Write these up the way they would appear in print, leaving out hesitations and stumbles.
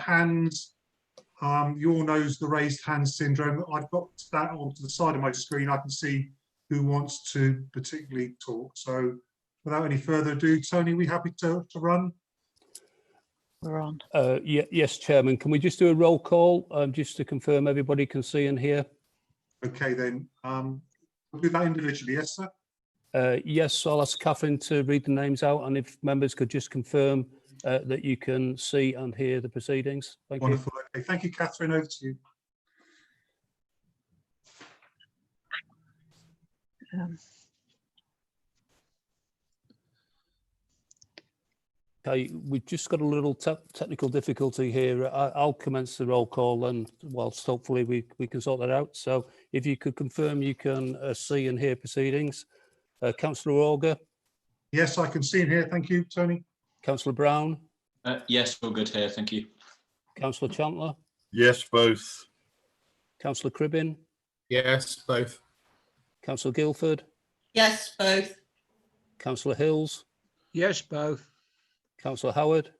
hands. You all know the raised hand syndrome. I've got that onto the side of my screen. I can see who wants to particularly talk. So without any further ado, Tony, we happy to run? We're on. Yes, Chairman. Can we just do a roll call just to confirm everybody can see and hear? Okay, then. We'll do that individually. Yes, sir? Yes, I'll ask Catherine to read the names out, and if members could just confirm that you can see and hear the proceedings. Thank you. Wonderful. Okay, thank you, Catherine. Over to you. Okay, we've just got a little technical difficulty here. I'll commence the roll call, and whilst hopefully we can sort that out. So if you could confirm you can see and hear proceedings. Councillor Auger. Yes, I can see and hear. Thank you, Tony. Councillor Brown. Yes, all good here. Thank you. Councillor Chandler. Yes, both. Councillor Cribbin. Yes, both. Councillor Guildford. Yes, both. Councillor Hills. Yes, both. Councillor Howard.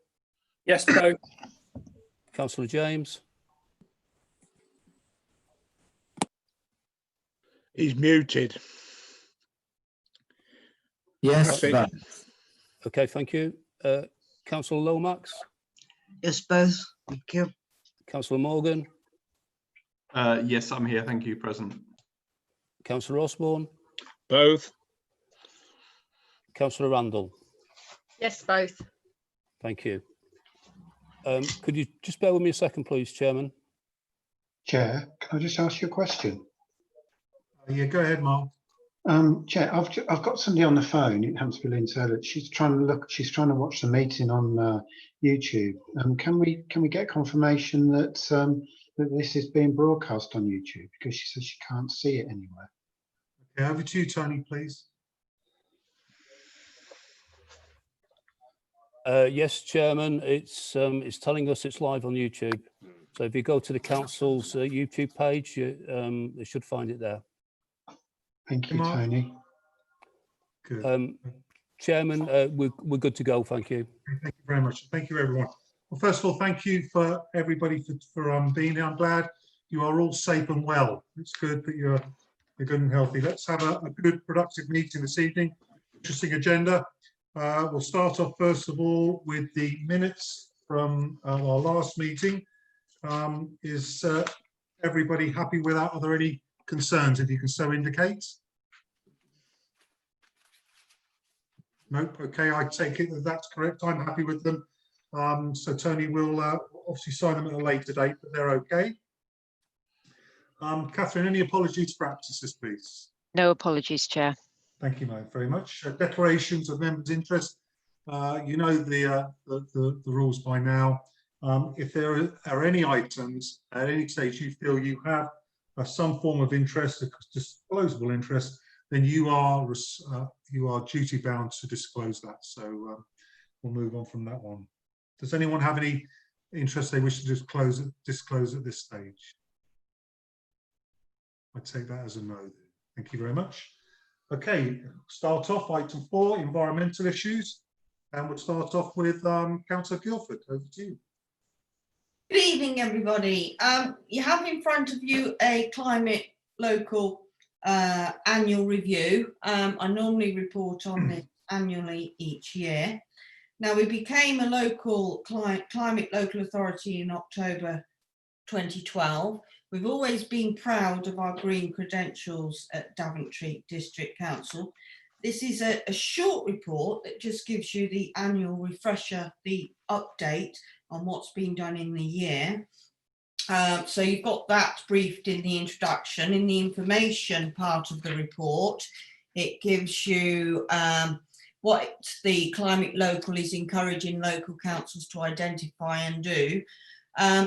Yes, both. Councillor James. He's muted. Yes, both. Okay, thank you. Councillor Lomax. Yes, both. Thank you. Councillor Morgan. Yes, I'm here. Thank you, President. Councillor Osborne. Both. Councillor Randall. Yes, both. Thank you. Could you just bear with me a second, please, Chairman? Chair, can I just ask you a question? Yeah, go ahead, Mark. Chair, I've got somebody on the phone. It happens to be Lynn Taylor. She's trying to watch the meeting on YouTube. Can we get confirmation that that this is being broadcast on YouTube, because she says she can't see it anywhere? Okay, over to you, Tony, please. Yes, Chairman. It's telling us it's live on YouTube. So if you go to the council's YouTube page, they should find it there. Thank you, Tony. Good. Chairman, we're good to go. Thank you. Thank you very much. Thank you, everyone. Well, first of all, thank you for everybody for being here. I'm glad you are all safe and well. It's good that you're good and healthy. Let's have a good, productive meeting this evening. Interesting agenda. We'll start off first of all with the minutes from our last meeting. Is everybody happy with that? Are there any concerns, if you can so indicate? Nope. Okay, I take it that that's correct. I'm happy with them. So Tony will obviously sign them at a later date, but they're okay. Catherine, any apologies for absences, please? No apologies, Chair. Thank you, mate, very much. Declarations of members' interest. You know the rules by now. If there are any items at any stage you feel you have some form of interest, a disclosable interest, then you are duty bound to disclose that. So we'll move on from that one. Does anyone have any interest they wish to disclose at this stage? I take that as a no. Thank you very much. Okay, start off item 4, environmental issues, and we'll start off with Councillor Guildford. Over to you. Good evening, everybody. You have in front of you a climate local annual review. I normally report on this annually each year. Now, we became a local climate local authority in October 2012. We've always been proud of our green credentials at Daventry District Council. This is a short report that just gives you the annual refresher, the update on what's been done in the year. So you've got that briefed in the introduction. In the information part of the report, it gives you what the climate local is encouraging local councils to identify and do.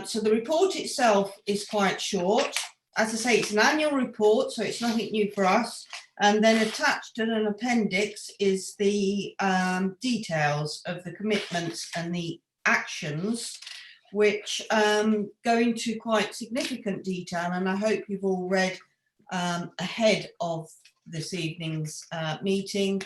So the report itself is quite short. As I say, it's an annual report, so it's nothing new for us. And then attached to an appendix is the details of the commitments and the actions, which go into quite significant detail. And I hope you've all read ahead of this evening's meeting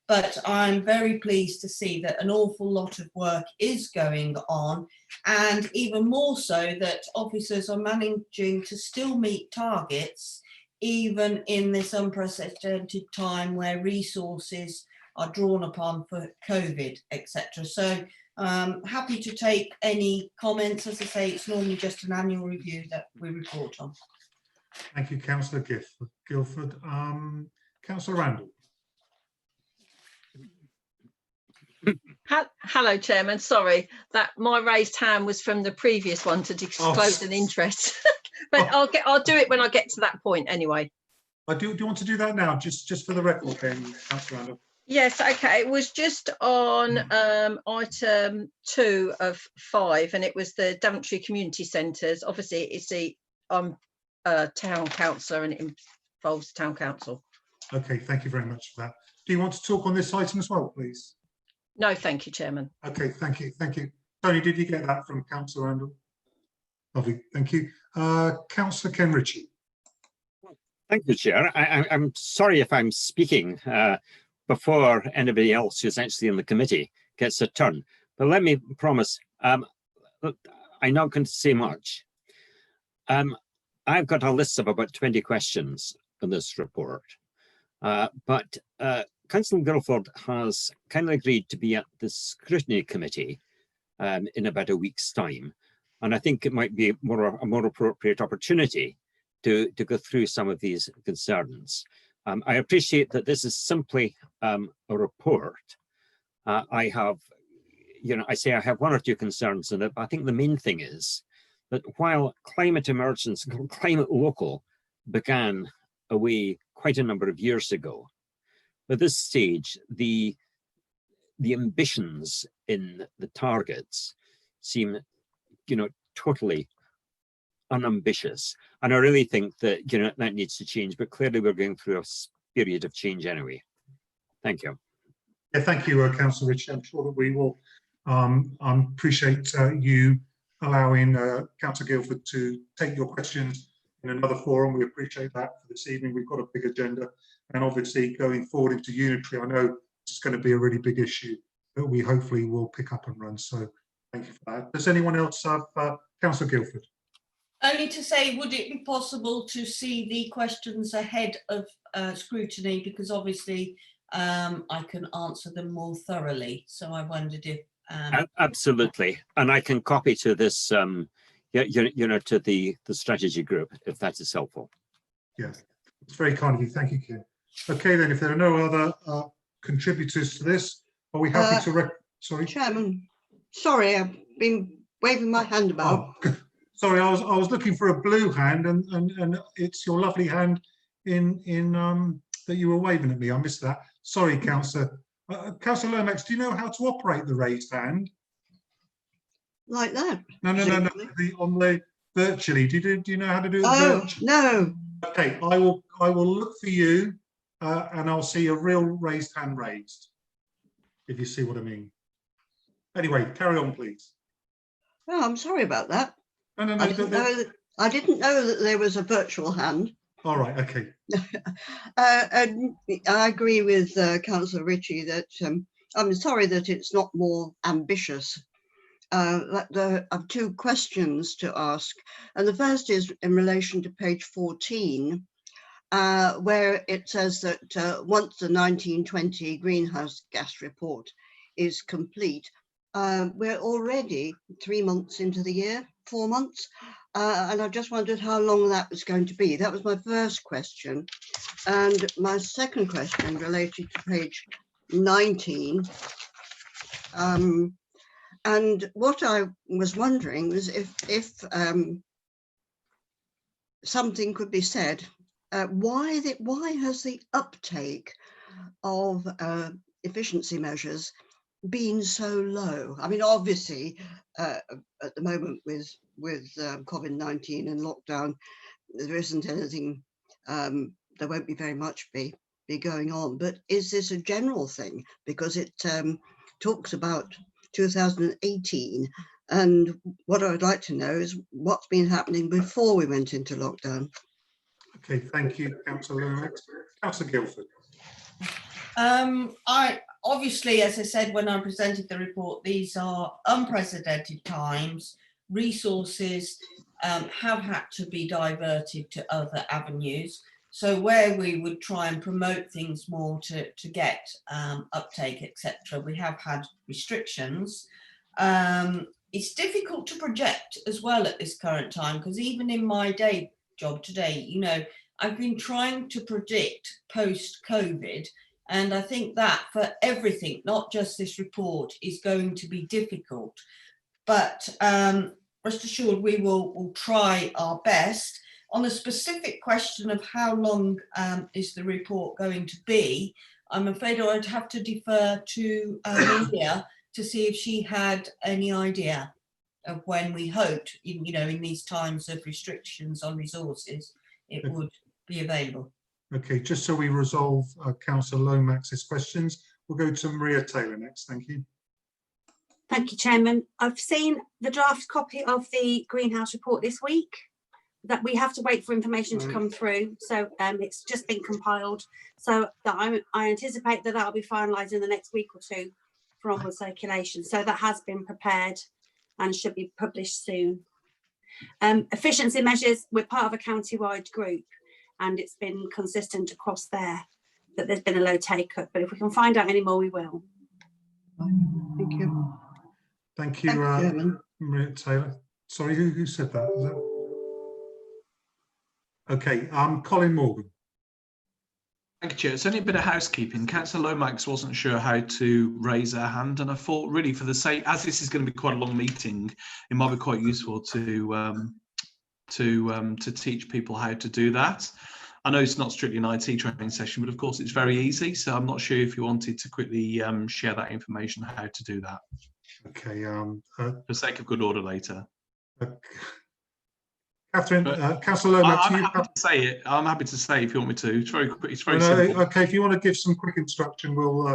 but I'm very pleased to see that an awful lot of work is going on, and even more so that officers are managing to still meet targets even in this unprecedented time where resources are drawn upon for COVID, etc. So happy to take any comments. As I say, it's normally just an annual review that we report on. Thank you, Councillor Guilford. Councillor Randall. Hello, Chairman. Sorry that my raised hand was from the previous one to disclose an interest, but I'll do it when I get to that point anyway. Do you want to do that now, just for the record, then, Councillor Randall? Yes, okay. It was just on item 2 of 5, and it was the Daventry community centres. Obviously, it's the town councillor, and it involves town council. Okay, thank you very much for that. Do you want to talk on this item as well, please? No, thank you, Chairman. Okay, thank you, thank you. Tony, did you get that from Councillor Randall? Lovely, thank you. Councillor Ken Ritchie. Thank you, Chair. I'm sorry if I'm speaking before anybody else who's actually in the committee gets a turn, but let me promise, I'm not going to say much. I've got a list of about 20 questions on this report, but Councillor Guilford has kindly agreed to be at the scrutiny committee in about a week's time, and I think it might be a more appropriate opportunity to go through some of these concerns. I appreciate that this is simply a report. I have one or two concerns in it, but I think the main thing is that while climate emergency, climate local began away quite a number of years ago, at this stage, the ambitions in the targets seem, totally unambitious. And I really think that, that needs to change, but clearly we're going through a period of change anyway. Thank you. Yeah, thank you, Councillor Ritchie. I'm sure that we will appreciate you allowing Councillor Guilford to take your questions in another forum. We appreciate that for this evening. We've got a big agenda, and obviously going forward into Unitary, I know it's going to be a really big issue that we hopefully will pick up and run. So thank you for that. Does anyone else have Councillor Guilford? Only to say, would it be possible to see the questions ahead of scrutiny? Because obviously I can answer them more thoroughly. So I wondered if... Absolutely. And I can copy to this, to the strategy group, if that is helpful. Yes, it's very kind of you. Thank you, Ken. Okay, then, if there are no other contributors to this, are we happy to... Sorry? Chairman, sorry, I've been waving my hand about. Oh, sorry, I was looking for a blue hand, and it's your lovely hand in that you were waving at me. I missed that. Sorry, Councillor. Councillor Lomax, do you know how to operate the raised hand? Like that? No. On the virtually. Do you know how to do it? Oh, virtually? no. Okay, I will look for you, and I'll see a real raised hand raised. If you see what I mean. Anyway, carry on, please. Oh, I'm sorry about that. No. I didn't know that there was a virtual hand. All right, okay. And I agree with Councillor Ritchie that I'm sorry that it's not more ambitious. I have two questions to ask. And the first is in relation to page 14, where it says that once the 1920 greenhouse gas report is complete, we're already 3 months into the year, 4 months. And I just wondered how long that was going to be. That was my first question. And my second question related to page 19. And what I was wondering was if something could be said, why has the uptake of efficiency measures been so low? I mean, obviously, at the moment with COVID-19 and lockdown, there isn't anything, there won't be very much be going on. But is this a general thing? Because it talks about 2018, and what I would like to know is what's been happening before we went into lockdown. Okay, thank you, Councillor Lomax. Councillor Guilford. I obviously, as I said when I presented the report, these are unprecedented times. Resources have had to be diverted to other avenues. So where we would try and promote things more to get uptake, etc., we have had restrictions. It's difficult to project as well at this current time, because even in my day job today, you know, I've been trying to predict post-COVID, and I think that for everything, not just this report, is going to be difficult. But rest assured, we will try our best. On the specific question of how long is the report going to be, I'm afraid I'd have to defer to Maria to see if she had any idea of when we hoped, you know, in these times of restrictions on resources, it would be available. Okay, just so we resolve Councillor Lomax's questions, we'll go to Maria Taylor next. Thank you. Thank you, Chairman. I've seen the draft copy of the greenhouse report this week. That we have to wait for information to come through, so it's just been compiled. So that I anticipate that that'll be finalised in the next week or two for onward circulation. So that has been prepared and should be published soon. Efficiency measures, we're part of a county-wide group, and it's been consistent across there that there's been a low take-up. But if we can find out any more, we will. Thank you. Thank you, Maria Taylor. Sorry, who said that? Was that? Okay, Colin Morgan. Thank you, Chair. It's only a bit of housekeeping. Councillor Lomax wasn't sure how to raise her hand, and I thought really for the sake, as this is going to be quite a long meeting, it might be quite useful to teach people how to do that. I know it's not strictly an IT training session, but of course it's very easy. So I'm not sure if you wanted to quickly share that information, how to do that. Okay. For the sake of good order later. Catherine, Councillor Lomax, I'm happy to say it. I'm happy to say if you want me to. It's very quick. It's very no, simple. okay, if you want to give some quick instruction, we'll.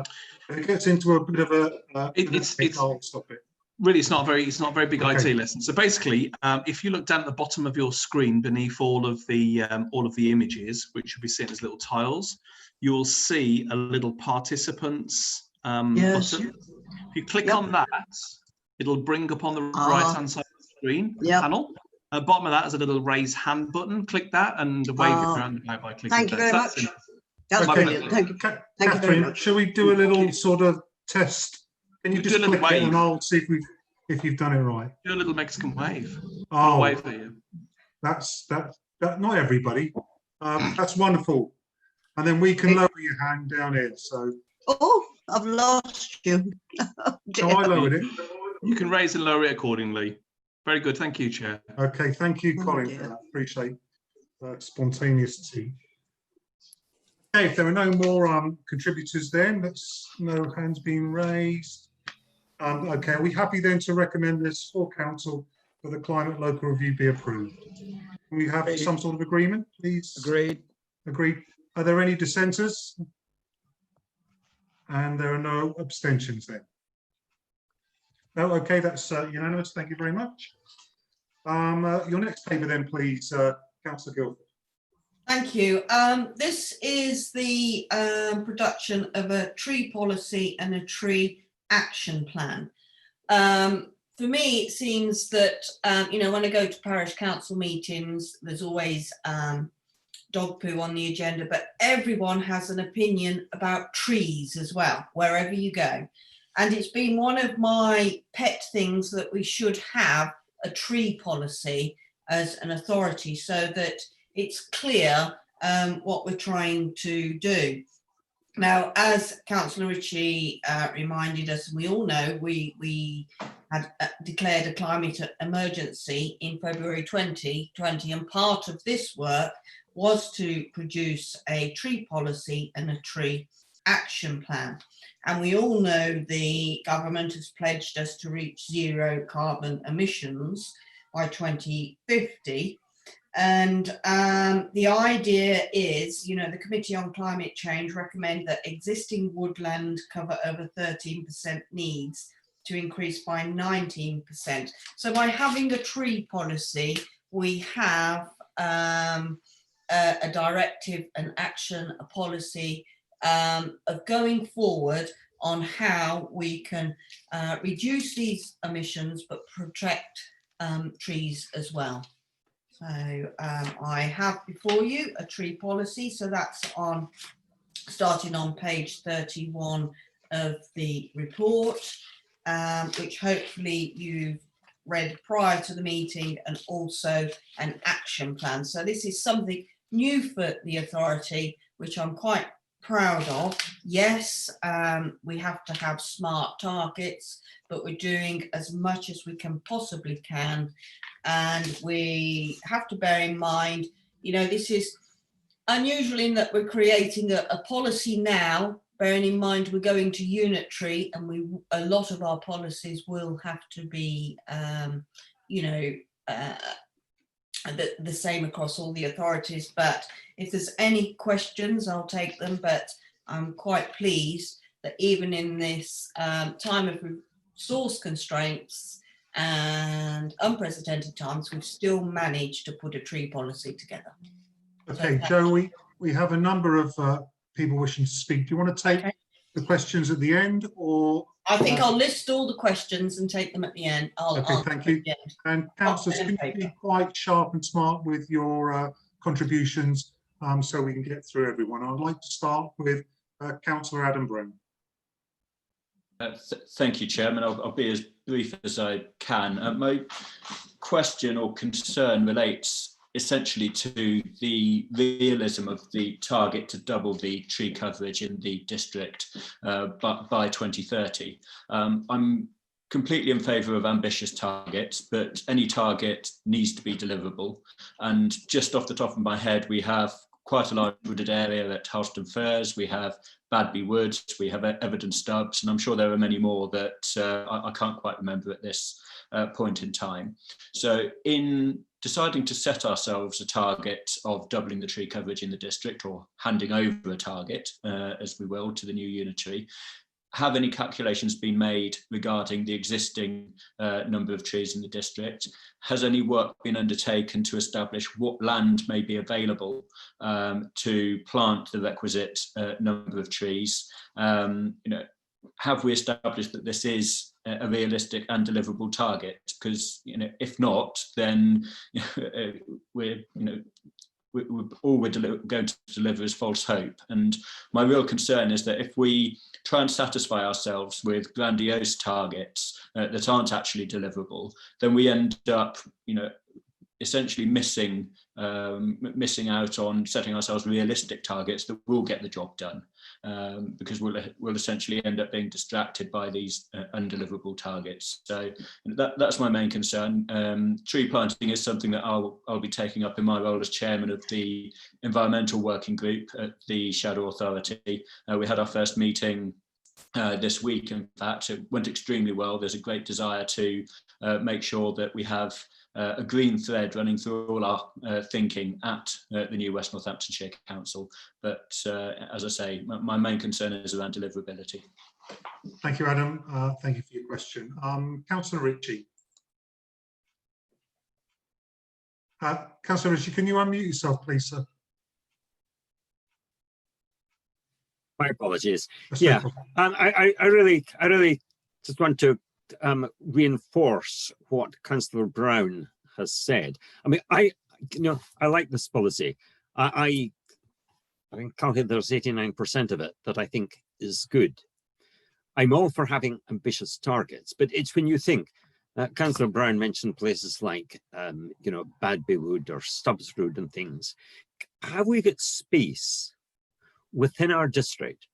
If it gets into a bit of a. I'll stop it. Really, it's not a very big Okay. IT lesson. So basically, if you look down at the bottom of your screen beneath all of the images, which you'll be seeing as little tiles, you will see a little participants Yes. button. If you click on that, it'll bring up on the right-hand side of the screen panel. At the bottom of that is a little raise hand button. Click that and wave it around about by clicking. Thank you very much. That's Okay. brilliant. Thank you. Thank you very Catherine, much. shall we do a little sort of test? Can you Do just a little click it and wave. I'll see if you've done it right. Do a little Mexican wave. Oh, Wave for you. that's that. Not everybody. That's wonderful. And then we can lower your hand down here. So. Oh, I've lost you. So I lowered it. You can raise and lower it accordingly. Very good. Thank you, Chair. Okay, thank you, Oh, Colin, dear. for that. Appreciate that spontaneity. Okay, if there are no more contributors then, no hands being raised. Okay, are we happy then to recommend this for council for the climate local review be approved? Can we have some sort of agreement, please? Agreed. Agreed. Are there any dissenters? And there are no abstentions then. No, okay, that's unanimous. Thank you very much. Your next paper then, please, Councillor Guildford. Thank you. This is the production of a tree policy and a tree action plan. For me, it seems that, when I go to parish council meetings, there's always dog poo on the agenda, but everyone has an opinion about trees as well, wherever you go. And it's been one of my pet things that we should have a tree policy as an authority so that it's clear what we're trying to do. Now, as Councillor Ritchie reminded us, and we all know, we had declared a climate emergency in February 2020, and part of this work was to produce a tree policy and a tree action plan. And we all know the government has pledged us to reach zero carbon emissions by 2050. And the idea is, the Committee on Climate Change recommend that existing woodland cover over 13% needs to increase by 19%. So by having a tree policy, we have a directive, an action, a policy of going forward on how we can reduce these emissions but protect trees as well. So I have before you a tree policy, so that's on starting on page 31 of the report, which hopefully you've read prior to the meeting, and also an action plan. So this is something new for the authority, which I'm quite proud of. Yes, we have to have smart targets, but we're doing as much as we can possibly can. And we have to bear in mind, you know, this is unusual in that we're creating a policy now, bearing in mind we're going to unitary, and a lot of our policies will have to be, you know, the same across all the authorities. But if there's any questions, I'll take them. But I'm quite pleased that even in this time of resource constraints and unprecedented times, we've still managed to put a tree policy together. Okay, Joe, we have a number of people wishing to speak. Do you want to take the questions at the end, or? I think I'll list all the questions and take them at the end. Okay, thank you. And councillors, can you be quite sharp and smart with your contributions so we can get through everyone? I'd like to start with Councillor Adam Brown. Thank you, Chairman. I'll be as brief as I can. My question or concern relates essentially to the realism of the target to double the tree coverage in the district by 2030. I'm completely in favour of ambitious targets, but any target needs to be deliverable. And just off the top of my head, we have quite a large wooded area at Halston Firs, we have Badby Woods, we have Everton Stubbs, and I'm sure there are many more that I can't quite remember at this point in time. So in deciding to set ourselves a target of doubling the tree coverage in the district, or handing over a target, as we will, to the new unitary, have any calculations been made regarding the existing number of trees in the district? Has any work been undertaken to establish what land may be available to plant the requisite number of trees? You know, have we established that this is a realistic and deliverable target? Because, you know, if not, then we're all we're going to deliver is false hope. And my real concern is that if we try and satisfy ourselves with grandiose targets that aren't actually deliverable, then we end up, you know, essentially missing out on setting ourselves realistic targets that will get the job done, because we'll essentially end up being distracted by these undeliverable targets. So that's my main concern. Tree planting is something that I'll be taking up in my role as chairman of the environmental working group at the Shadow Authority. We had our first meeting this week. In fact, it went extremely well. There's a great desire to make sure that we have a green thread running through all our thinking at the new West Northamptonshire Council. But as I say, my main concern is around deliverability. Thank you, Adam. Thank you for your question. Councillor Ritchie. Councillor Ritchie, can you unmute yourself, please, sir? My apologies. Yeah, I really just want to reinforce what Councillor Brown has said. I mean, I like this policy. I calculate there's 89% of it that I think is good. I'm all for having ambitious targets, but it's when you think, Councillor Brown mentioned places like, Badby Wood or Stubbs Road and things. Have we got space within our district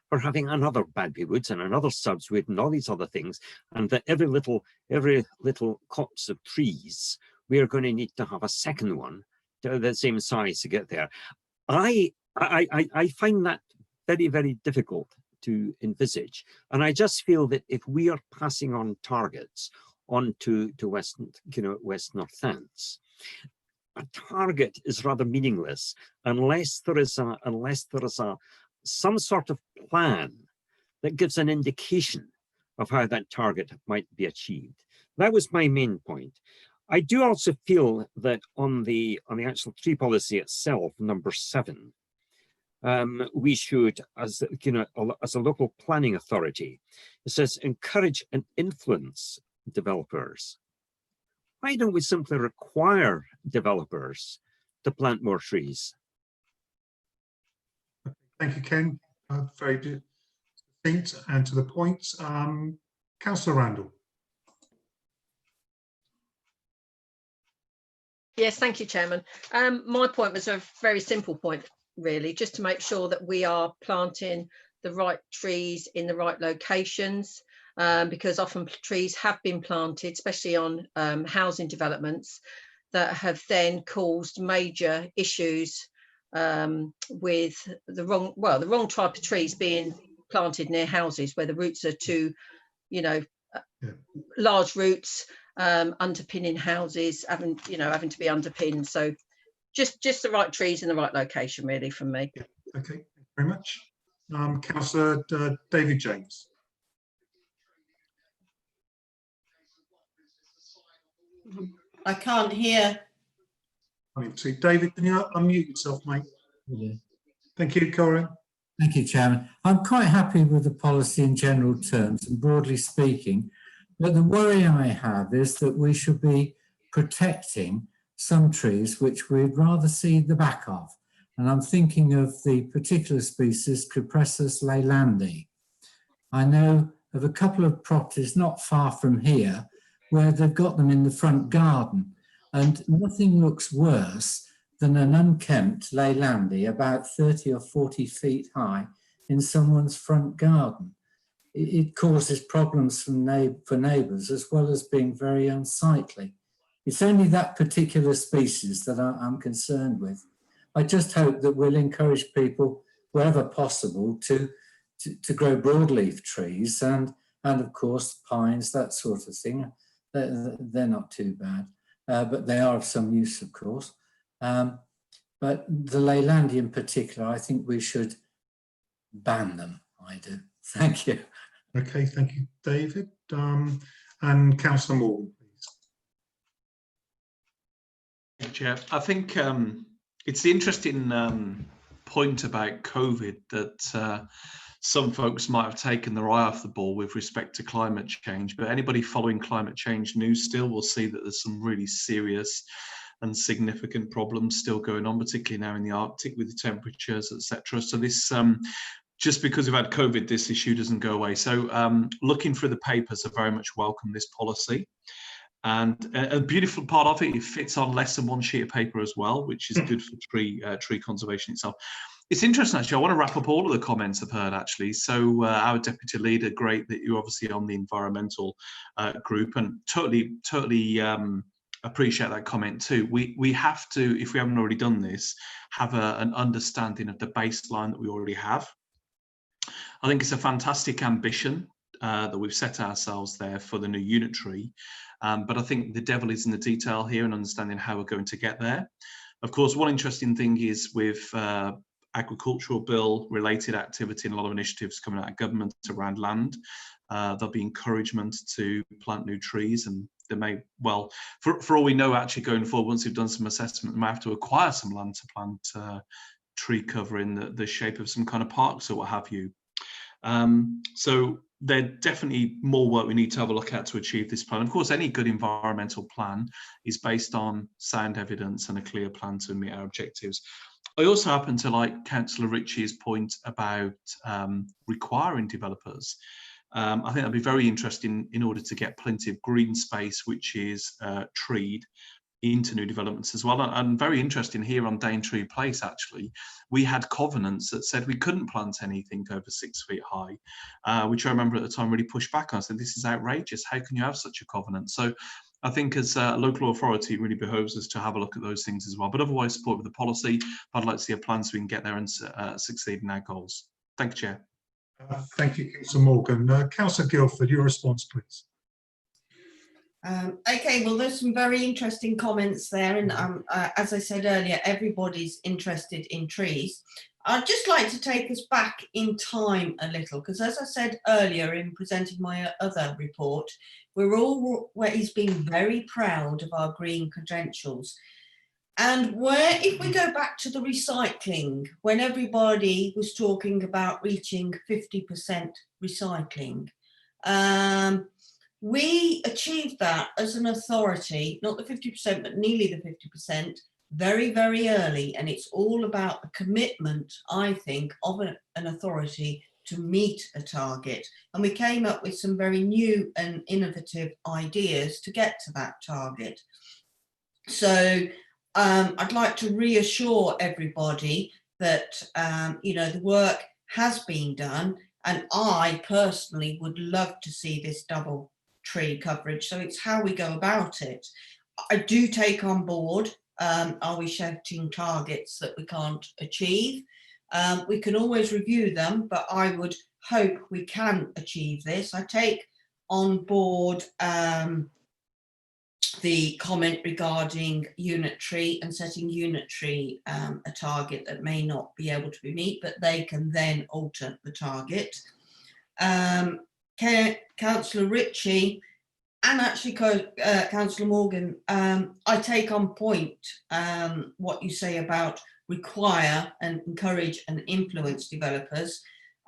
for having another Badby Woods and another Stubbs Wood and all these other things, and that every little copse of trees, we are going to need to have a second one to the same size to get there. I find that very, very difficult to envisage. And I just feel that if we are passing on targets onto West Northants, a target is rather meaningless unless there is some sort of plan that gives an indication of how that target might be achieved. That was my main point. I do also feel that on the actual tree policy itself, number 7, we should, as you know, as a local planning authority, it says encourage and influence developers. Why don't we simply require developers to plant more trees? Thank you, Ken. Very distinct and to the point. Councillor Randall. Yes, thank you, Chairman. My point was a very simple point, really, just to make sure that we are planting the right trees in the right locations, because often trees have been planted, especially on housing developments, that have then caused major issues with the wrong type of trees being planted near houses where the roots are too, large roots, underpinning houses, having to be underpinned. So just the right trees in the right location, really, from me. Yeah. Okay, thank you very much. Councillor David James. I can't hear. David, can you unmute yourself, mate? Yeah. Thank you, Corinne. Thank you, Chairman. I'm quite happy with the policy in general terms and broadly speaking, but the worry I have is that we should be protecting some trees which we'd rather see the back of. And I'm thinking of the particular species Cupressus leylandi. I know of a couple of properties not far from here where they've got them in the front garden, and nothing looks worse than an unkempt leylandi about 30 or 40 feet high in someone's front garden. It causes problems for neighbours as well as being very unsightly. It's only that particular species that I'm concerned with. I just hope that we'll encourage people, wherever possible, to grow broadleaf trees and of course pines, that sort of thing. They're not too bad, but they are of some use, of course. But the leylandi in particular, I think we should ban them. I do. Thank you. Okay, thank you, David. And Councillor Morgan, please. Chair, I think it's the interesting point about COVID that some folks might have taken their eye off the ball with respect to climate change, but anybody following climate change news still will see that there's some really serious and significant problems still going on, particularly now in the Arctic with the temperatures, etc. So this, just because we've had COVID, this issue doesn't go away. So looking through the papers, I very much welcome this policy. And a beautiful part of it, it fits on less than one sheet of paper as well, which is good for tree conservation itself. It's interesting, actually. I want to wrap up all of the comments I've heard, actually. So our deputy leader, great that you're obviously on the environmental group, and totally appreciate that comment too. We have to, if we haven't already done this, have an understanding of the baseline that we already have. I think it's a fantastic ambition that we've set ourselves there for the new unitary. But I think the devil is in the detail here and understanding how we're going to get there. Of course, one interesting thing is with agricultural bill related activity and a lot of initiatives coming out of government around land, there'll be encouragement to plant new trees, and they may, well, for all we know, actually going forward, once we've done some assessment, we might have to acquire some land to plant tree cover in the shape of some kind of parks or what have you. So there's definitely more work we need to have a look at to achieve this plan. Of course, any good environmental plan is based on sound evidence and a clear plan to meet our objectives. I also happen to like Councillor Ritchie's point about requiring developers. I think that'd be very interesting in order to get plenty of green space, which is treed, into new developments as well. And very interesting here on Daventry Place, actually, we had covenants that said we couldn't plant anything over 6 feet high, which I remember at the time really pushed back on. I said, this is outrageous. How can you have such a covenant? So I think as a local authority, it really behoves us to have a look at those things as well. But otherwise, support with the policy. I'd like to see a plan so we can get there and succeed in our goals. Thank you, Chair. Thank you, Councillor Morgan. Councillor Guildford, your response, please. Okay, well, there's some very interesting comments there, and as I said earlier, everybody's interested in trees. I'd just like to take us back in time a little, because as I said earlier in presenting my other report, we're always been very proud of our green credentials. And where, if we go back to the recycling, when everybody was talking about reaching 50% recycling, we achieved that as an authority, not the 50%, but nearly the 50%, very, very early. And it's all about the commitment, I think, of an authority to meet a target. And we came up with some very new and innovative ideas to get to that target. So I'd like to reassure everybody that, you know, the work has been done, and I personally would love to see this double tree coverage. So it's how we go about it. I do take on board, are we setting targets that we can't achieve? We can always review them, but I would hope we can achieve this. I take on board the comment regarding unitary and setting unitary a target that may not be able to be met, but they can then alter the target. Councillor Ritchie and actually Councillor Morgan, I take on point what you say about require and encourage and influence developers.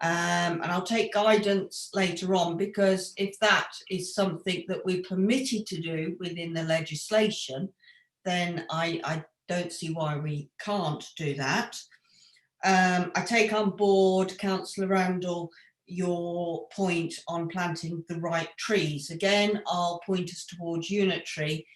And I'll take guidance later on, because if that is something that we're permitted to do within the legislation, then I don't see why we can't do that. I take on board, Councillor Randall, your point on planting the right trees. Again, I'll point us towards unitary.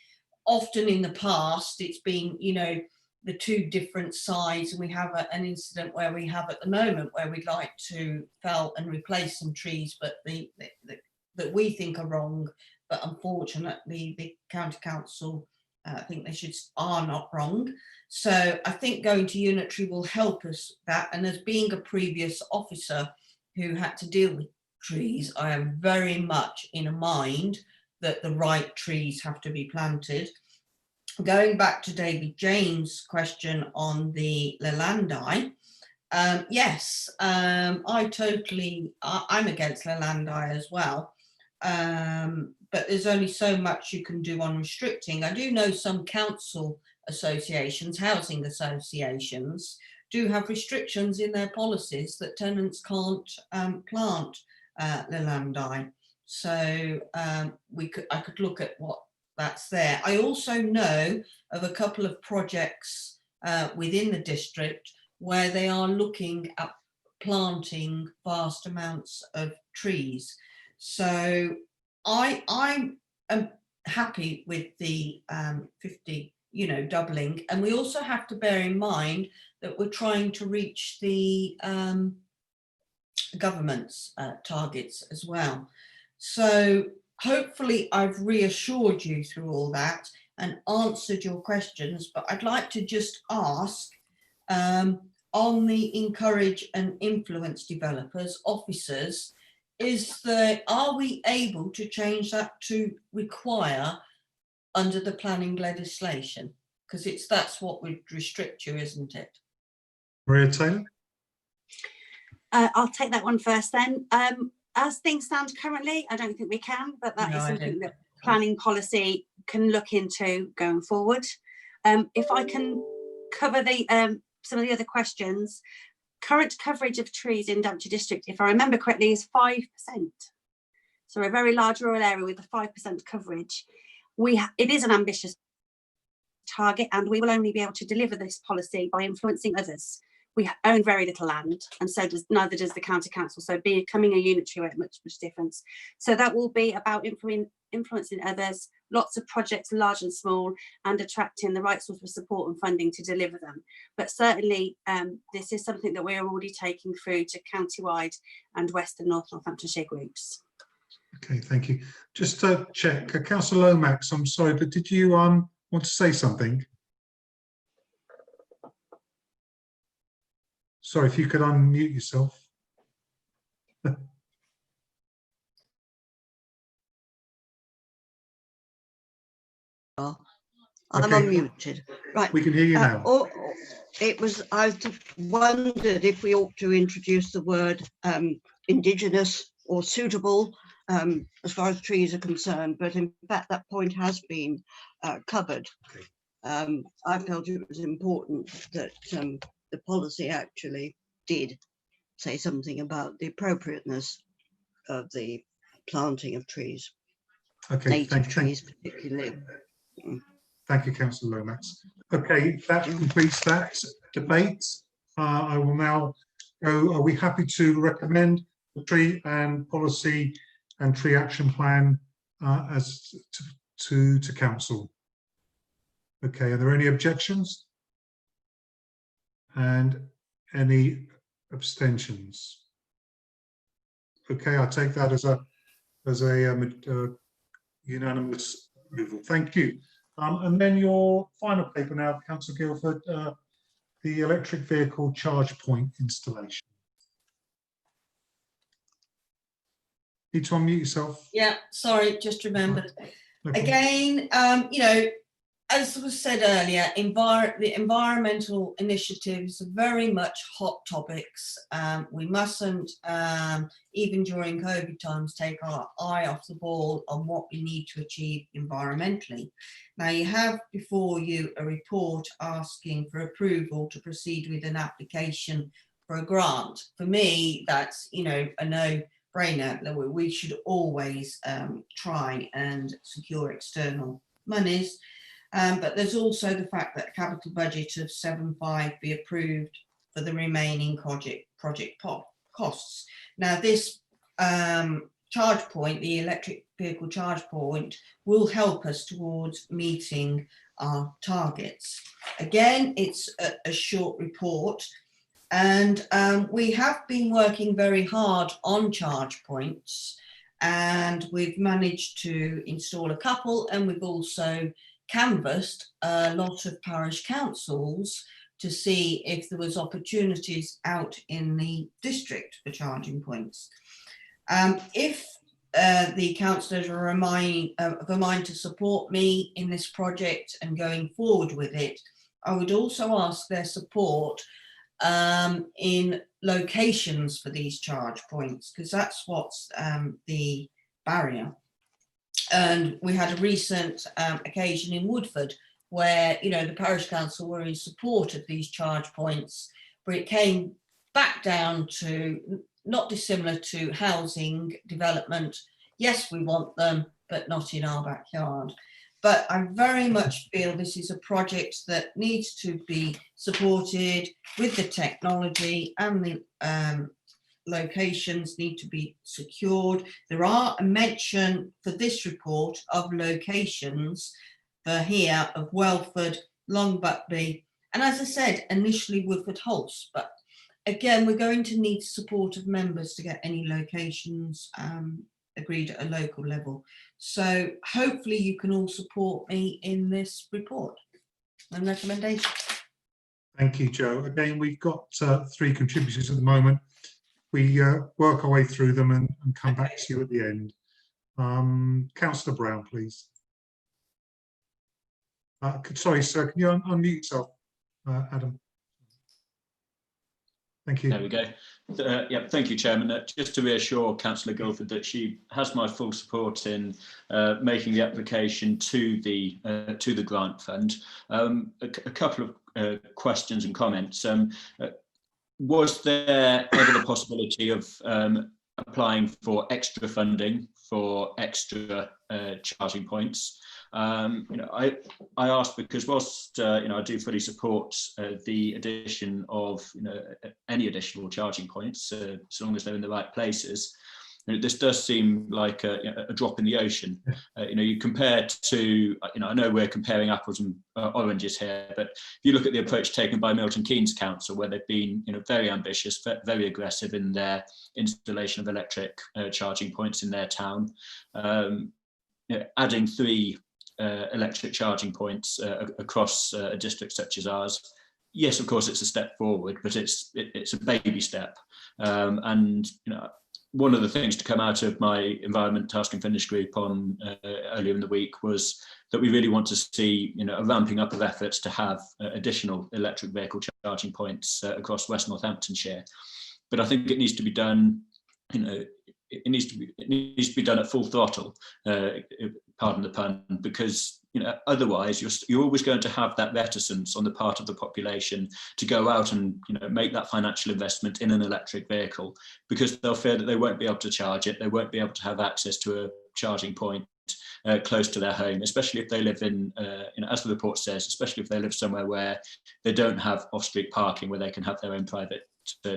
Often in the past, it's been, you know, the two different sides, and we have an incident where we have at the moment where we'd like to fell and replace some trees, but that we think are wrong, but unfortunately the county council think they are not wrong. So I think going to unitary will help us that, and as being a previous officer who had to deal with trees, I am very much in a mind that the right trees have to be planted. Going back to David James' question on the Lalandi, yes, I'm against Lalandi as well, but there's only so much you can do on restricting. I do know some council associations, housing associations, do have restrictions in their policies that tenants can't plant Lalandi. So I could look at what that's there. I also know of a couple of projects within the district where they are looking at planting vast amounts of trees. So I am happy with the 50, you know, doubling. And we also have to bear in mind that we're trying to reach the government's targets as well. So hopefully I've reassured you through all that and answered your questions, but I'd like to just ask on the encourage and influence developers, officers, are we able to change that to require under the planning legislation? Because that's what would restrict you, isn't it? Maria Taylor? I'll take that one first then. As things stand currently, I don't think we can, but that is something that planning policy can look into going forward. If I can cover some of the other questions, current coverage of trees in Daventry district, if I remember correctly, is 5%. So a very large rural area with a 5% coverage. It is an ambitious target, and we will only be able to deliver this policy by influencing others. We own very little land, and so neither does the county council. So becoming a unitary won't make much difference. So that will be about influencing others, lots of projects, large and small, and attracting the right sort of support and funding to deliver them. But certainly, this is something that we're already taking through to countywide and West and North Northamptonshire groups. Okay, thank you. Just to check, Councillor Lomax, I'm sorry, but did you want to say something? Sorry, if you could unmute yourself. I'm Okay. unmuted. Right. We can hear you now. I wondered if we ought to introduce the word indigenous or suitable as far as trees are concerned, but in fact that point has been covered. Okay. I felt it was important that the policy actually did say something about the appropriateness of the planting of trees, native trees particularly. Thank you, Councillor Lomax. Okay, that completes that debate. I will now go. Are we happy to recommend the tree and policy and tree action plan as to council? Okay, are there any objections? And any abstentions? Okay, I take that as a unanimous approval. Thank you. And then your final paper now, Councillor Guildford, the electric vehicle charge point installation. Need to unmute yourself. Yeah, sorry, just remembered. No problem. Again, you know, as was said earlier, the environmental initiatives are very much hot topics. We mustn't, even during COVID times, take our eye off the ball on what we need to achieve environmentally. Now, you have before you a report asking for approval to proceed with an application for a grant. For me, that's, you know, a no-brainer. We should always try and secure external monies. But there's also the fact that a capital budget of 7.5 be approved for the remaining project costs. Now, this charge point, the electric vehicle charge point, will help us towards meeting our targets. Again, it's a short report, and we have been working very hard on charge points, and we've managed to install a couple, and we've also canvassed a lot of parish councils to see if there was opportunities out in the district for charging points. If the councillors are of a mind to support me in this project and going forward with it, I would also ask their support in locations for these charge points, because that's what's the barrier. And we had a recent occasion in Woodford where, you know, the parish council were in support of these charge points, but it came back down to not dissimilar to housing development. Yes, we want them, but not in our backyard. But I very much feel this is a project that needs to be supported with the technology, and the locations need to be secured. There are a mention for this report of locations for here of Welford, Long Buckby, and as I said, initially Woodford Hulse, but again, we're going to need support of members to get any locations agreed at a local level. So hopefully you can all support me in this report and recommendation. Thank you, Joe. Again, we've got 3 contributors at the moment. We work our way through them and come back to you at the end. Councillor Brown, please. Sorry, sir, can you unmute yourself, Adam? Thank you. There we go. Yeah, thank you, Chairman. Just to reassure Councillor Guildford that she has my full support in making the application to the grant fund. A couple of questions and comments. Was there ever the possibility of applying for extra funding for extra charging points? You know, I asked because whilst you know, I do fully support the addition of, you know, any additional charging points, so long as they're in the right places. You know, this does seem like a drop in the ocean. You know, you compare to, you know, I know we're comparing apples and oranges here, but if you look at the approach taken by Milton Keynes Council, where they've been, you know, very ambitious, very aggressive in their installation of electric charging points in their town, you know, adding 3 electric charging points across a district such as ours. Yes, of course, it's a step forward, but it's a baby step. And you know, one of the things to come out of my Environment Task and Finish group on earlier in the week was that we really want to see, you know, a ramping up of efforts to have additional electric vehicle charging points across West Northamptonshire. But I think it needs to be done, you know, it needs to be done at full throttle, pardon the pun, because otherwise you're always going to have that reticence on the part of the population to go out and make that financial investment in an electric vehicle, because they'll fear that they won't be able to charge it, they won't be able to have access to a charging point close to their home, especially if they live in, as the report says, especially if they live somewhere where they don't have off-street parking where they can have their own private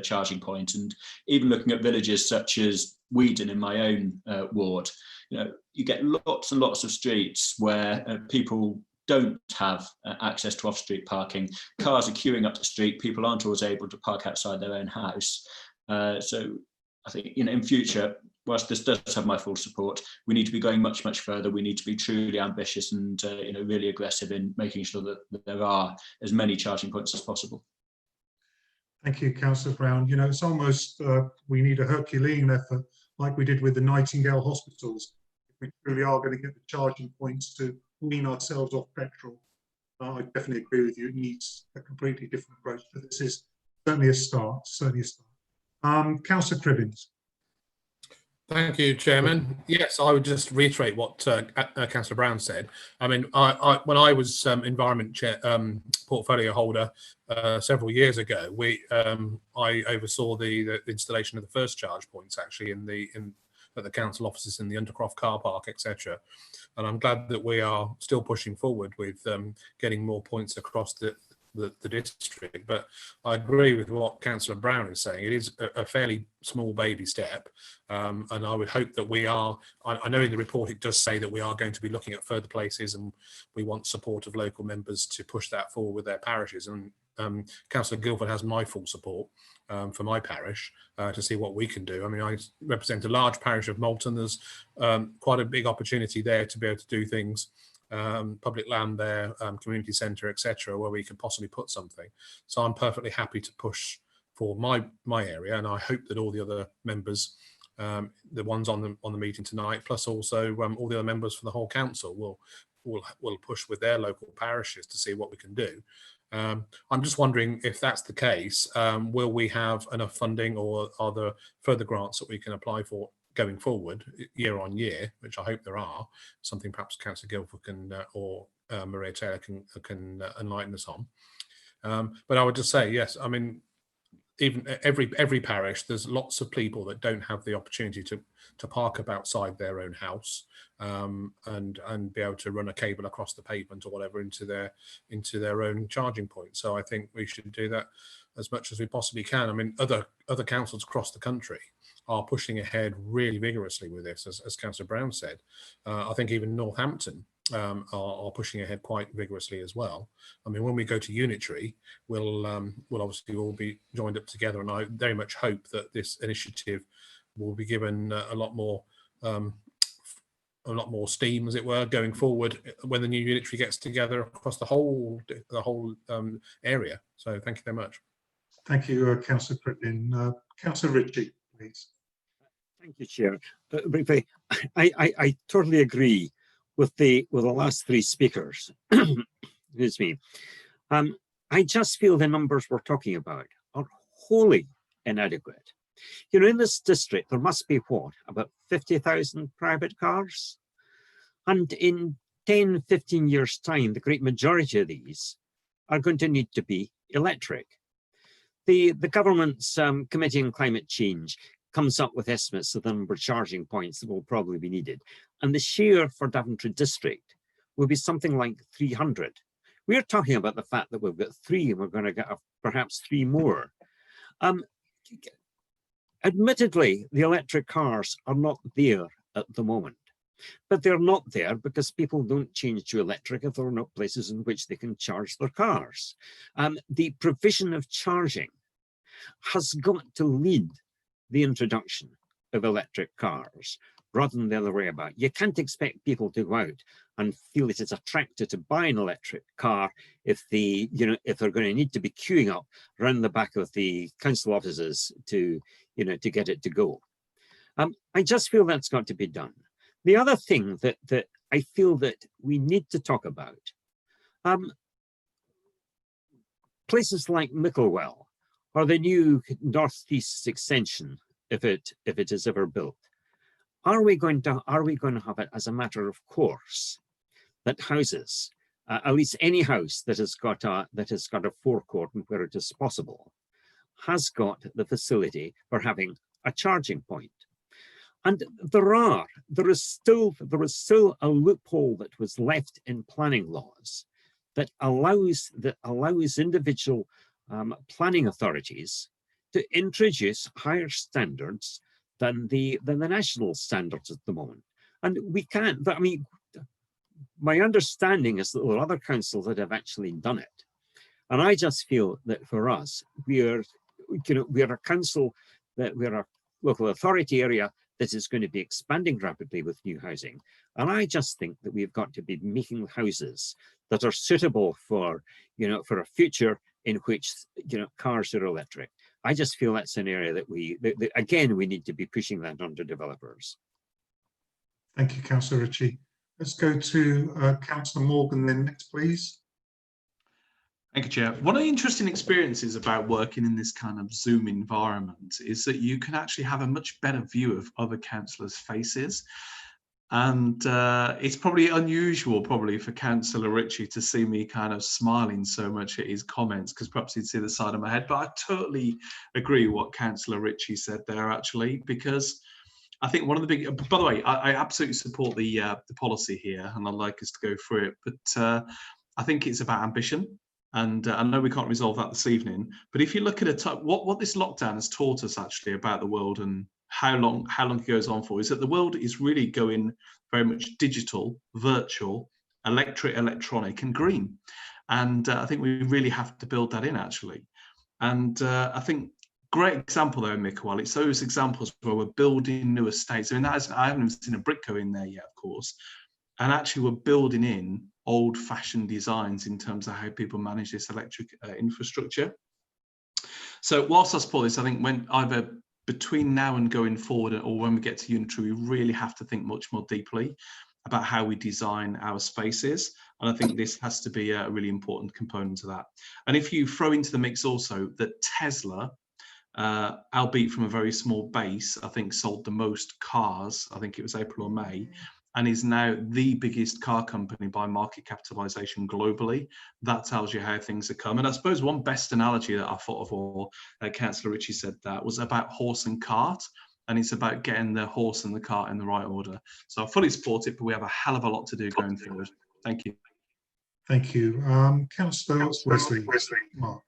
charging point. And even looking at villages such as Weedon in my own ward, you get lots and lots of streets where people don't have access to off-street parking. Cars are queuing up the street, people aren't always able to park outside their own house. So I think, in future, whilst this does have my full support, we need to be going much, much further. We need to be truly ambitious and really aggressive in making sure that there are as many charging points as possible. Thank you, Councillor Brown. It's almost, we need a Herculean effort like we did with the Nightingale hospitals. If we truly are going to get the charging points to wean ourselves off petrol, I definitely agree with you. It needs a completely different approach, but this is certainly a start, Councillor Cribbins. Thank you, Chairman. Yes, I would just reiterate what Councillor Brown said. I mean, when I was Environment Chair, portfolio holder several years ago, I oversaw the installation of the first charge points actually at the council offices in the Undercroft car park, etc. And I'm glad that we are still pushing forward with getting more points across the district. But I agree with what Councillor Brown is saying. It is a fairly small baby step, and I would hope that we are, I know in the report it does say that we are going to be looking at further places, and we want support of local members to push that forward with their parishes. And Councillor Guilford has my full support for my parish to see what we can do. I mean, I represent a large parish of Malton. There's quite a big opportunity there to be able to do things, public land there, community centre, etc., where we could possibly put something. So I'm perfectly happy to push for my area, and I hope that all the other members, the ones on the meeting tonight, plus also all the other members for the whole council will push with their local parishes to see what we can do. I'm just wondering if that's the case, will we have enough funding, or are there further grants that we can apply for going forward year on year, which I hope there are, something perhaps Councillor Guilford can or Maria Taylor can enlighten us on. But I would just say, yes, I mean, even every parish, there's lots of people that don't have the opportunity to park up outside their own house and be able to run a cable across the pavement or whatever into their own charging point. So I think we should do that as much as we possibly can. I mean, other councils across the country are pushing ahead really vigorously with this, as Councillor Brown said. I think even Northampton are pushing ahead quite vigorously as well. I mean, when we go to Unitary, we'll obviously all be joined up together, and I very much hope that this initiative will be given a lot more steam, as it were, going forward when the new Unitary gets together across the whole area. So thank you very much. Thank you, Councillor Cribbin. Councillor Ritchie, please. Thank you, Chair. Briefly, I totally agree with the last three speakers. Excuse me. I just feel the numbers we're talking about are wholly inadequate. In this district, there must be what, about 50,000 private cars? And in 10, 15 years' time, the great majority of these are going to need to be electric. The government's Committee on Climate Change comes up with estimates of the number of charging points that will probably be needed. And the share for Daventry district will be something like 300. We're talking about the fact that we've got 3 and we're going to get perhaps 3 more. Admittedly, the electric cars are not there at the moment, but they're not there because people don't change to electric if there are not places in which they can charge their cars. The provision of charging has got to lead the introduction of electric cars rather than the other way about. You can't expect people to go out and feel it is attractive to buy an electric car if they're going to need to be queuing up around the back of the council offices to get it to go. I just feel that's got to be done. The other thing that I feel that we need to talk about, places like Micklewell or the new northeast extension, if it is ever built, are we going to have it as a matter of course that houses, at least any house that has got a forecourt and where it is possible, has got the facility for having a charging point. And there is still a loophole that was left in planning laws that allows individual planning authorities to introduce higher standards than the national standards at the moment. And we can't, I mean, my understanding is that there are other councils that have actually done it. And I just feel that for us, we're a council, that we're a local authority area that is going to be expanding rapidly with new housing. And I just think that we've got to be making houses that are suitable for, for a future in which, cars are electric. I just feel that's an area that again, we need to be pushing that onto developers. Thank you, Councillor Ritchie. Let's go to Councillor Morgan then next, please. Thank you, Chair. One of the interesting experiences about working in this kind of Zoom environment is that you can actually have a much better view of other councillors' faces. And it's probably unusual for Councillor Ritchie to see me kind of smiling so much at his comments, because perhaps he'd see the side of my head. But I totally agree with what Councillor Ritchie said there, actually, because I think one of the big, by the way, I absolutely support the policy here, and I'd like us to go through it. But I think it's about ambition. And I know we can't resolve that this evening, but if you look at what this lockdown has taught us actually about the world and how long it goes on for, is that the world is really going very much digital, virtual, electronic and green. And I think we really have to build that in actually. And I think great example there, Mickwell, it's those examples where we're building new estates. I mean, I haven't even seen a brick go in there yet, of course. And actually we're building in old-fashioned designs in terms of how people manage this electric infrastructure. So whilst I support this, I think when either between now and going forward, or when we get to Unitary, we really have to think much more deeply about how we design our spaces. And I think this has to be a really important component to that. And if you throw into the mix also that Tesla, albeit from a very small base, I think sold the most cars, I think it was April or May, and is now the biggest car company by market capitalization globally. That tells you how things are coming. And I suppose one best analogy that I thought of, or Councillor Ritchie said that, was about horse and cart. And it's about getting the horse and the cart in the right order. So I fully support it, but we have a hell of a lot to do going forward. Thank you. Thank you. Councillor Wesley. Mark.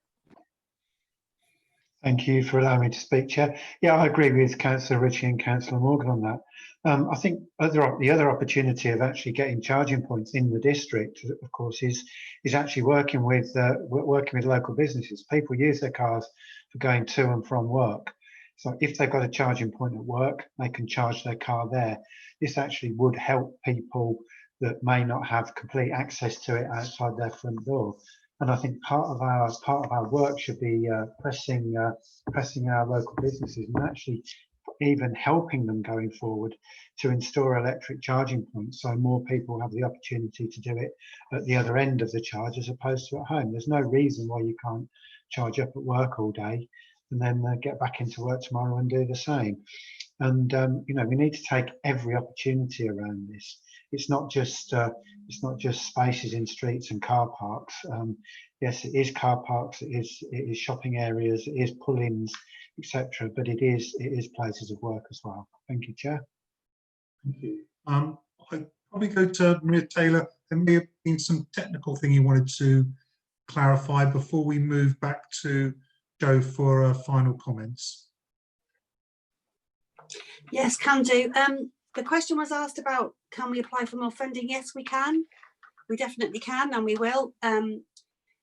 Thank you for allowing me to speak, Chair. Yeah, I agree with Councillor Ritchie and Councillor Morgan on that. I think the other opportunity of actually getting charging points in the district, of course, is actually working with local businesses. People use their cars for going to and from work. So if they've got a charging point at work, they can charge their car there. This actually would help people that may not have complete access to it outside their front door. And I think part of our work should be pressing our local businesses and actually even helping them going forward to install electric charging points, so more people have the opportunity to do it at the other end of the charge as opposed to at home. There's no reason why you can't charge up at work all day and then get back into work tomorrow and do the same. And we need to take every opportunity around this. It's not just spaces in streets and car parks. Yes, it is car parks, it is shopping areas, it is pull-ins, etc. But it is places of work as well. Thank you, Chair. Thank you. I'll probably go to Maria Taylor. There may have been some technical thing you wanted to clarify before we move back to Joe for final comments. Yes, can do. The question was asked about, can we apply for more funding? Yes, we can. We definitely can, and we will.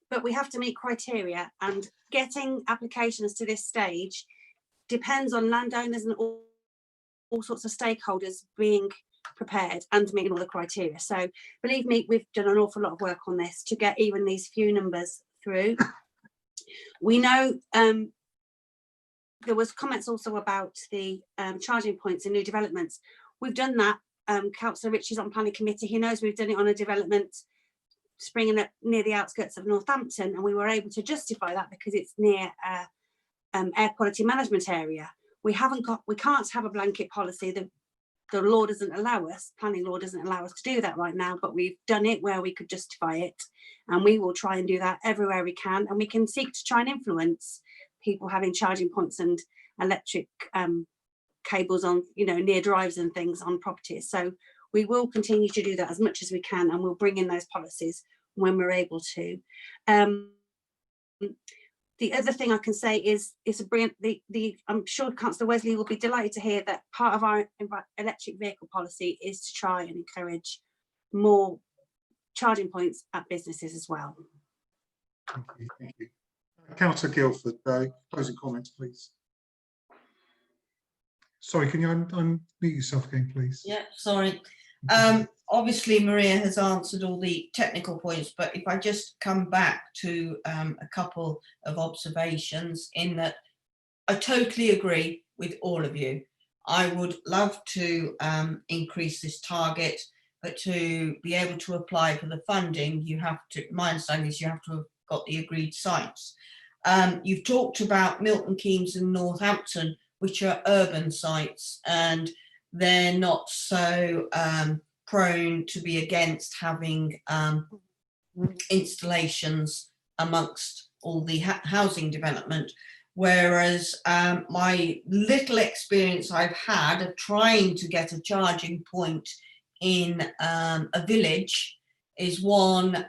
But we have to meet criteria, and getting applications to this stage depends on landowners and all sorts of stakeholders being prepared and meeting all the criteria. So believe me, we've done an awful lot of work on this to get even these few numbers through. We know there was comments also about the charging points in new developments. We've done that. Councillor Ritchie's on planning committee. He knows we've done it on a development springing up near the outskirts of Northampton, and we were able to justify that because it's near air quality management area. We can't have a blanket policy. the law doesn't allow us, planning law doesn't allow us to do that right now, but we've done it where we could justify it. And we will try and do that everywhere we can. And we can seek to try and influence people having charging points and electric cables on, near drives and things on properties. So we will continue to do that as much as we can, and we'll bring in those policies when we're able to. The other thing I can say is a brilliant, I'm sure Councillor Wesley will be delighted to hear that part of our electric vehicle policy is to try and encourage more charging points at businesses as well. Thank you. Thank you. Councillor Guildford, closing comments, please. Sorry, can you unmute yourself again, please? Yeah, sorry. Obviously, Maria has answered all the technical points, but if I just come back to a couple of observations, in that I totally agree with all of you. I would love to increase this target, but to be able to apply for the funding, you have to, my understanding is you have to have got the agreed sites. You've talked about Milton Keynes and Northampton, which are urban sites, and they're not so prone to be against having installations amongst all the housing development. Whereas my little experience I've had of trying to get a charging point in a village is one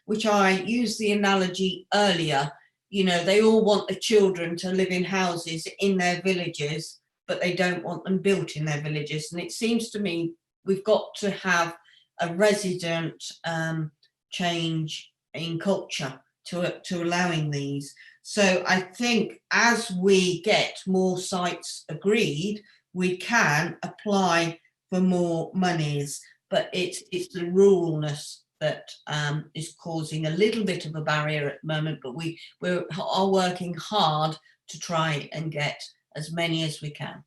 which I used the analogy earlier. They all want the children to live in houses in their villages, but they don't want them built in their villages. And it seems to me we've got to have a resident change in culture to allowing these. So I think as we get more sites agreed, we can apply for more monies, but it's the ruralness that is causing a little bit of a barrier at the moment, but we are working hard to try and get as many as we can.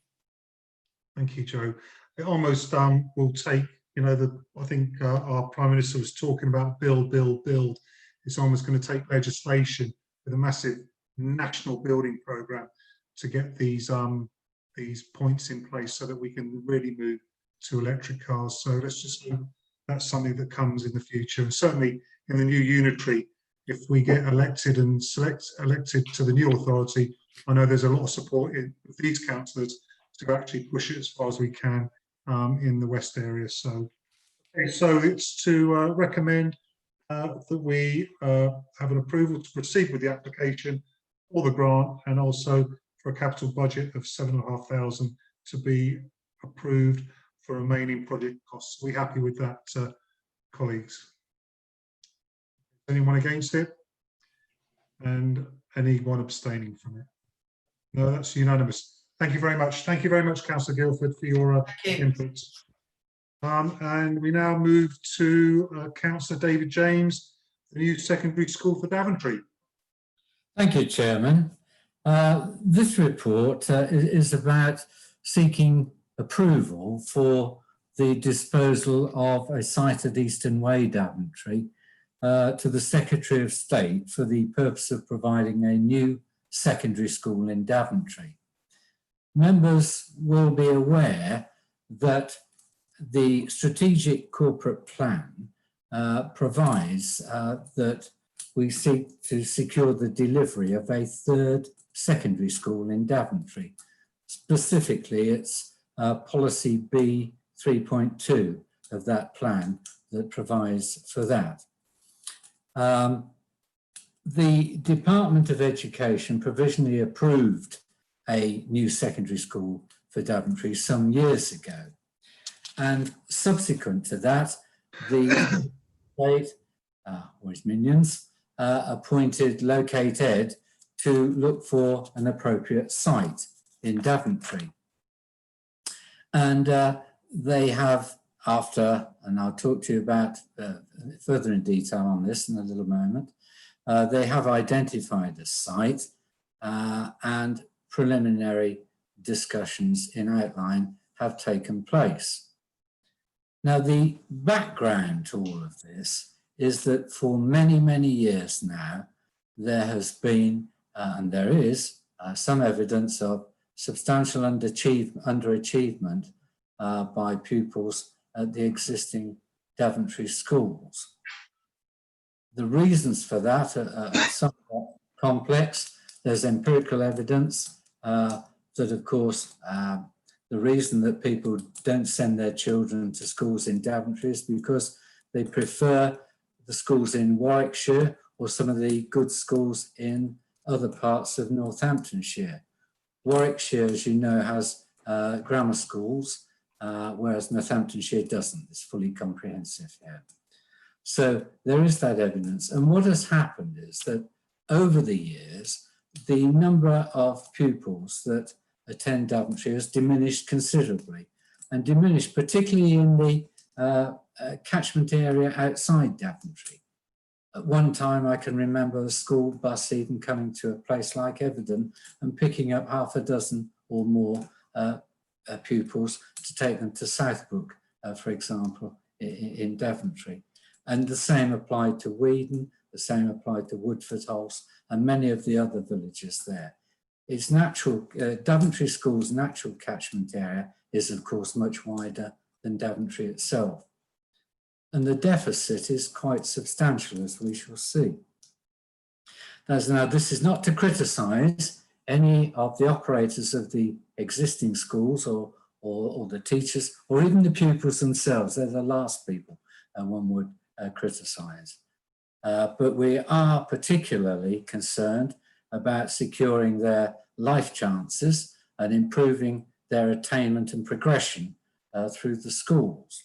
Thank you, Joe. It almost will take, I think our Prime Minister was talking about build, build, build. It's almost going to take legislation with a massive national building programme to get these points in place so that we can really move to electric cars. So let's just hope that's something that comes in the future. And certainly in the new unitary, if we get elected and elected to the new authority, I know there's a lot of support in these councillors to actually push it as far as we can in the West area. So, okay, so it's to recommend that we have an approval to proceed with the application for the grant, and also for a capital budget of £7,500 to be approved for remaining project costs. Are we happy with that, colleagues? Anyone against it? And anyone abstaining from it? No, that's unanimous. Thank you very much. Thank you very much, Councillor Guildford, for your input. And we now move to Councillor David James, the new secondary school for Daventry. Thank you, Chairman. This report is about seeking approval for the disposal of a site at Eastern Way, Daventry, to the Secretary of State for the purpose of providing a new secondary school in Daventry. Members will be aware that the strategic corporate plan provides that we seek to secure the delivery of a third secondary school in Daventry. Specifically, it's policy B 3.2 of that plan that provides for that. The Department of Education provisionally approved a new secondary school for Daventry some years ago. And subsequent to that, the state, or his minions, appointed Locate Ed to look for an appropriate site in Daventry. And they have, after, and I'll talk to you about further in detail on this in a little moment, they have identified a site and preliminary discussions in outline have taken place. Now, the background to all of this is that for many, many years now, there has been, and there is, some evidence of substantial underachievement by pupils at the existing Daventry schools. The reasons for that are somewhat complex. There's empirical evidence that, of course, the reason that people don't send their children to schools in Daventry is because they prefer the schools in Warwickshire or some of the good schools in other parts of Northamptonshire. Warwickshire, as you know, has grammar schools, whereas Northamptonshire doesn't. It's fully comprehensive here. So there is that evidence. And what has happened is that over the years, the number of pupils that attend Daventry has diminished considerably, and diminished particularly in the catchment area outside Daventry. At one time, I can remember a school bus even coming to a place like Everton and picking up half a dozen or more pupils to take them to Southbrook, for example, in Daventry. And the same applied to Weedon, the same applied to Woodford House and many of the other villages there. Its natural, Daventry School's natural catchment area is of course much wider than Daventry itself. And the deficit is quite substantial, as we shall see. Now, this is not to criticise any of the operators of the existing schools or the teachers or even the pupils themselves. They're the last people one would criticise. But we are particularly concerned about securing their life chances and improving their attainment and progression through the schools.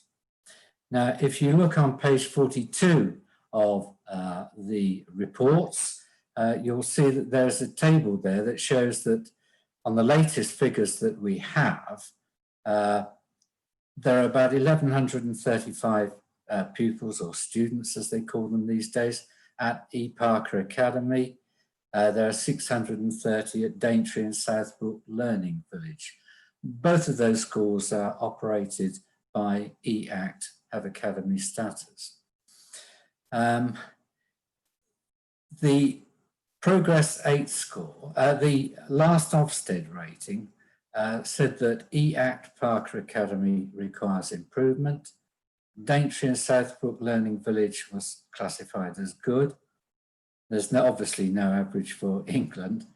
Now, if you look on page 42 of the reports, you'll see that there's a table there that shows that on the latest figures that we have, there are about 1,135 pupils or students, as they call them these days, at E. Parker Academy. There are 630 at Daventry and Southbrook Learning Village. Both of those schools are operated by EACT, have academy status. The Progress 8 score, the last Ofsted rating said that EACT Parker Academy requires improvement. Daventry and Southbrook Learning Village was classified as good. There's obviously no average for England.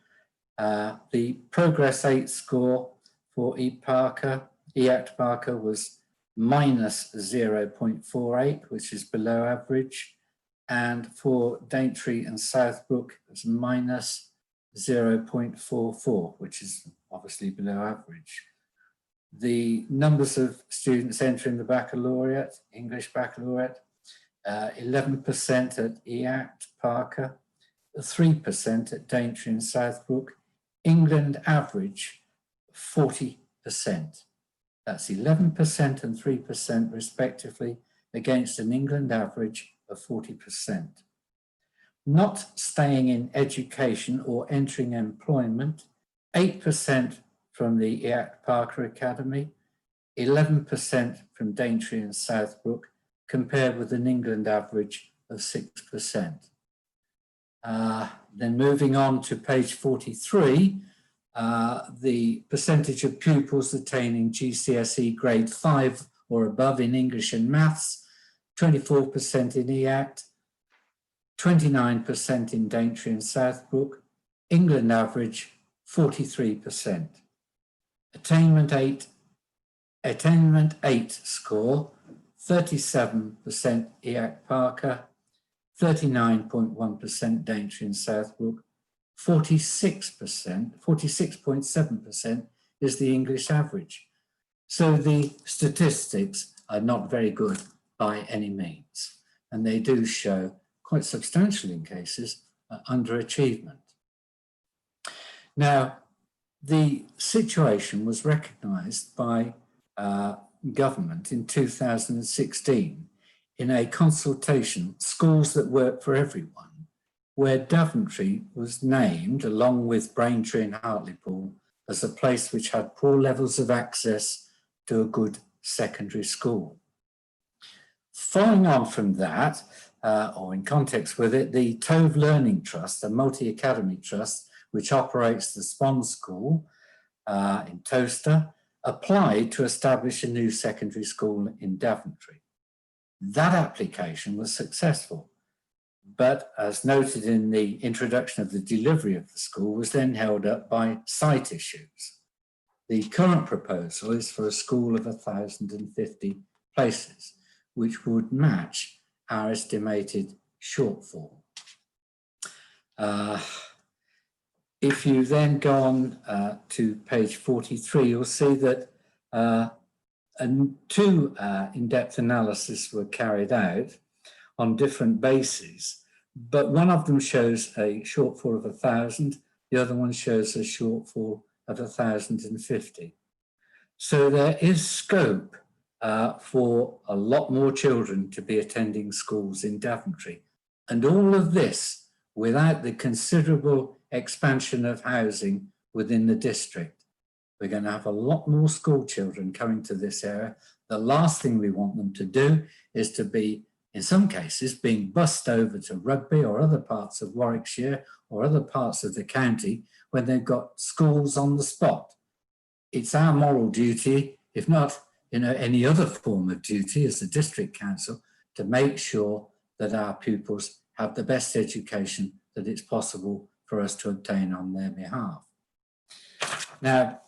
The Progress 8 score for EACT Parker was minus 0.48, which is below average. And for Daventry and Southbrook, it's minus 0.44, which is obviously below average. The numbers of students entering the baccalaureate, English baccalaureate, 11% at EACT Parker, 3% at Daventry and Southbrook. England average, 40%. That's 11% and 3% respectively against an England average of 40%. Not staying in education or entering employment, 8% from the EACT Parker Academy, 11% from Daventry and Southbrook, compared with an England average of 6%. Then moving on to page 43, the percentage of pupils attaining GCSE grade 5 or above in English and maths, 24% in EACT, 29% in Daventry and Southbrook, England average 43%. Attainment 8 score, 37% EACT Parker, 39.1% Daventry and Southbrook, 46.7% is the English average. So the statistics are not very good by any means, and they do show quite substantial in cases underachievement. Now, the situation was recognised by government in 2016 in a consultation, Schools That Work for Everyone, where Daventry was named, along with Braintree and Hartlepool, as a place which had poor levels of access to a good secondary school. Following on from that, or in context with it, the Tove Learning Trust, a multi-academy trust, which operates the Spon School in Towcester, applied to establish a new secondary school in Daventry. That application was successful, but as noted in the introduction of the delivery of the school, was then held up by site issues. The current proposal is for a school of 1,050 places, which would match our estimated shortfall. If you then go on to page 43, you'll see that two in-depth analyses were carried out on different bases, but one of them shows a shortfall of 1,000, the other one shows a shortfall of 1,050. So there is scope for a lot more children to be attending schools in Daventry, and all of this without the considerable expansion of housing within the district. We're going to have a lot more school children coming to this area. The last thing we want them to do is to be, in some cases, being bussed over to Rugby or other parts of Warwickshire or other parts of the county when they've got schools on the spot. It's our moral duty, if not any other form of duty as the district council, to make sure that our pupils have the best education that it's possible for us to obtain on their behalf. Now,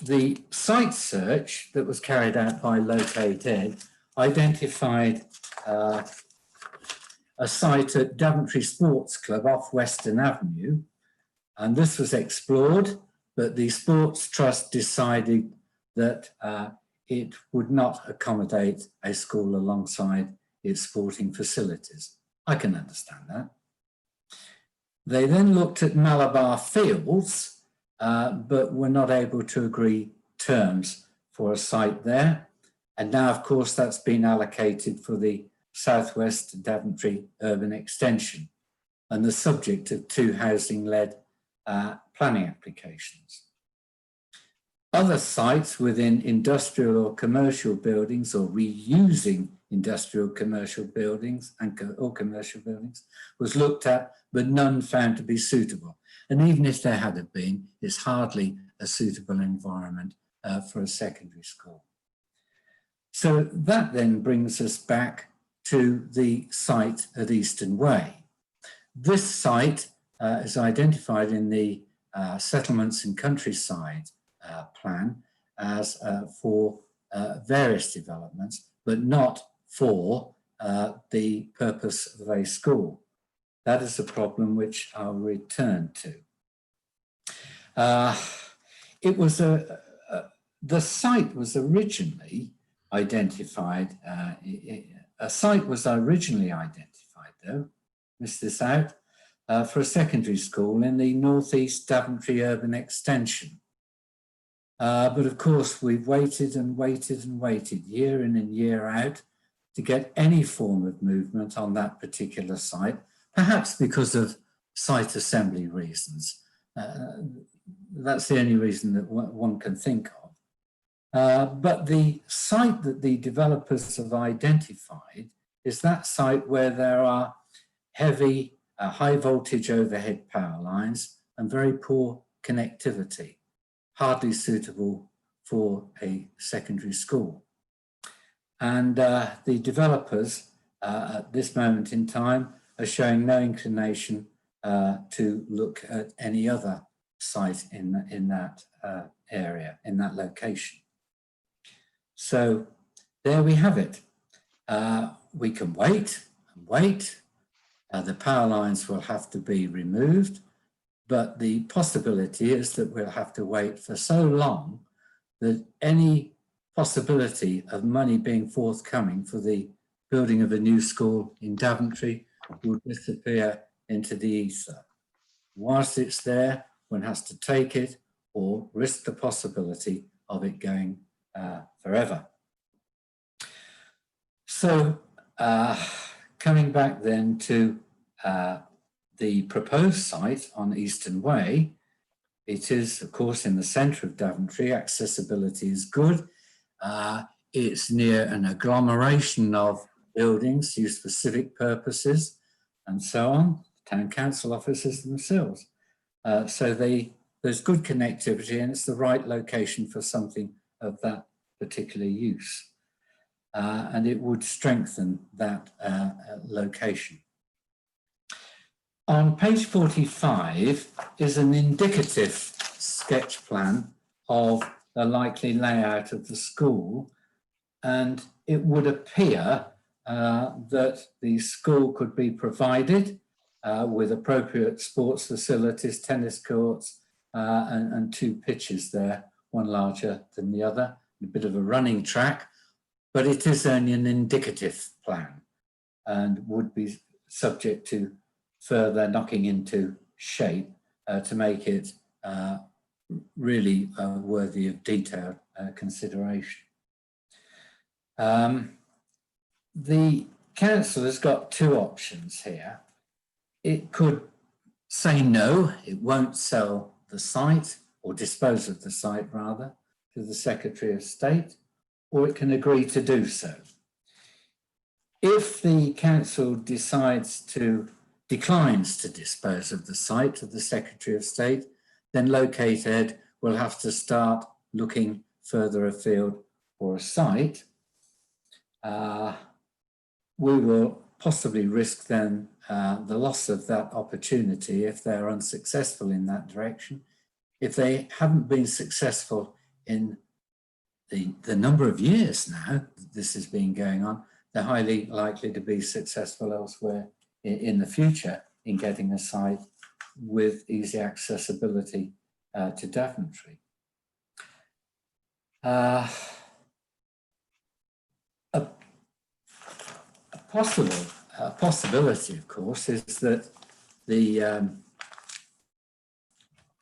the site search that was carried out by Locate Ed identified a site at Daventry Sports Club off Western Avenue, and this was explored, but the Sports Trust decided that it would not accommodate a school alongside its sporting facilities. I can understand that. They then looked at Malabar Fields, but were not able to agree terms for a site there. And now, of course, that's been allocated for the Southwest Daventry Urban Extension and the subject of two housing-led planning applications. Other sites within industrial or commercial buildings or reusing industrial commercial buildings or commercial buildings was looked at, but none found to be suitable. And even if there had been, it's hardly a suitable environment for a secondary school. So that then brings us back to the site at Eastern Way. This site is identified in the Settlements and Countryside plan as for various developments, but not for the purpose of a school. That is a problem which I'll return to. The site was originally identified, though, missed this out, for a secondary school in the Northeast Daventry Urban Extension. But of course, we've waited and waited and waited year in and year out to get any form of movement on that particular site, perhaps because of site assembly reasons. That's the only reason that one can think of. But the site that the developers have identified is that site where there are heavy, high voltage overhead power lines and very poor connectivity, hardly suitable for a secondary school. And the developers at this moment in time are showing no inclination to look at any other site in that area, in that location. So there we have it. We can wait and wait. The power lines will have to be removed, but the possibility is that we'll have to wait for so long that any possibility of money being forthcoming for the building of a new school in Daventry will disappear into the ether. Whilst it's there, one has to take it or risk the possibility of it going forever. So coming back then to the proposed site on Eastern Way, it is, of course, in the centre of Daventry. Accessibility is good. It's near an agglomeration of buildings used for civic purposes and so on, town council offices themselves. So there's good connectivity and it's the right location for something of that particular use. And it would strengthen that location. On page 45 is an indicative sketch plan of the likely layout of the school, and it would appear that the school could be provided with appropriate sports facilities, tennis courts, and 2 pitches there, one larger than the other, a bit of a running track, but it is only an indicative plan and would be subject to further knocking into shape to make it really worthy of detailed consideration. The council has got 2 options here. It could say no, it won't sell the site, or dispose of the site rather, to the Secretary of State, or it can agree to do so. If the council declines to dispose of the site to the Secretary of State, then Located will have to start looking further afield for a site. We will possibly risk then the loss of that opportunity if they're unsuccessful in that direction. If they haven't been successful in the number of years now that this has been going on, they're highly likely to be successful elsewhere in the future in getting a site with easy accessibility to Daventry. A possibility, of course, is that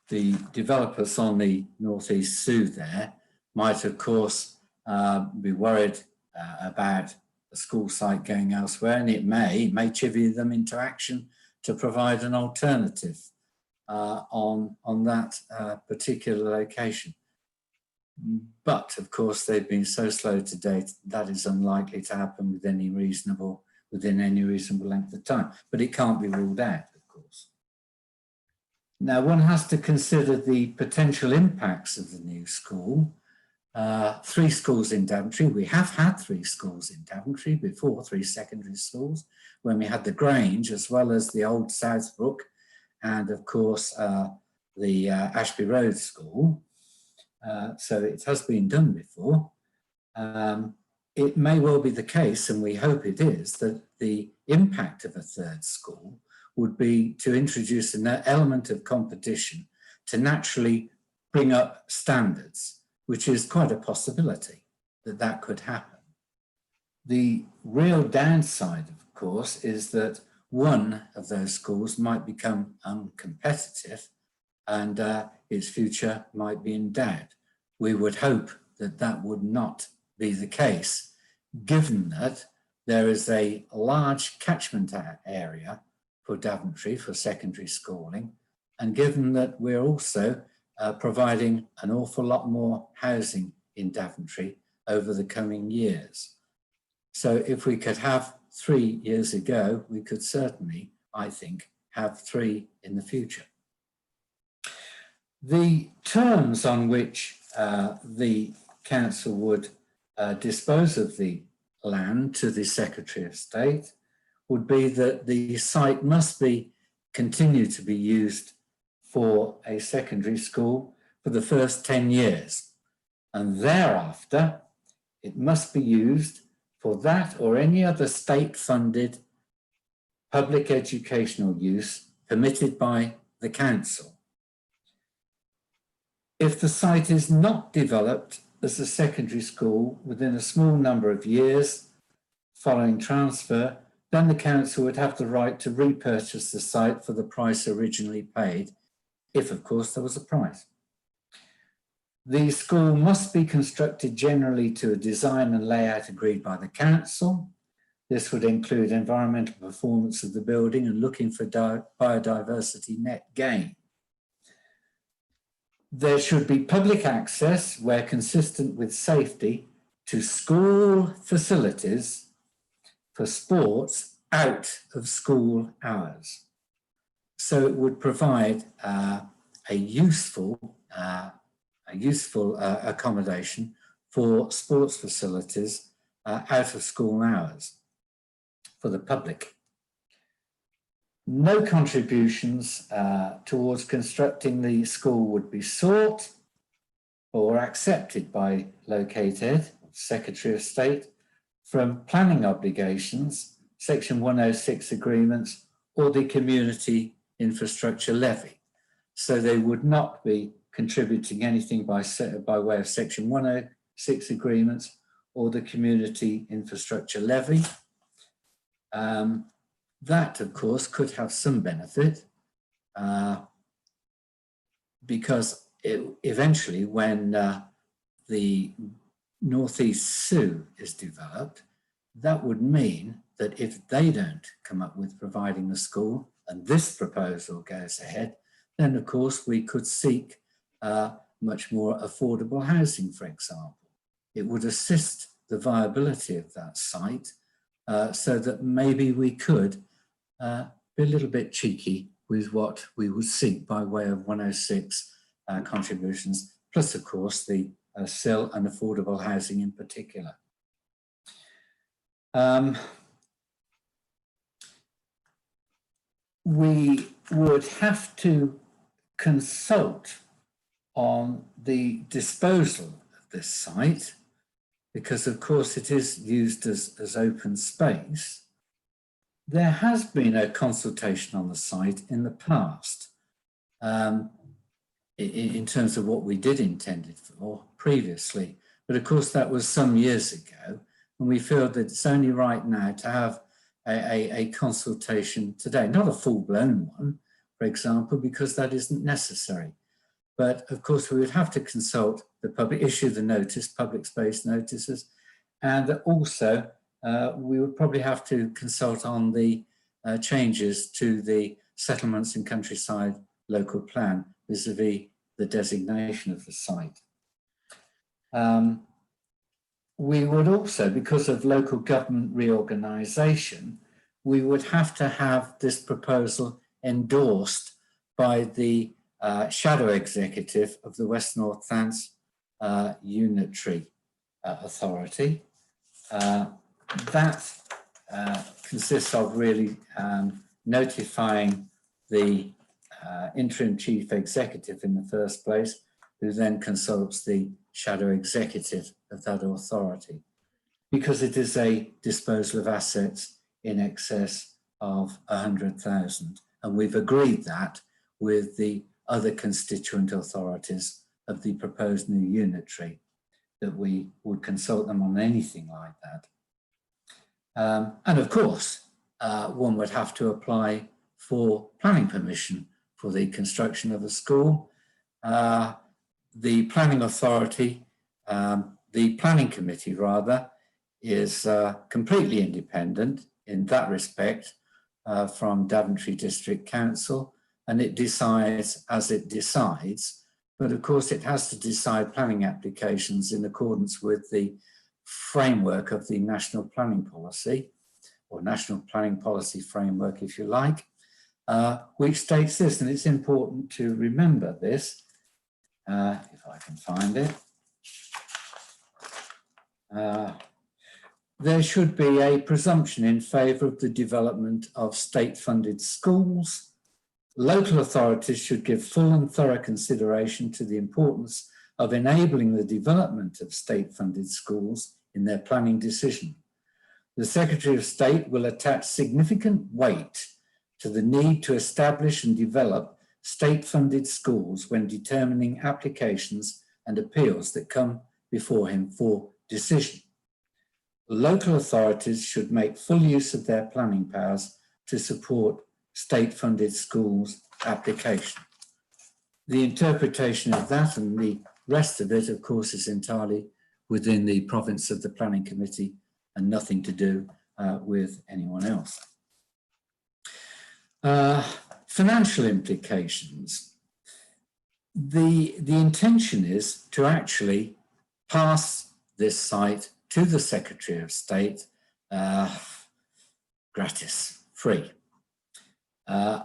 the developers on the Northeast Zoo there might, of course, be worried about the school site going elsewhere, and it may chivvy them into action to provide an alternative on that particular location. But of course, they've been so slow to date that is unlikely to happen within any reasonable length of time. But it can't be ruled out, of course. Now, one has to consider the potential impacts of the new school. 3 schools in Daventry. We have had 3 schools in Daventry before, 3 secondary schools, when we had the Grange as well as the old Southbrook, and of course the Ashby Road School. So it has been done before. It may well be the case, and we hope it is, that the impact of a 3rd school would be to introduce an element of competition to naturally bring up standards, which is quite a possibility that could happen. The real downside, of course, is that one of those schools might become uncompetitive and its future might be in doubt. We would hope that that would not be the case, given that there is a large catchment area for Daventry for secondary schooling, and given that we're also providing an awful lot more housing in Daventry over the coming years. So if we could have 3 years ago, we could certainly, I think, have 3 in the future. The terms on which the council would dispose of the land to the Secretary of State would be that the site must continue to be used for a secondary school for the first 10 years. And thereafter, it must be used for that or any other state-funded public educational use permitted by the council. If the site is not developed as a secondary school within a small number of years following transfer, then the council would have the right to repurchase the site for the price originally paid, if of course there was a price. The school must be constructed generally to a design and layout agreed by the council. This would include environmental performance of the building and looking for biodiversity net gain. There should be public access where consistent with safety to school facilities for sports out of school hours. So it would provide a useful accommodation for sports facilities out of school hours for the public. No contributions towards constructing the school would be sought or accepted by Located, Secretary of State, from planning obligations, Section 106 agreements, or the community infrastructure levy. So they would not be contributing anything by way of Section 106 agreements or the community infrastructure levy. That, of course, could have some benefit because eventually when the Northeast Sue is developed, that would mean that if they don't come up with providing the school and this proposal goes ahead, then of course we could seek much more affordable housing, for example. It would assist the viability of that site so that maybe we could be a little bit cheeky with what we would seek by way of 106 contributions, plus of course the SIL and affordable housing in particular. We would have to consult on the disposal of this site because of course it is used as open space. There has been a consultation on the site in the past in terms of what we did intend it for previously, but of course that was some years ago, and we feel that it's only right now to have a consultation today, not a full-blown one, for example, because that isn't necessary. But of course, we would have to consult the public, issue the notice, public space notices, and also we would probably have to consult on the changes to the settlements and countryside local plan vis-a-vis the designation of the site. We would also, because of local government reorganisation, we would have to have this proposal endorsed by the shadow executive of the West North Thants Unitary Authority. That consists of really notifying the interim chief executive in the first place, who then consults the shadow executive of that authority, because it is a disposal of assets in excess of 100,000. And we've agreed that with the other constituent authorities of the proposed new unitary, that we would consult them on anything like that. And of course, one would have to apply for planning permission for the construction of a school. The planning authority, the planning committee rather, is completely independent in that respect from Daventry District Council, and it decides as it decides. But of course, it has to decide planning applications in accordance with the framework of the National Planning Policy, or National Planning Policy Framework, if you like, which states this, and it's important to remember this, if I can find it. There should be a presumption in favour of the development of state-funded schools. Local authorities should give full and thorough consideration to the importance of enabling the development of state-funded schools in their planning decision. The Secretary of State will attach significant weight to the need to establish and develop state-funded schools when determining applications and appeals that come before him for decision. Local authorities should make full use of their planning powers to support state-funded schools application. The interpretation of that and the rest of it, of course, is entirely within the province of the Planning Committee and nothing to do with anyone else. Financial implications. The intention is to actually pass this site to the Secretary of State gratis, free,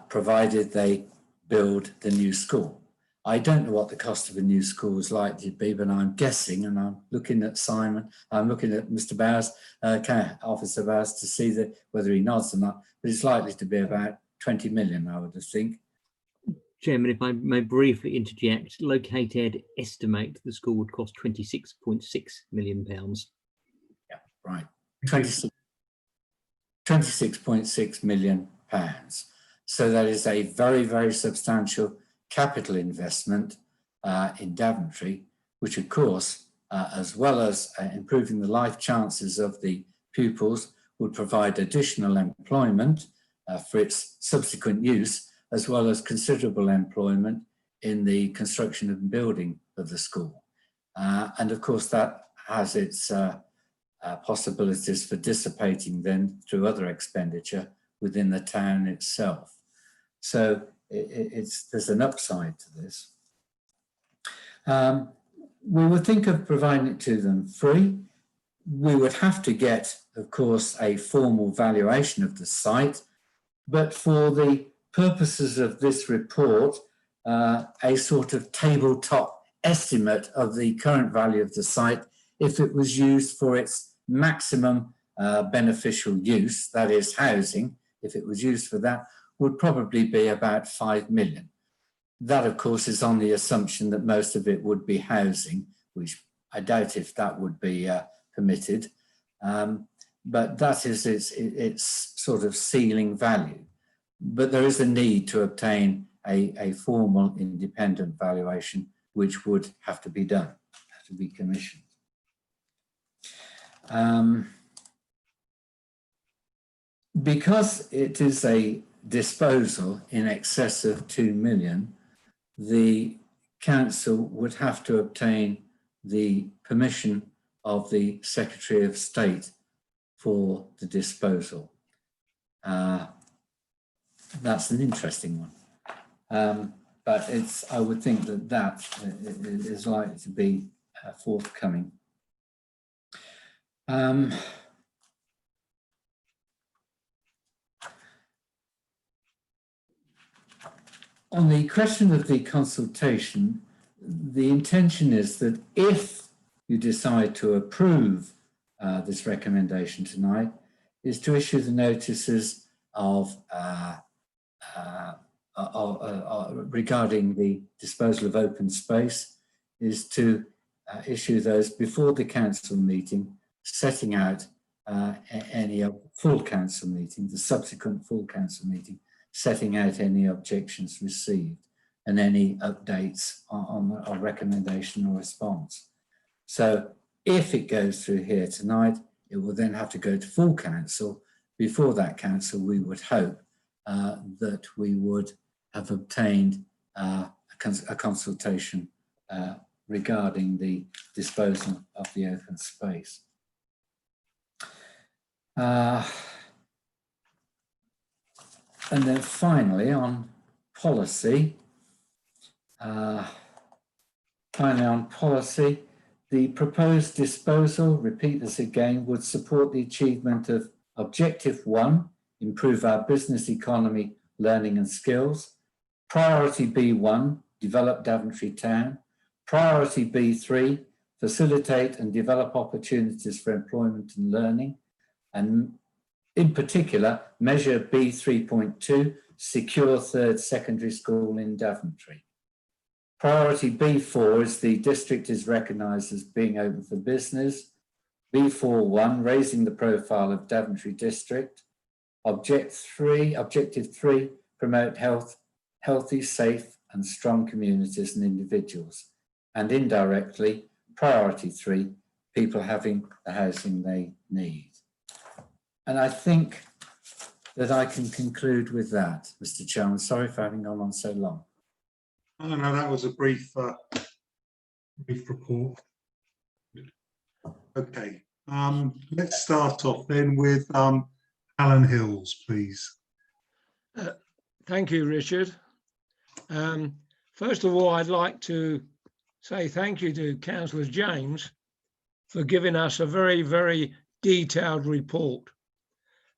provided they build the new school. I don't know what the cost of a new school is likely to be, but I'm guessing, and I'm looking at Simon, I'm looking at Mr. Bowers, Officer Bowers, to see that whether he nods or not, but it's likely to be about 20 million, I would think. Chairman, if I may briefly interject, Located estimate the school would cost £26.6 million. Yeah, right. 26.6 million pounds. So that is a very, very substantial capital investment in Daventry, which of course, as well as improving the life chances of the pupils, would provide additional employment for its subsequent use, as well as considerable employment in the construction and building of the school. And of course, that has its possibilities for dissipating then through other expenditure within the town itself. So there's an upside to this. We would think of providing it to them free. We would have to get, of course, a formal valuation of the site, but for the purposes of this report, a sort of tabletop estimate of the current value of the site, if it was used for its maximum beneficial use, that is housing, if it was used for that, would probably be about 5 million. That, of course, is on the assumption that most of it would be housing, which I doubt if that would be permitted. But that is its sort of ceiling value. But there is a need to obtain a formal independent valuation, which would have to be done, have to be commissioned. Because it is a disposal in excess of 2 million, the council would have to obtain the permission of the Secretary of State for the disposal. That's an interesting one. But I would think that is likely to be forthcoming. On the question of the consultation, the intention is that if you decide to approve this recommendation tonight, is to issue the notices of regarding the disposal of open space, is to issue those before the council meeting, setting out any full council meeting, the subsequent full council meeting, setting out any objections received and any updates on a recommendation or response. So if it goes through here tonight, it will then have to go to full council. Before that council, we would hope that we would have obtained a consultation regarding the disposal of the open space. And then finally on policy, the proposed disposal, repeat this again, would support the achievement of Objective 1, improve our business economy, learning and skills. Priority B1, develop Daventry Town. Priority B3, facilitate and develop opportunities for employment and learning. And in particular, measure B3.2, secure third secondary school in Daventry. Priority B4 is the district is recognised as being open for business. B4.1, raising the profile of Daventry district. Objective 3, promote healthy, safe and strong communities and individuals. And indirectly, priority 3, people having the housing they need. And I think that I can conclude with that, Mr. Chairman. Sorry for having gone on so long. Oh, no, that was a brief report. Okay, let's start off then with Alan Hills, please. Thank you, Richard. First of all, I'd like to say thank you to Councillor James for giving us a very, very detailed report.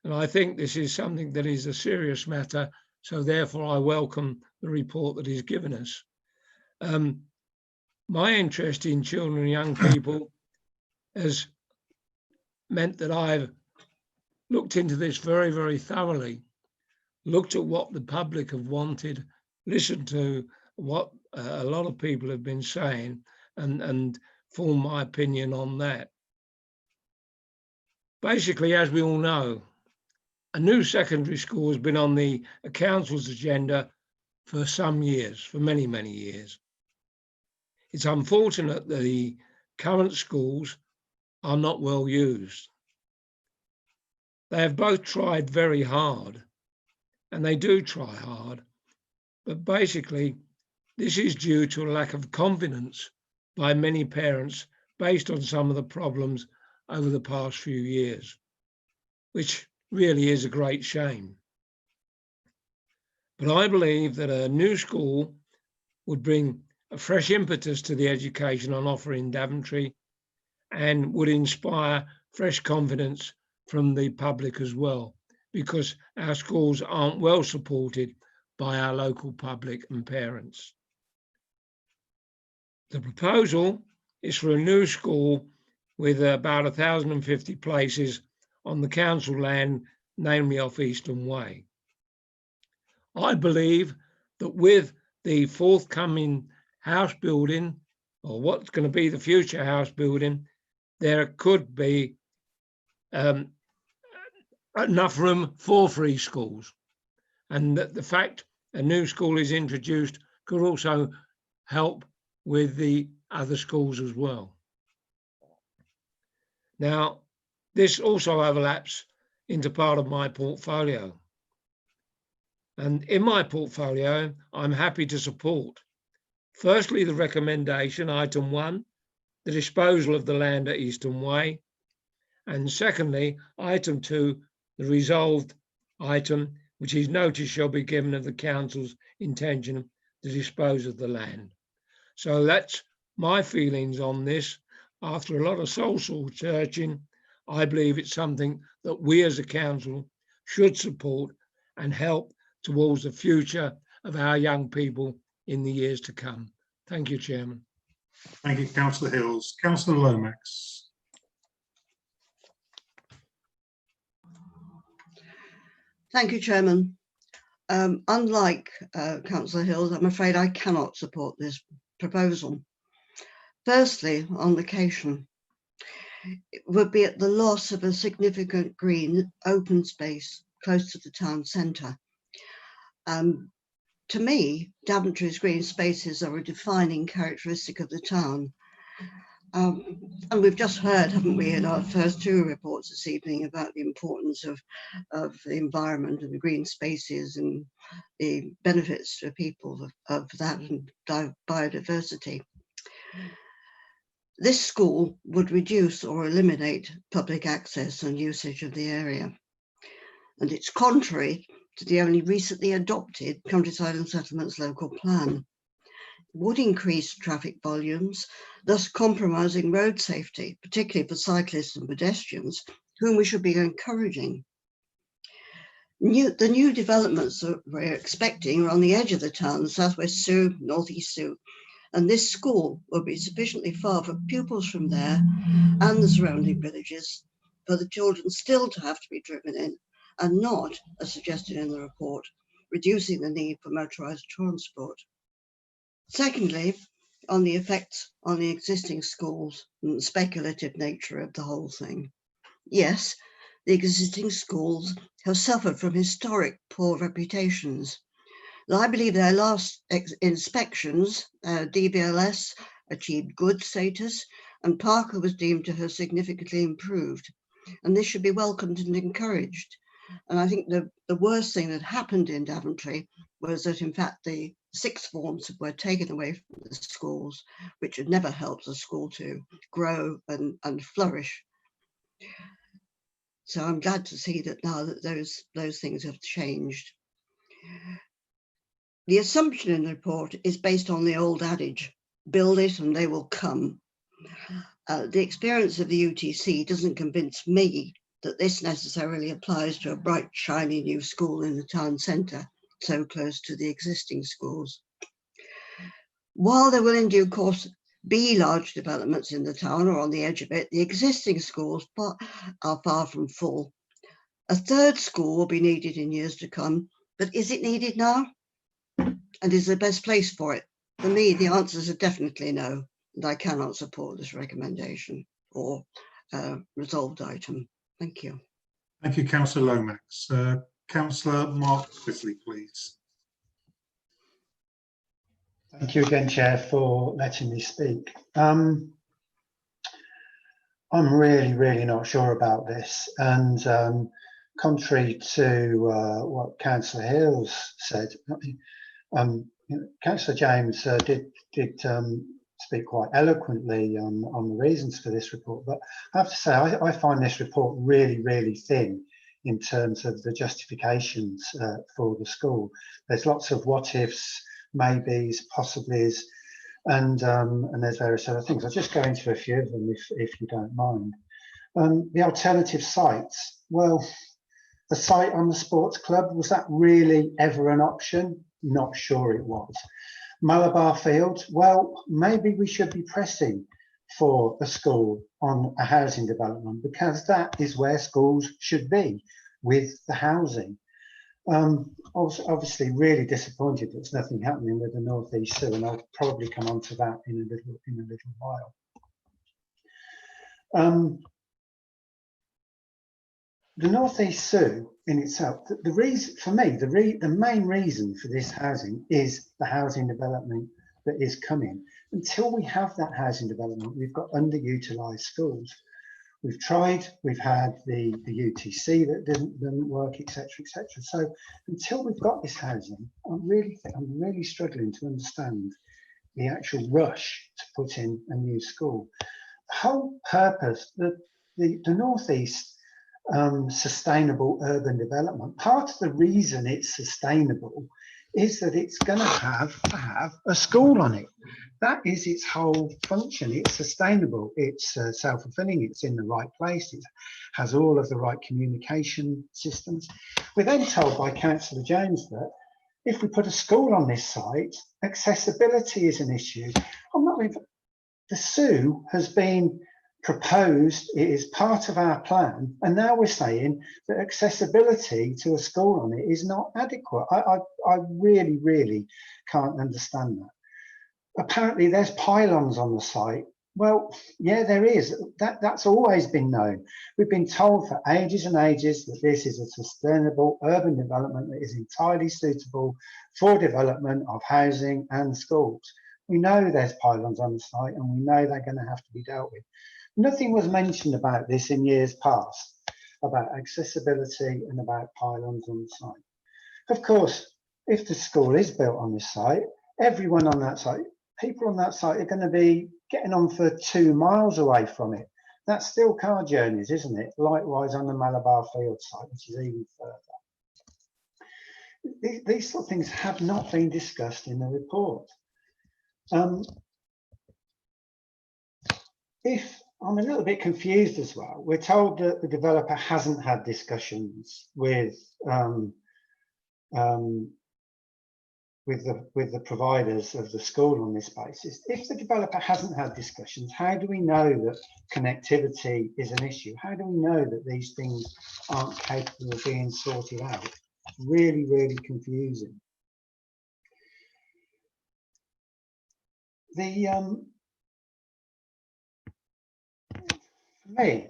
And I think this is something that is a serious matter, so therefore I welcome the report that he's given us. My interest in children and young people has meant that I've looked into this very, very thoroughly, looked at what the public have wanted, listened to what a lot of people have been saying, and formed my opinion on that. Basically, as we all know, a new secondary school has been on the council's agenda for some years, for many, many years. It's unfortunate that the current schools are not well used. They have both tried very hard, and they do try hard, but basically this is due to a lack of confidence by many parents based on some of the problems over the past few years, which really is a great shame. But I believe that a new school would bring a fresh impetus to the education on offer in Daventry and would inspire fresh confidence from the public as well, because our schools aren't well supported by our local public and parents. The proposal is for a new school with about 1,050 places on the council land, namely off Easton Way. I believe that with the forthcoming house building, or what's going to be the future house building, there could be enough room for 3 schools, and that the fact a new school is introduced could also help with the other schools as well. Now, this also overlaps into part of my portfolio. And in my portfolio, I'm happy to support, firstly, the recommendation, item 1, the disposal of the land at Easton Way, and secondly, item 2, the resolved item, which is notice shall be given of the council's intention to dispose of the land. So that's my feelings on this. After a lot of soul searching, I believe it's something that we as a council should support and help towards the future of our young people in the years to come. Thank you, Chairman. Thank you, Councillor Hills. Councillor Lomax. Thank you, Chairman. Unlike Councillor Hills, I'm afraid I cannot support this proposal. Firstly, on location, it would be at the loss of a significant green open space close to the town centre. To me, Daventry's green spaces are a defining characteristic of the town. And we've just heard, haven't we, in our first 2 reports this evening about the importance of the environment and the green spaces and the benefits to people of that and biodiversity. This school would reduce or eliminate public access and usage of the area. And it's contrary to the only recently adopted Countryside and Settlements local plan. Would increase traffic volumes, thus compromising road safety, particularly for cyclists and pedestrians, whom we should be encouraging. The new developments that we're expecting are on the edge of the town, Southwest Sue, Northeast Sue, and this school will be sufficiently far for pupils from there and the surrounding villages for the children still to have to be driven in, and not, as suggested in the report, reducing the need for motorised transport. Secondly, on the effects on the existing schools and the speculative nature of the whole thing. Yes, the existing schools have suffered from historic poor reputations. I believe their last inspections, DVLS achieved good status, and Parker was deemed to have significantly improved. And this should be welcomed and encouraged. And I think the worst thing that happened in Daventry was that, in fact, the 6th forms were taken away from the schools, which had never helped the school to grow and flourish. So I'm glad to see that now that those things have changed. The assumption in the report is based on the old adage, build it and they will come. The experience of the UTC doesn't convince me that this necessarily applies to a bright, shiny new school in the town centre, so close to the existing schools. While there will in due course be large developments in the town or on the edge of it, the existing schools are far from full. A third school will be needed in years to come, but is it needed now? And is the best place for it? For me, the answers are definitely no, and I cannot support this recommendation or resolved item. Thank you. Thank you, Councillor Lomax. Councillor Mark Bisley, please. Thank you again, Chair, for letting me speak. I'm really not sure about this, and contrary to what Councillor Hills said, Councillor James did speak quite eloquently on the reasons for this report, but I have to say I find this report really thin in terms of the justifications for the school. There's lots of what ifs, maybes, possiblies, and there's various other things. I'll just go into a few of them if you don't mind. The alternative sites. Well, the site on the sports club, was that really ever an option? Not sure it was. Malabar Field, well, maybe we should be pressing for a school on a housing development, because that is where schools should be with the housing. Obviously really disappointed there's nothing happening with the North East Zoo, and I'll probably come on to that in a little while. The North East Zoo in itself, the reason for me, the main reason for this housing is the housing development that is coming. Until we have that housing development, we've got underutilised schools. We've tried, we've had the UTC that didn't work, etc. So until we've got this housing, I'm really struggling to understand the actual rush to put in a new school. The whole purpose, the North East sustainable urban development, part of the reason it's sustainable is that it's going to have a school on it. That is its whole function. It's sustainable, it's self-fulfilling, it's in the right place, it has all of the right communication systems. We're then told by Councillor James that if we put a school on this site, accessibility is an issue. The zoo has been proposed, it is part of our plan, and now we're saying that accessibility to a school on it is not adequate. I really can't understand that. Apparently there's pylons on the site. Well, yeah, there is. That's always been known. We've been told for ages and ages that this is a sustainable urban development that is entirely suitable for development of housing and schools. We know there's pylons on the site, and we know they're going to have to be dealt with. Nothing was mentioned about this in years past, about accessibility and about pylons on the site. Of course, if the school is built on this site, everyone on that site, people on that site are going to be getting on for 2 miles away from it. That's still car journeys, isn't it? Likewise on the Malabar Field site, which is even further. These sort of things have not been discussed in the report. I'm a little bit confused as well. We're told that the developer hasn't had discussions with the providers of the school on this basis. If the developer hasn't had discussions, how do we know that connectivity is an issue? How do we know that these things aren't capable of being sorted out? Really confusing. For me,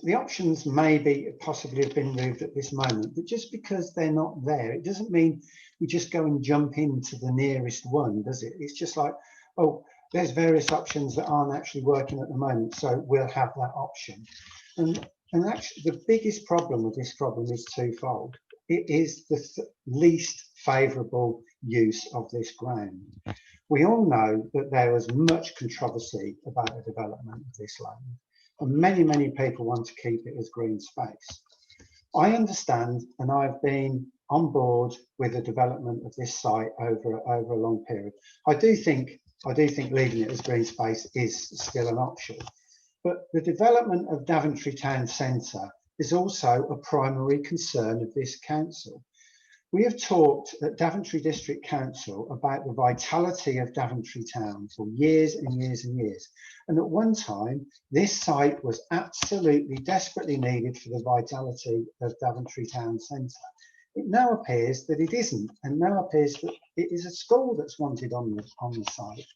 the options may possibly have been moved at this moment, but just because they're not there, it doesn't mean we just go and jump into the nearest one, does it? It's just like, oh, there's various options that aren't actually working at the moment, so we'll have that option. And actually, the biggest problem with this problem is twofold. It is the least favourable use of this ground. We all know that there was much controversy about the development of this land, and many people want to keep it as green space. I understand, and I've been on board with the development of this site over a long period. I do think leaving it as green space is still an option, but the development of Daventry Town Centre is also a primary concern of this council. We have talked at Daventry District Council about the vitality of Daventry Town for years and years and years. And at one time, this site was absolutely desperately needed for the vitality of Daventry Town Centre. It now appears that it isn't, and now appears that it is a school that's wanted on the site.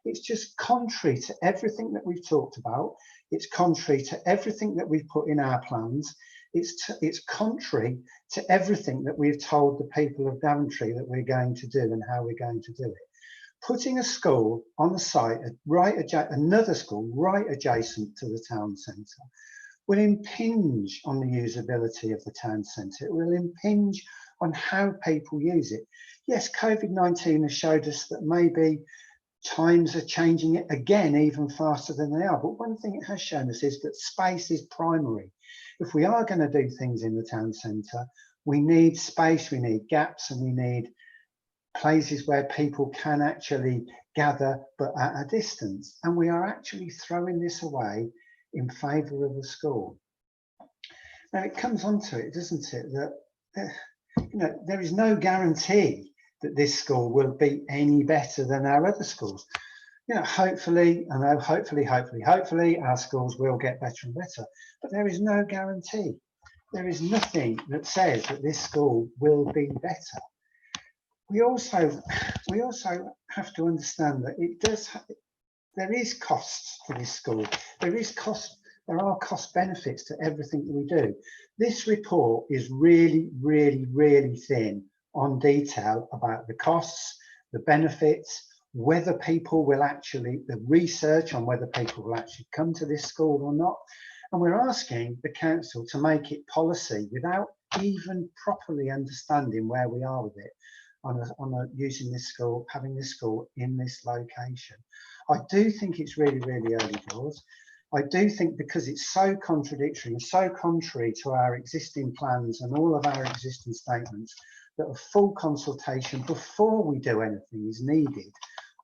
It's just contrary to everything that we've talked about. It's contrary to everything that we've put in our plans. It's contrary to everything that we've told the people of Daventry that we're going to do and how we're going to do it. Putting a school on the site, another school right adjacent to the town centre, will impinge on the usability of the town centre. It will impinge on how people use it. Yes, COVID-19 has showed us that maybe times are changing it again even faster than they are. But one thing it has shown us is that space is primary. If we are going to do things in the town centre, we need space, we need gaps, and we need places where people can actually gather but at a distance. And we are actually throwing this away in favour of a school. Now it comes onto it, doesn't it, that there is no guarantee that this school will be any better than our other schools. Hopefully, hopefully our schools will get better and better, but there is no guarantee. There is nothing that says that this school will be better. We also have to understand that there is costs for this school. There are cost benefits to everything that we do. This report is really, really, really thin on detail about the costs, the benefits, whether people will actually, the research on whether people will actually come to this school or not. And we're asking the council to make it policy without even properly understanding where we are with it on using this school, having this school in this location. I do think it's really, really early doors. I do think because it's so contradictory and so contrary to our existing plans and all of our existing statements, that a full consultation before we do anything is needed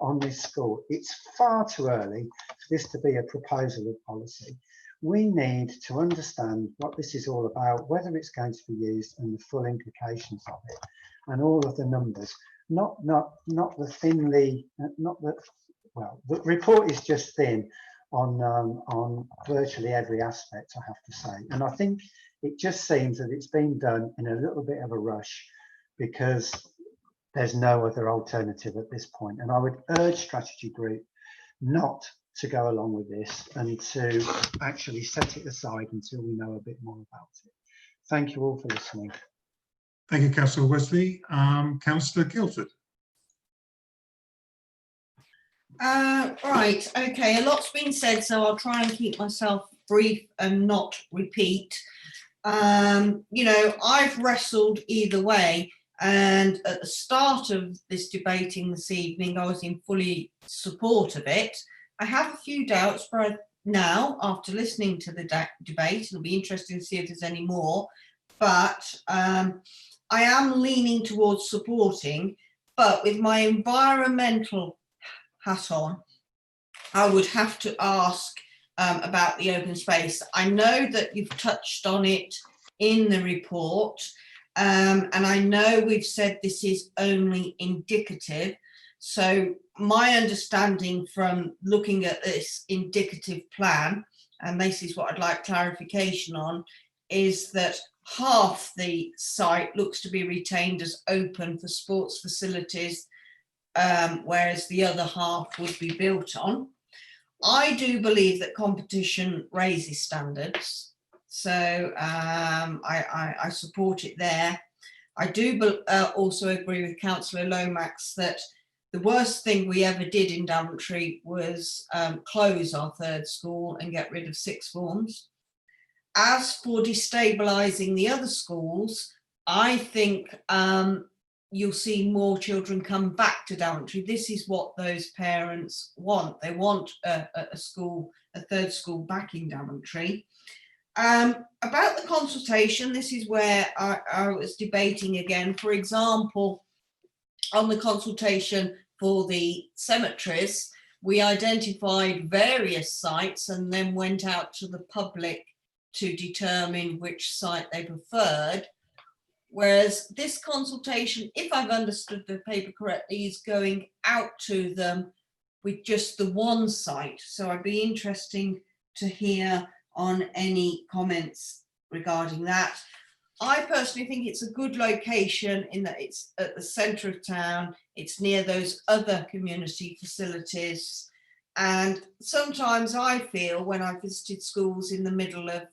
on this school. It's far too early for this to be a proposal of policy. We need to understand what this is all about, whether it's going to be used and the full implications of it, and all of the numbers. Not the thinly, well, the report is just thin on virtually every aspect, I have to say. And I think it just seems that it's been done in a little bit of a rush because there's no other alternative at this point. And I would urge Strategy Group not to go along with this and to actually set it aside until we know a bit more about it. Thank you all for listening. Thank you, Councillor Wesley. Councillor Guildford. Right, okay, a lot's been said, so I'll try and keep myself brief and not repeat. I've wrestled either way, and at the start of this debating this evening, I was in fully support of it. I have a few doubts, but now, after listening to the debate, it'll be interesting to see if there's any more, but I am leaning towards supporting, but with my environmental hat on, I would have to ask about the open space. I know that you've touched on it in the report, and I know we've said this is only indicative. So my understanding from looking at this indicative plan, and this is what I'd like clarification on, is that half the site looks to be retained as open for sports facilities, whereas the other half would be built on. I do believe that competition raises standards, so I support it there. I do also agree with Councillor Lomax that the worst thing we ever did in Daventry was close our third school and get rid of sixth forms. As for destabilising the other schools, I think you'll see more children come back to Daventry. This is what those parents want. They want a third school back in Daventry. About the consultation, this is where I was debating again. For example, on the consultation for the cemeteries, we identified various sites and then went out to the public to determine which site they preferred. Whereas this consultation, if I've understood the paper correctly, is going out to them with just the one site. So I'd be interesting to hear on any comments regarding that. I personally think it's a good location in that it's at the centre of town. It's near those other community facilities. And sometimes I feel when I visited schools in the middle of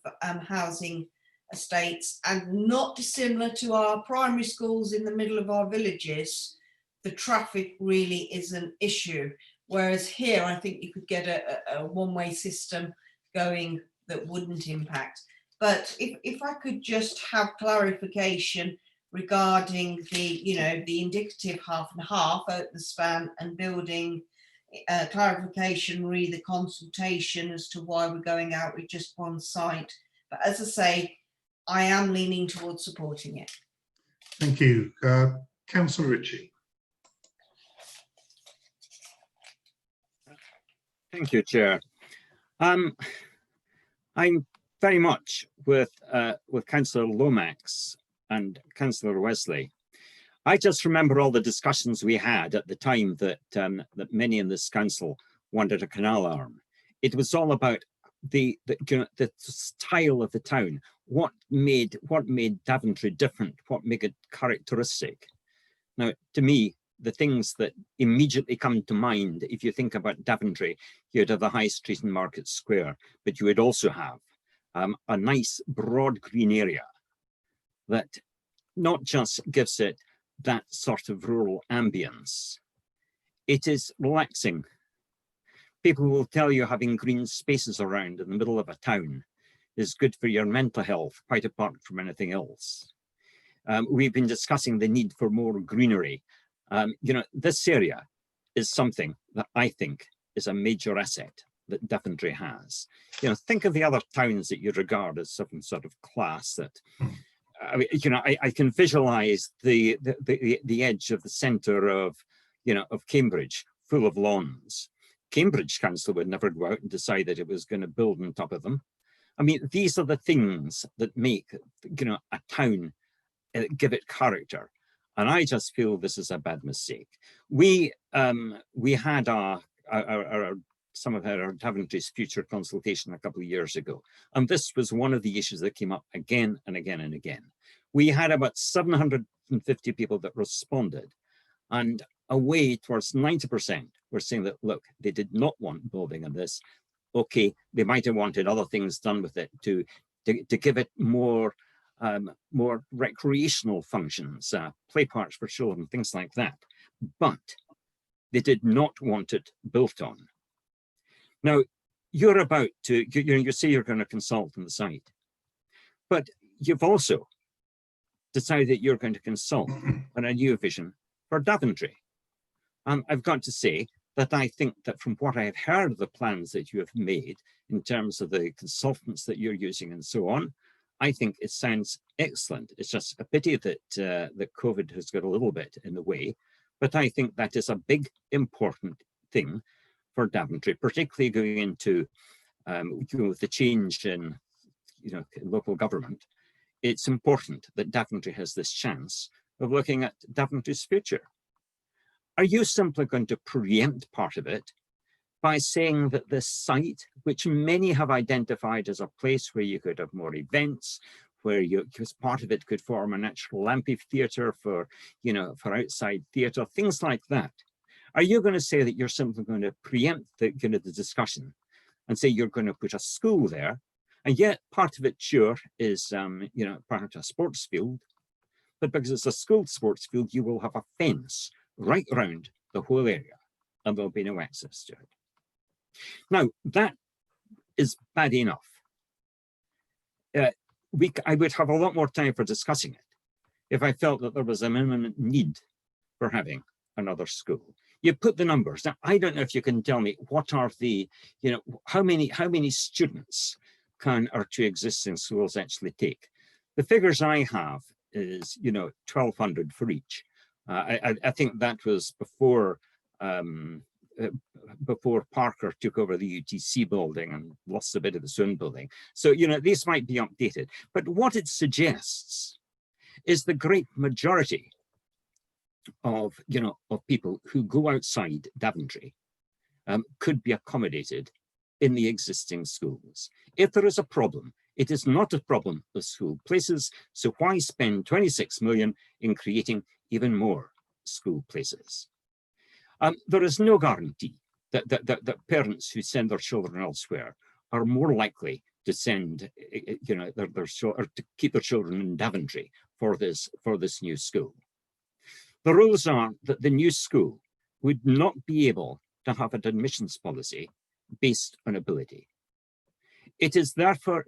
housing estates, and not dissimilar to our primary schools in the middle of our villages, the traffic really is an issue. Whereas here, I think you could get a one-way system going that wouldn't impact. But if I could just have clarification regarding the, the indicative 50/50 at the span and building clarification, re the consultation as to why we're going out with just one site. But as I say, I am leaning towards supporting it. Thank you. Councillor Ritchie. Thank you, Chair. I'm very much with Councillor Lomax and Councillor Wesley. I just remember all the discussions we had at the time that that many in this council wanted a canal arm. It was all about the style of the town, what made Daventry different, what made it characteristic. Now, to me, the things that immediately come to mind, if you think about Daventry, you'd have the High Street and Market Square, but you would also have a nice broad green area that not just gives it that sort of rural ambience, it is relaxing. People will tell you having green spaces around in the middle of a town is good for your mental health, quite apart from anything else. We've been discussing the need for more greenery. This area is something that I think is a major asset that Daventry has. Think of the other towns that you regard as some sort of class that, I can visualize the edge of the centre of Cambridge, full of lawns. Cambridge Council would never go out and decide that it was going to build on top of them. I mean, these are the things that make, a town, give it character. And I just feel this is a bad mistake. We had some of our Daventry's future consultation a couple of years ago. And this was one of the issues that came up again and again and again. We had about 750 people that responded, and away towards 90% were saying that, look, they did not want building on this. Okay, they might have wanted other things done with it to give it more recreational functions, play parks for children, things like that. But they did not want it built on. Now, you're about to, you say you're going to consult on the site, but you've also decided that you're going to consult on a new vision for Daventry. I've got to say that I think that from what I have heard of the plans that you have made in terms of the consultants that you're using and so on, I think it sounds excellent. It's just a pity that that COVID has got a little bit in the way, but I think that is a big, important thing for Daventry, particularly going into with the change in local government. It's important that Daventry has this chance of looking at Daventry's future. Are you simply going to preempt part of it by saying that this site, which many have identified as a place where you could have more events, where because part of it could form a natural amphitheatre for outside theatre, things like that. Are you going to say that you're simply going to preempt the discussion and say you're going to put a school there, and yet part of it sure is part of a sports field, but because it's a school sports field, you will have a fence right around the whole area, and there'll be no access to it. Now, that is bad enough. I would have a lot more time for discussing it if I felt that there was an imminent need for having another school. You put the numbers. Now, I don't know if you can tell me what are the, how many students can our two existing schools actually take? The figures I have is, 1,200 for each. I think that was before Parker took over the UTC building and lost a bit of the Sun building. So, these might be updated. But what it suggests is the great majority of, of people who go outside Daventry could be accommodated in the existing schools. If there is a problem, it is not a problem of school places, so why spend 26 million in creating even more school places? There is no guarantee that parents who send their children elsewhere are more likely to send, or to keep their children in Daventry for this new school. The rules are that the new school would not be able to have an admissions policy based on ability. It is therefore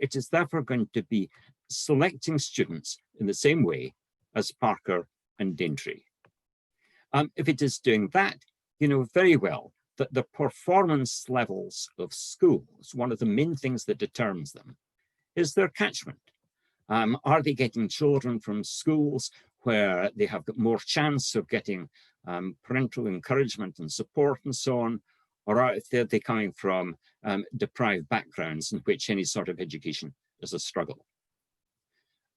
going to be selecting students in the same way as Parker and Daintry. If it is doing that, you know very well that the performance levels of schools, one of the main things that determines them, is their catchment. Are they getting children from schools where they have got more chance of getting parental encouragement and support and so on, or are they coming from deprived backgrounds in which any sort of education is a struggle?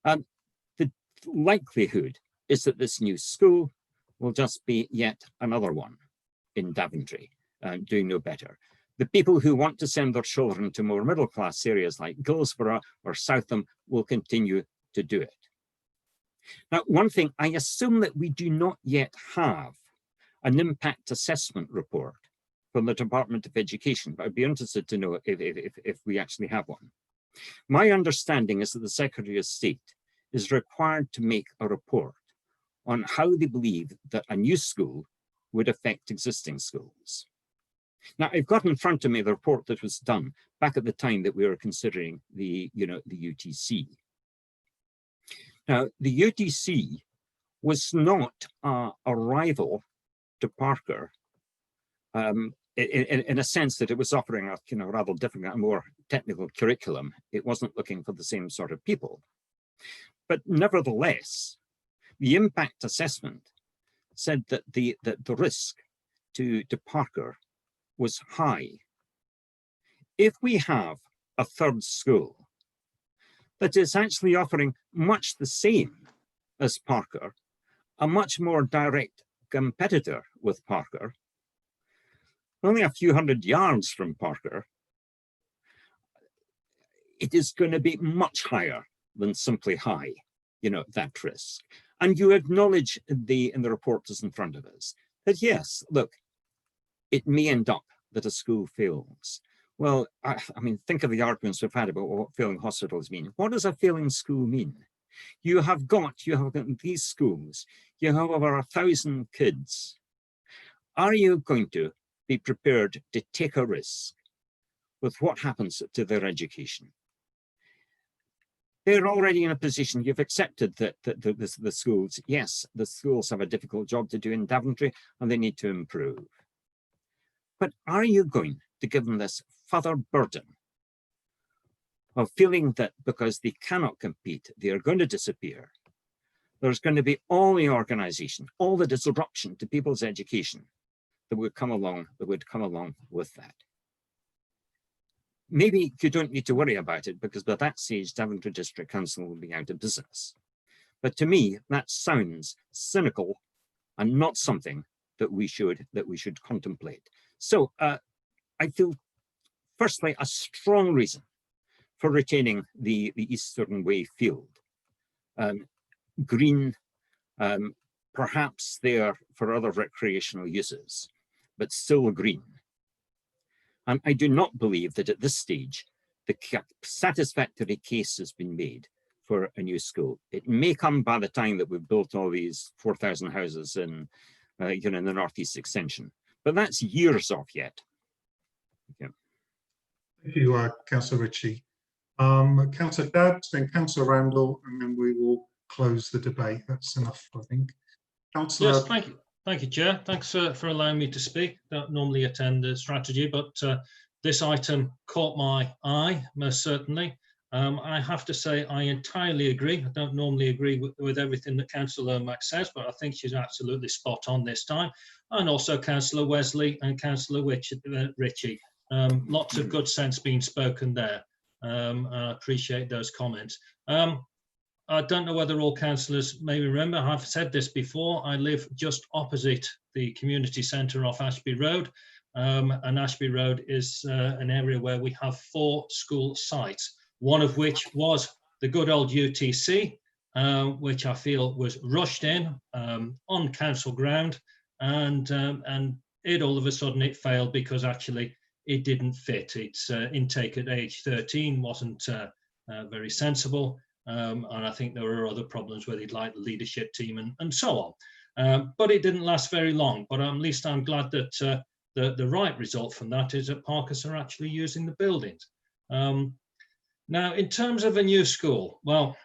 The likelihood is that this new school will just be yet another one in Daventry, doing no better. The people who want to send their children to more middle-class areas like Guilsborough or Southam will continue to do it. Now, one thing, I assume that we do not yet have an impact assessment report from the Department of Education, but I'd be interested to know if we actually have one. My understanding is that the Secretary of State is required to make a report on how they believe that a new school would affect existing schools. Now, I've got in front of me the report that was done back at the time that we were considering the UTC. Now, the UTC was not a rival to Parker in a sense that it was offering a rather different, a more technical curriculum. It wasn't looking for the same sort of people. But nevertheless, the impact assessment said that the risk to Parker was high. If we have a third school that is actually offering much the same as Parker, a much more direct competitor with Parker, only a few hundred yards from Parker, it is going to be much higher than simply high, that risk. And you acknowledge in the report that's in front of us that yes, look, it may end up that a school fails. Well, I mean, think of the arguments we've had about what failing hospitals mean. What does a failing school mean? You have got these schools, you have over 1,000 kids. Are you going to be prepared to take a risk with what happens to their education? They're already in a position, you've accepted that the schools, yes, the schools have a difficult job to do in Daventry and they need to improve. But are you going to give them this further burden of feeling that because they cannot compete, they are going to disappear? There's going to be all the organization, all the disruption to people's education that would come along with that. Maybe you don't need to worry about it because by that stage, Daventry District Council will be out of business. But to me, that sounds cynical and not something that we should contemplate. So I feel, firstly, a strong reason for retaining the Eastern Way field. Green, perhaps there for other recreational uses, but still green. And I do not believe that at this stage, the satisfactory case has been made for a new school. It may come by the time that we've built all these 4,000 houses in, in the Northeast Extension, but that's years off yet. Yeah. Thank you, Councillor Ritchie. Councillor Dabbs, then Councillor Randall, and then we will close the debate. That's enough, I think. Councillor. Yes, thank you. Thank you, Chair. Thanks for allowing me to speak. Don't normally attend the strategy, but this item caught my eye, most certainly. I have to say I entirely agree. I don't normally agree with everything that Councillor Lomax says, but I think she's absolutely spot on this time. And also Councillor Wesley and Councillor Ritchie. Lots of good sense being spoken there. I appreciate those comments. I don't know whether all councillors may remember, I've said this before, I live just opposite the community centre off Ashby Road. And Ashby Road is an area where we have 4 school sites, one of which was the good old UTC, which I feel was rushed in on council ground, and it all of a sudden it failed because actually it didn't fit. Its intake at age 13 wasn't very sensible, and I think there were other problems where they'd like the leadership team and so on. But it didn't last very long. But at least I'm glad that the right result from that is that Parkhurst are actually using the buildings. Now, in terms of a new school, well,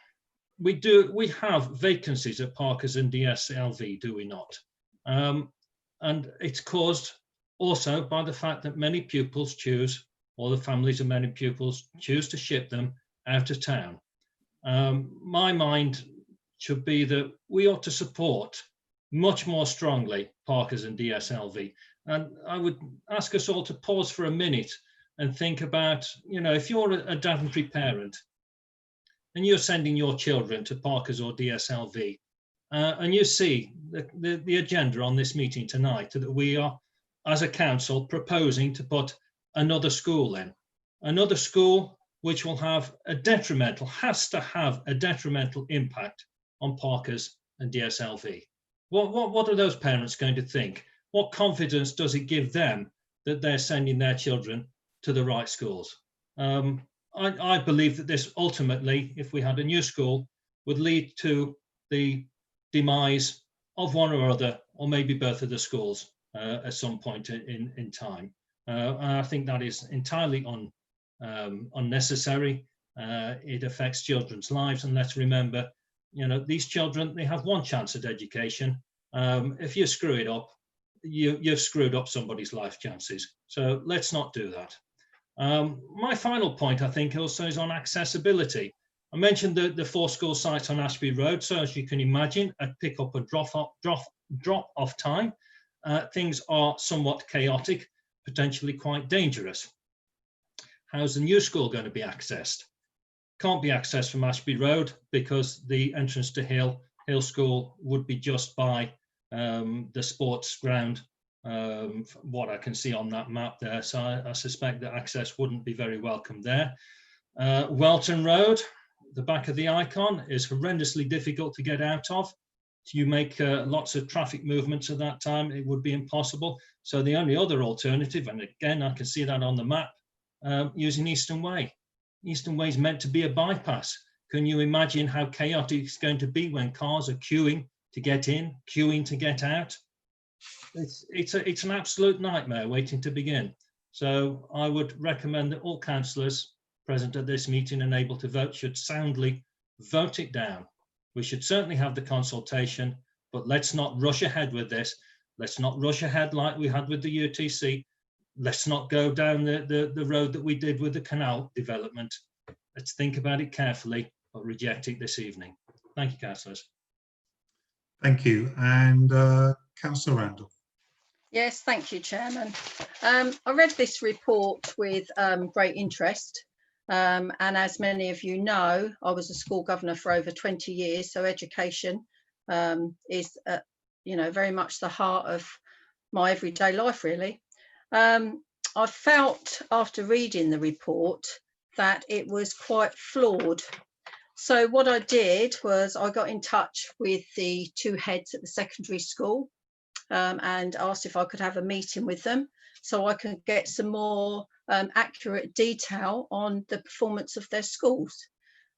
we have vacancies at Parkhurst and DSLV, do we not? And it's caused also by the fact that many pupils choose, or the families of many pupils choose to ship them out of town. My mind should be that we ought to support much more strongly Parkhurst and DSLV. And I would ask us all to pause for a minute and think about, you know, if you're a Daventry parent and you're sending your children to Parkhurst or DSLV, and you see the agenda on this meeting tonight, that we are, as a council, proposing to put another school in, another school which will have a detrimental, has to have a detrimental impact on Parkhurst and DSLV. What are those parents going to think? What confidence does it give them that they're sending their children to the right schools? I believe that this ultimately, if we had a new school, would lead to the demise of one or other, or maybe both of the schools at some point in time. And I think that is entirely unnecessary. It affects children's lives, and let's remember, you know, these children, they have one chance at education. If you screw it up, you've screwed up somebody's life chances. So let's not do that. My final point, I think, also is on accessibility. I mentioned the 4 school sites on Ashby Road. So as you can imagine, at pick up and drop off time, things are somewhat chaotic, potentially quite dangerous. How's the new school going to be accessed? Can't be accessed from Ashby Road because the entrance to Hill School would be just by the sports ground, what I can see on that map there. So I suspect that access wouldn't be very welcome there. Welton Road, the back of the icon, is horrendously difficult to get out of. If you make lots of traffic movements at that time, it would be impossible. So the only other alternative, and again, I can see that on the map, using Eastern Way. Eastern Way is meant to be a bypass. Can you imagine how chaotic it's going to be when cars are queuing to get in, queuing to get out? It's an absolute nightmare waiting to begin. So I would recommend that all councillors present at this meeting and able to vote should soundly vote it down. We should certainly have the consultation, but let's not rush ahead with this. Let's not rush ahead like we had with the UTC. Let's not go down the road that we did with the canal development. Let's think about it carefully, but reject it this evening. Thank you, councillors. Thank you. And Councillor Randall. Yes, thank you, Chairman. I read this report with great interest. And as many of you know, I was a school governor for over 20 years. So education is, you know, very much the heart of my everyday life, really. I felt after reading the report that it was quite flawed. So what I did was I got in touch with the 2 heads at the secondary school and asked if I could have a meeting with them so I could get some more accurate detail on the performance of their schools.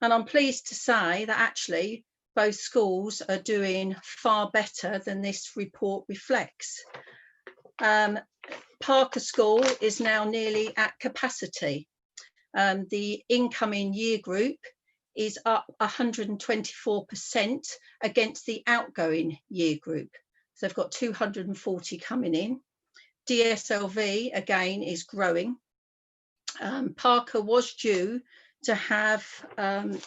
And I'm pleased to say that actually both schools are doing far better than this report reflects. Parker School is now nearly at capacity. The incoming year group is up 124% against the outgoing year group. So they've got 240 coming in. DSLV again is growing. Parker was due to have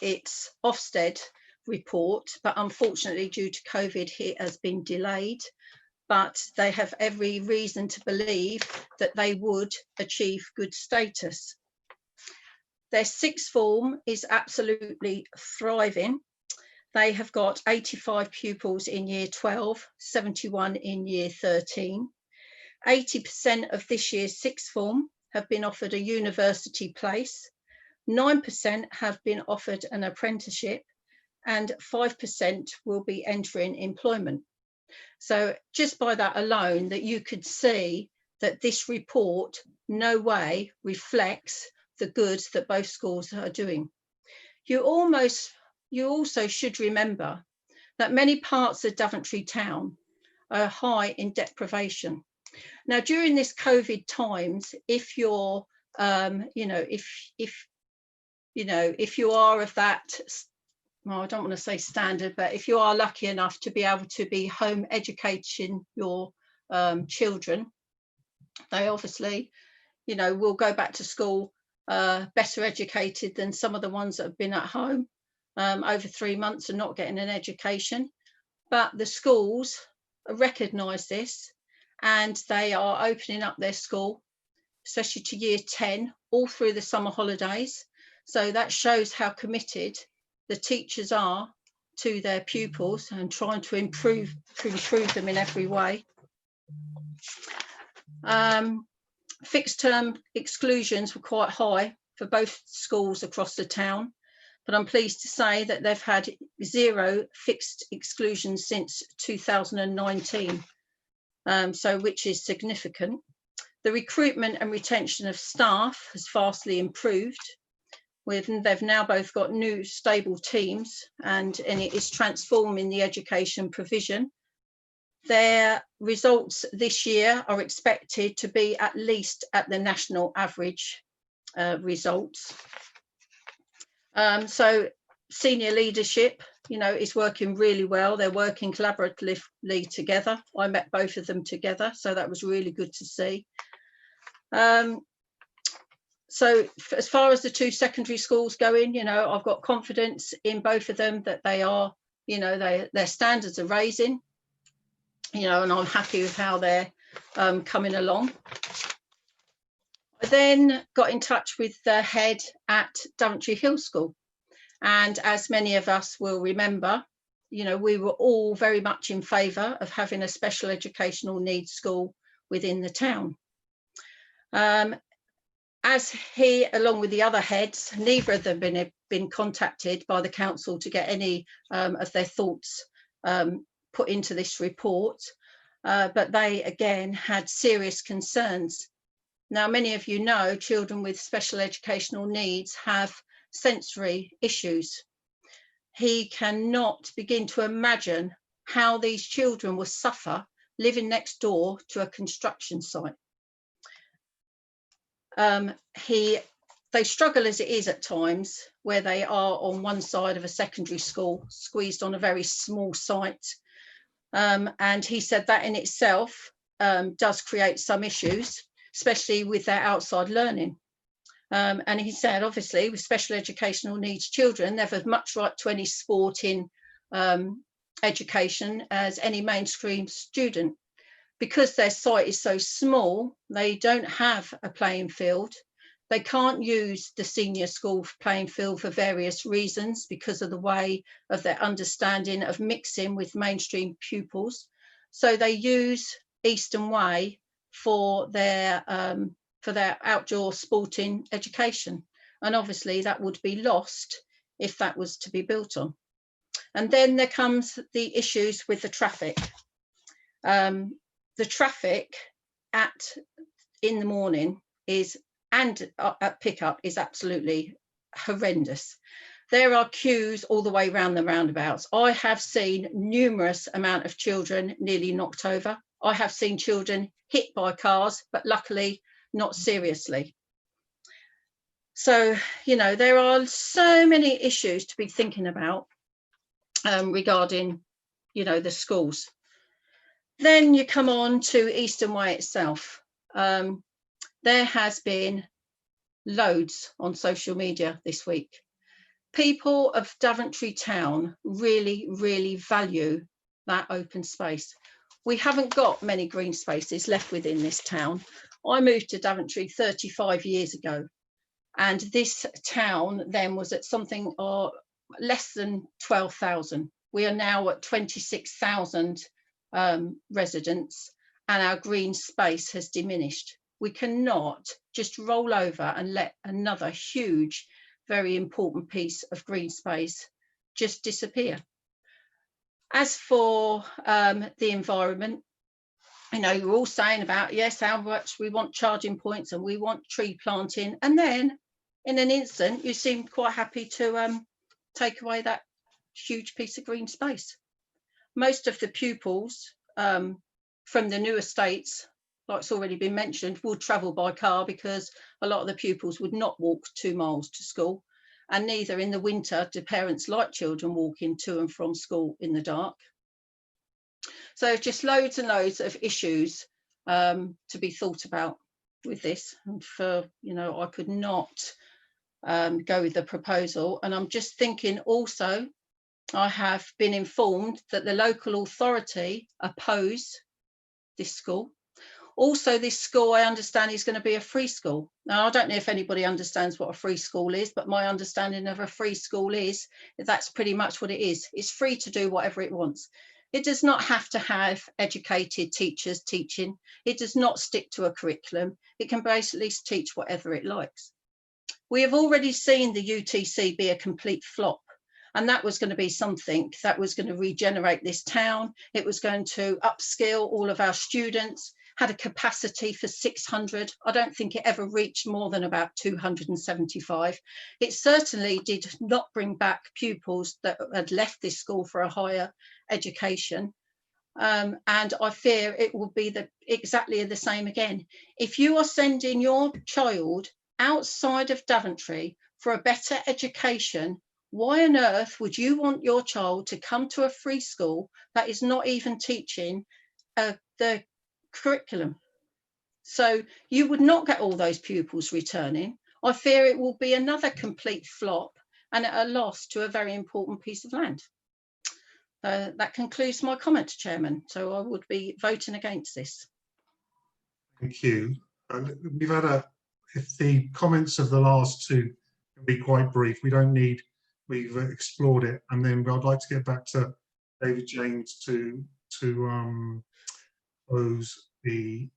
its Ofsted report, but unfortunately due to COVID it has been delayed. But they have every reason to believe that they would achieve good status. Their 6th form is absolutely thriving. They have got 85 pupils in year 12, 71 in year 13. 80% of this year's sixth form have been offered a university place. 9% have been offered an apprenticeship, and 5% will be entering employment. So just by that alone, that you could see that this report no way reflects the good that both schools are doing. You also should remember that many parts of Daventry town are high in deprivation. Now, during this COVID times, if you're, if you are of that, well, I don't want to say standard, but if you are lucky enough to be able to be home educating your children, they obviously, will go back to school better educated than some of the ones that have been at home over 3 months and not getting an education. But the schools recognise this, and they are opening up their school, especially to year 10, all through the summer holidays. So that shows how committed the teachers are to their pupils and trying to improve them in every way. Fixed term exclusions were quite high for both schools across the town, but I'm pleased to say that they've had 0 fixed exclusions since 2019, which is significant. The recruitment and retention of staff has vastly improved. They've now both got new stable teams, and it is transforming the education provision. Their results this year are expected to be at least at the national average results. So senior leadership, is working really well. They're working collaboratively together. I met both of them together, so that was really good to see. So as far as the 2 secondary schools going, I've got confidence in both of them that they are, their standards are raising, and I'm happy with how they're coming along. I then got in touch with the head at Daventry Hill School. And as many of us will remember, we were all very much in favour of having a special educational needs school within the town. As he, along with the other heads, neither of them been contacted by the council to get any of their thoughts put into this report, but they again had serious concerns. Now, many of you know children with special educational needs have sensory issues. He cannot begin to imagine how these children will suffer living next door to a construction site. They struggle as it is at times, where they are on one side of a secondary school, squeezed on a very small site. And he said that in itself does create some issues, especially with their outside learning. And he said, obviously, with special educational needs children, they've as much right to any sporting education as any mainstream student. Because their site is so small, they don't have a playing field. They can't use the senior school playing field for various reasons because of the way of their understanding of mixing with mainstream pupils. So they use Eastern Way for their outdoor sporting education. And obviously that would be lost if that was to be built on. And then there comes the issues with the traffic. The traffic in the morning at pickup is absolutely horrendous. There are queues all the way around the roundabouts. I have seen numerous amount of children nearly knocked over. I have seen children hit by cars, but luckily not seriously. So, there are so many issues to be thinking about regarding, the schools. Then you come on to Eastern Way itself. There has been loads on social media this week. People of Daventry town really, really value that open space. We haven't got many green spaces left within this town. I moved to Daventry 35 years ago, and this town then was at something less than 12,000. We are now at 26,000 residents, and our green space has diminished. We cannot just roll over and let another huge, very important piece of green space just disappear. As for the environment, you know, you're all saying about, yes, how much we want charging points and we want tree planting, and then in an instant you seem quite happy to take away that huge piece of green space. Most of the pupils from the new estates, like it's already been mentioned, will travel by car, because a lot of the pupils would not walk 2 miles to school, and neither in the winter do parents like children walking to and from school in the dark. So just loads and loads of issues to be thought about with this, and for, you know, I could not go with the proposal. And I'm just thinking also, I have been informed that the local authority oppose this school. Also, this school, I understand, is going to be a free school. Now, I don't know if anybody understands what a free school is, but my understanding of a free school is that's pretty much what it is. It's free to do whatever it wants. It does not have to have educated teachers teaching. It does not stick to a curriculum. It can basically teach whatever it likes. We have already seen the UTC be a complete flop. And that was going to be something that was going to regenerate this town. It was going to upskill all of our students, had a capacity for 600. I don't think it ever reached more than about 275. It certainly did not bring back pupils that had left this school for a higher education. And I fear it will be exactly the same again. If you are sending your child outside of Daventry for a better education, why on earth would you want your child to come to a free school that is not even teaching the curriculum? So you would not get all those pupils returning. I fear it will be another complete flop and a loss to a very important piece of land. That concludes my comment, Chairman. So I would be voting against this. Thank you. We've had if the comments of the last two can be quite brief, we've explored it, and then I'd like to get back to David James to close the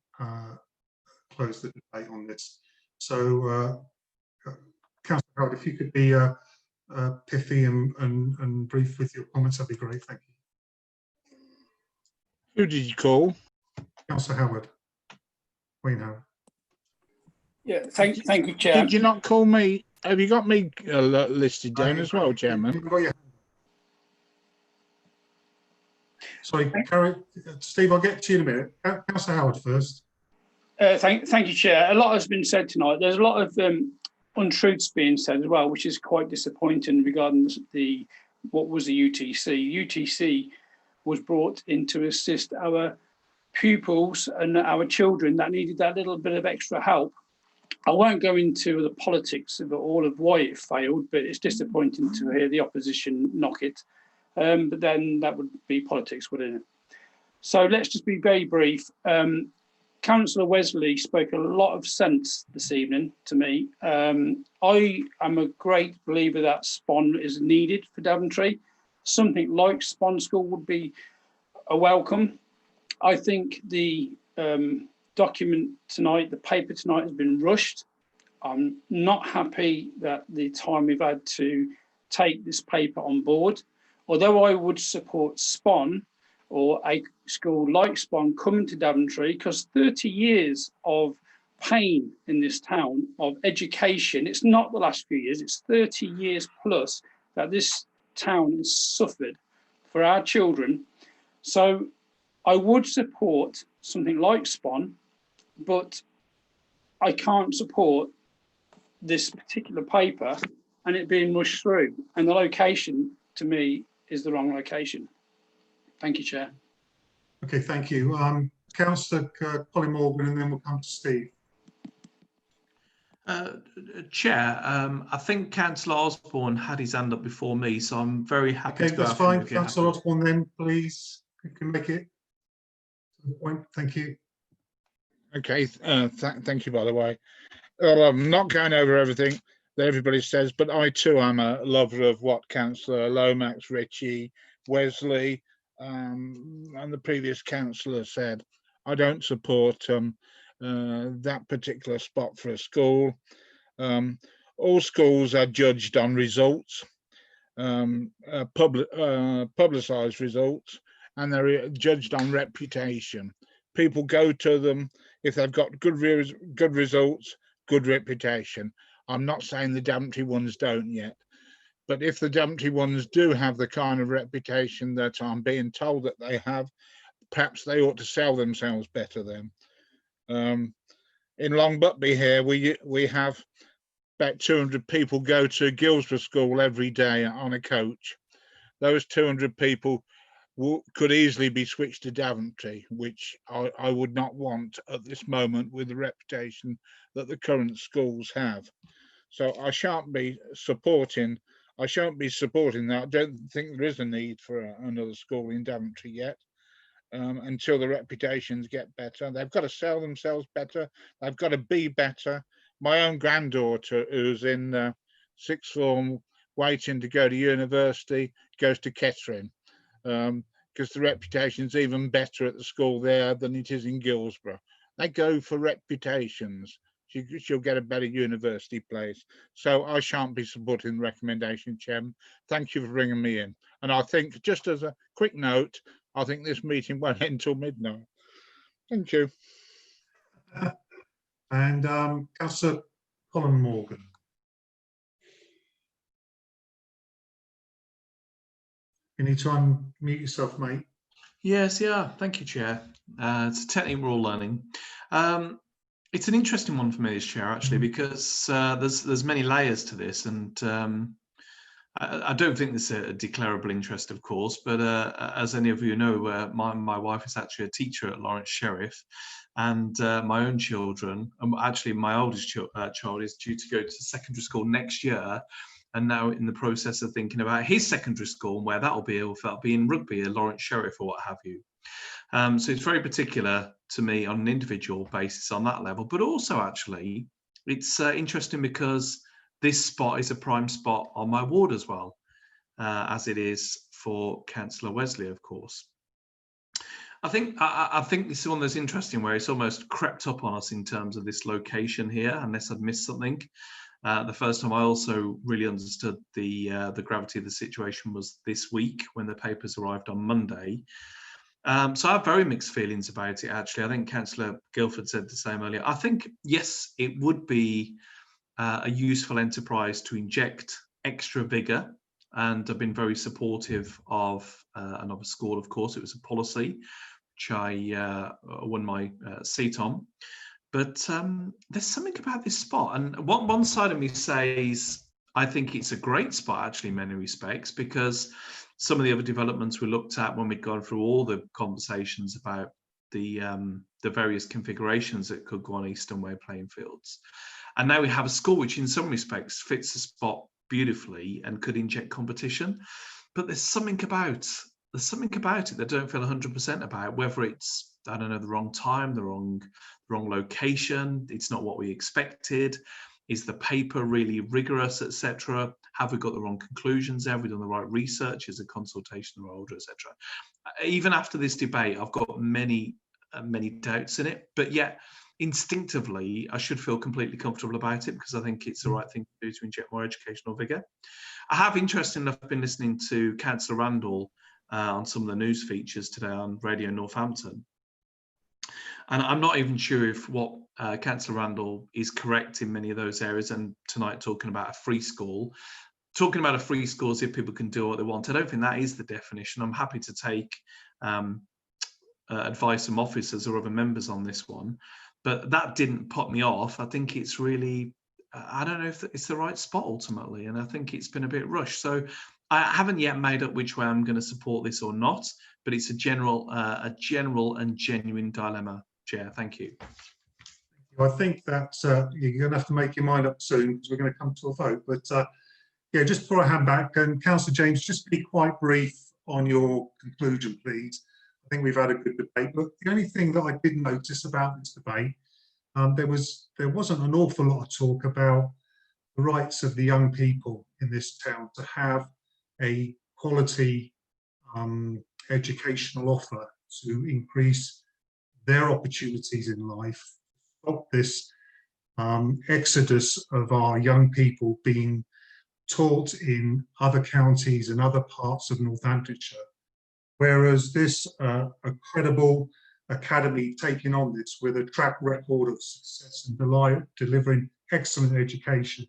debate on this. So, Councillor Howard, if you could be pithy and brief with your comments, that'd be great. Thank you. Who did you call? Councillor Howard. Queen Howard. Yeah, thank you, Chair. Did you not call me? Have you got me listed down as well, Chairman? Sorry, Steve, I'll get to you in a minute. Councillor Howard first. Thank you, Chair. A lot has been said tonight. There's a lot of untruths being said as well, which is quite disappointing regarding what was the UTC. UTC was brought in to assist our pupils and our children that needed that little bit of extra help. I won't go into the politics of all of why it failed, but it's disappointing to hear the opposition knock it. But then that would be politics, wouldn't it? So let's just be very brief. Councillor Wesley spoke a lot of sense this evening to me. I am a great believer that SPON is needed for Daventry. Something like SPON School would be a welcome. I think the document tonight, the paper tonight, has been rushed. I'm not happy that the time we've had to take this paper on board. Although I would support SPON or a school like SPON coming to Daventry, because 30 years of pain in this town of education, it's not the last few years, it's 30 years plus that this town has suffered for our children. So I would support something like SPON, but I can't support this particular paper and it being rushed through. And the location, to me, is the wrong location. Thank you, Chair. Okay, thank you. Councillor Colin Morgan, and then we'll come to Steve. Chair, I think Councillor Osborne had his hand up before me, so I'm very happy to go. That's fine. Councillor Osborne, then, please. You can make it to the point. Thank you. Okay, thank you, by the way. Well, I'm not going over everything. that everybody says, but I too am a lover of what Councillor Lomax, Ritchie, Wesley, and the previous councillor said. I don't support that particular spot for a school. All schools are judged on results, publicised results, and they're judged on reputation. People go to them if they've got good results, good reputation. I'm not saying the Daventry ones don't yet, but if the Daventry ones do have the kind of reputation that I'm being told that they have, perhaps they ought to sell themselves better then. In Long Butby here, we have about 200 people go to Guilsborough School every day on a coach. Those 200 people could easily be switched to Daventry, which I would not want at this moment with the reputation that the current schools have. So I shan't be supporting that. I don't think there is a need for another school in Daventry yet. Until the reputations get better. They've got to sell themselves better. They've got to be better. My own granddaughter, who's in sixth form, waiting to go to university, goes to Kettering, because the reputation's even better at the school there than it is in Guilsborough. They go for reputations. She'll get a better university place. So I shan't be supporting the recommendation, Chairman. Thank you for bringing me in. And I think, just as a quick note, I think this meeting won't end until midnight. Thank you. And Councillor Colin Morgan. You need to unmute yourself, mate. Yes, yeah. Thank you, Chair. It's a technique we're all learning. It's an interesting one for me as Chair, actually, because there's many layers to this, and I don't think there's a declarable interest, of course, but as any of you know, my wife is actually a teacher at Lawrence Sheriff, and my own children, actually my oldest child is due to go to secondary school next year, and now in the process of thinking about his secondary school and where that'll be, or if that'll be in Rugby, or Lawrence Sheriff, or what have you. So it's very particular to me on an individual basis on that level, but also actually it's interesting because this spot is a prime spot on my ward as well, as it is for Councillor Wesley, of course. I think this is one that's interesting, where it's almost crept up on us in terms of this location here, unless I'd missed something. The first time I also really understood the gravity of the situation was this week when the papers arrived on Monday. So I have very mixed feelings about it, actually. I think Councillor Guildford said the same earlier. I think, yes, it would be a useful enterprise to inject extra vigour, and I've been very supportive of another school, of course. It was a policy which I won my seat on. But there's something about this spot, and one side of me says I think it's a great spot, actually, in many respects, because some of the other developments we looked at when we'd gone through all the conversations about the various configurations that could go on Eastern Way playing fields. And now we have a school which in some respects fits the spot beautifully and could inject competition. But there's something about it that I don't feel 100% about, whether it's, I don't know, the wrong time, the wrong location, it's not what we expected. Is the paper really rigorous, etc.? Have we got the wrong conclusions? Have we done the right research? Is a consultation older, etc.? Even after this debate, I've got many doubts in it, but yet instinctively, I should feel completely comfortable about it, because I think it's the right thing to do to inject more educational vigour. I have, interestingly enough, been listening to Councillor Randall on some of the news features today on Radio Northampton. And I'm not even sure if what Councillor Randall is correct in many of those areas, and tonight talking about a free school. Talking about a free school as if people can do what they want. I don't think that is the definition. I'm happy to take advice from officers or other members on this one, but that didn't put me off. I think it's really, I don't know if it's the right spot ultimately, and I think it's been a bit rushed. So I haven't yet made up which way I'm going to support this or not, but it's a general and genuine dilemma, Chair. Thank you. I think that you're going to have to make your mind up soon, because we're going to come to a vote. But yeah, just before I hand back, and Councillor James, just be quite brief on your conclusion, please. I think we've had a good debate. But the only thing that I did notice about this debate, there wasn't an awful lot of talk about the rights of the young people in this town to have a quality educational offer to increase their opportunities in life, stop this exodus of our young people being taught in other counties and other parts of Northamptonshire, whereas this a credible academy taking on this with a track record of success and delivering excellent education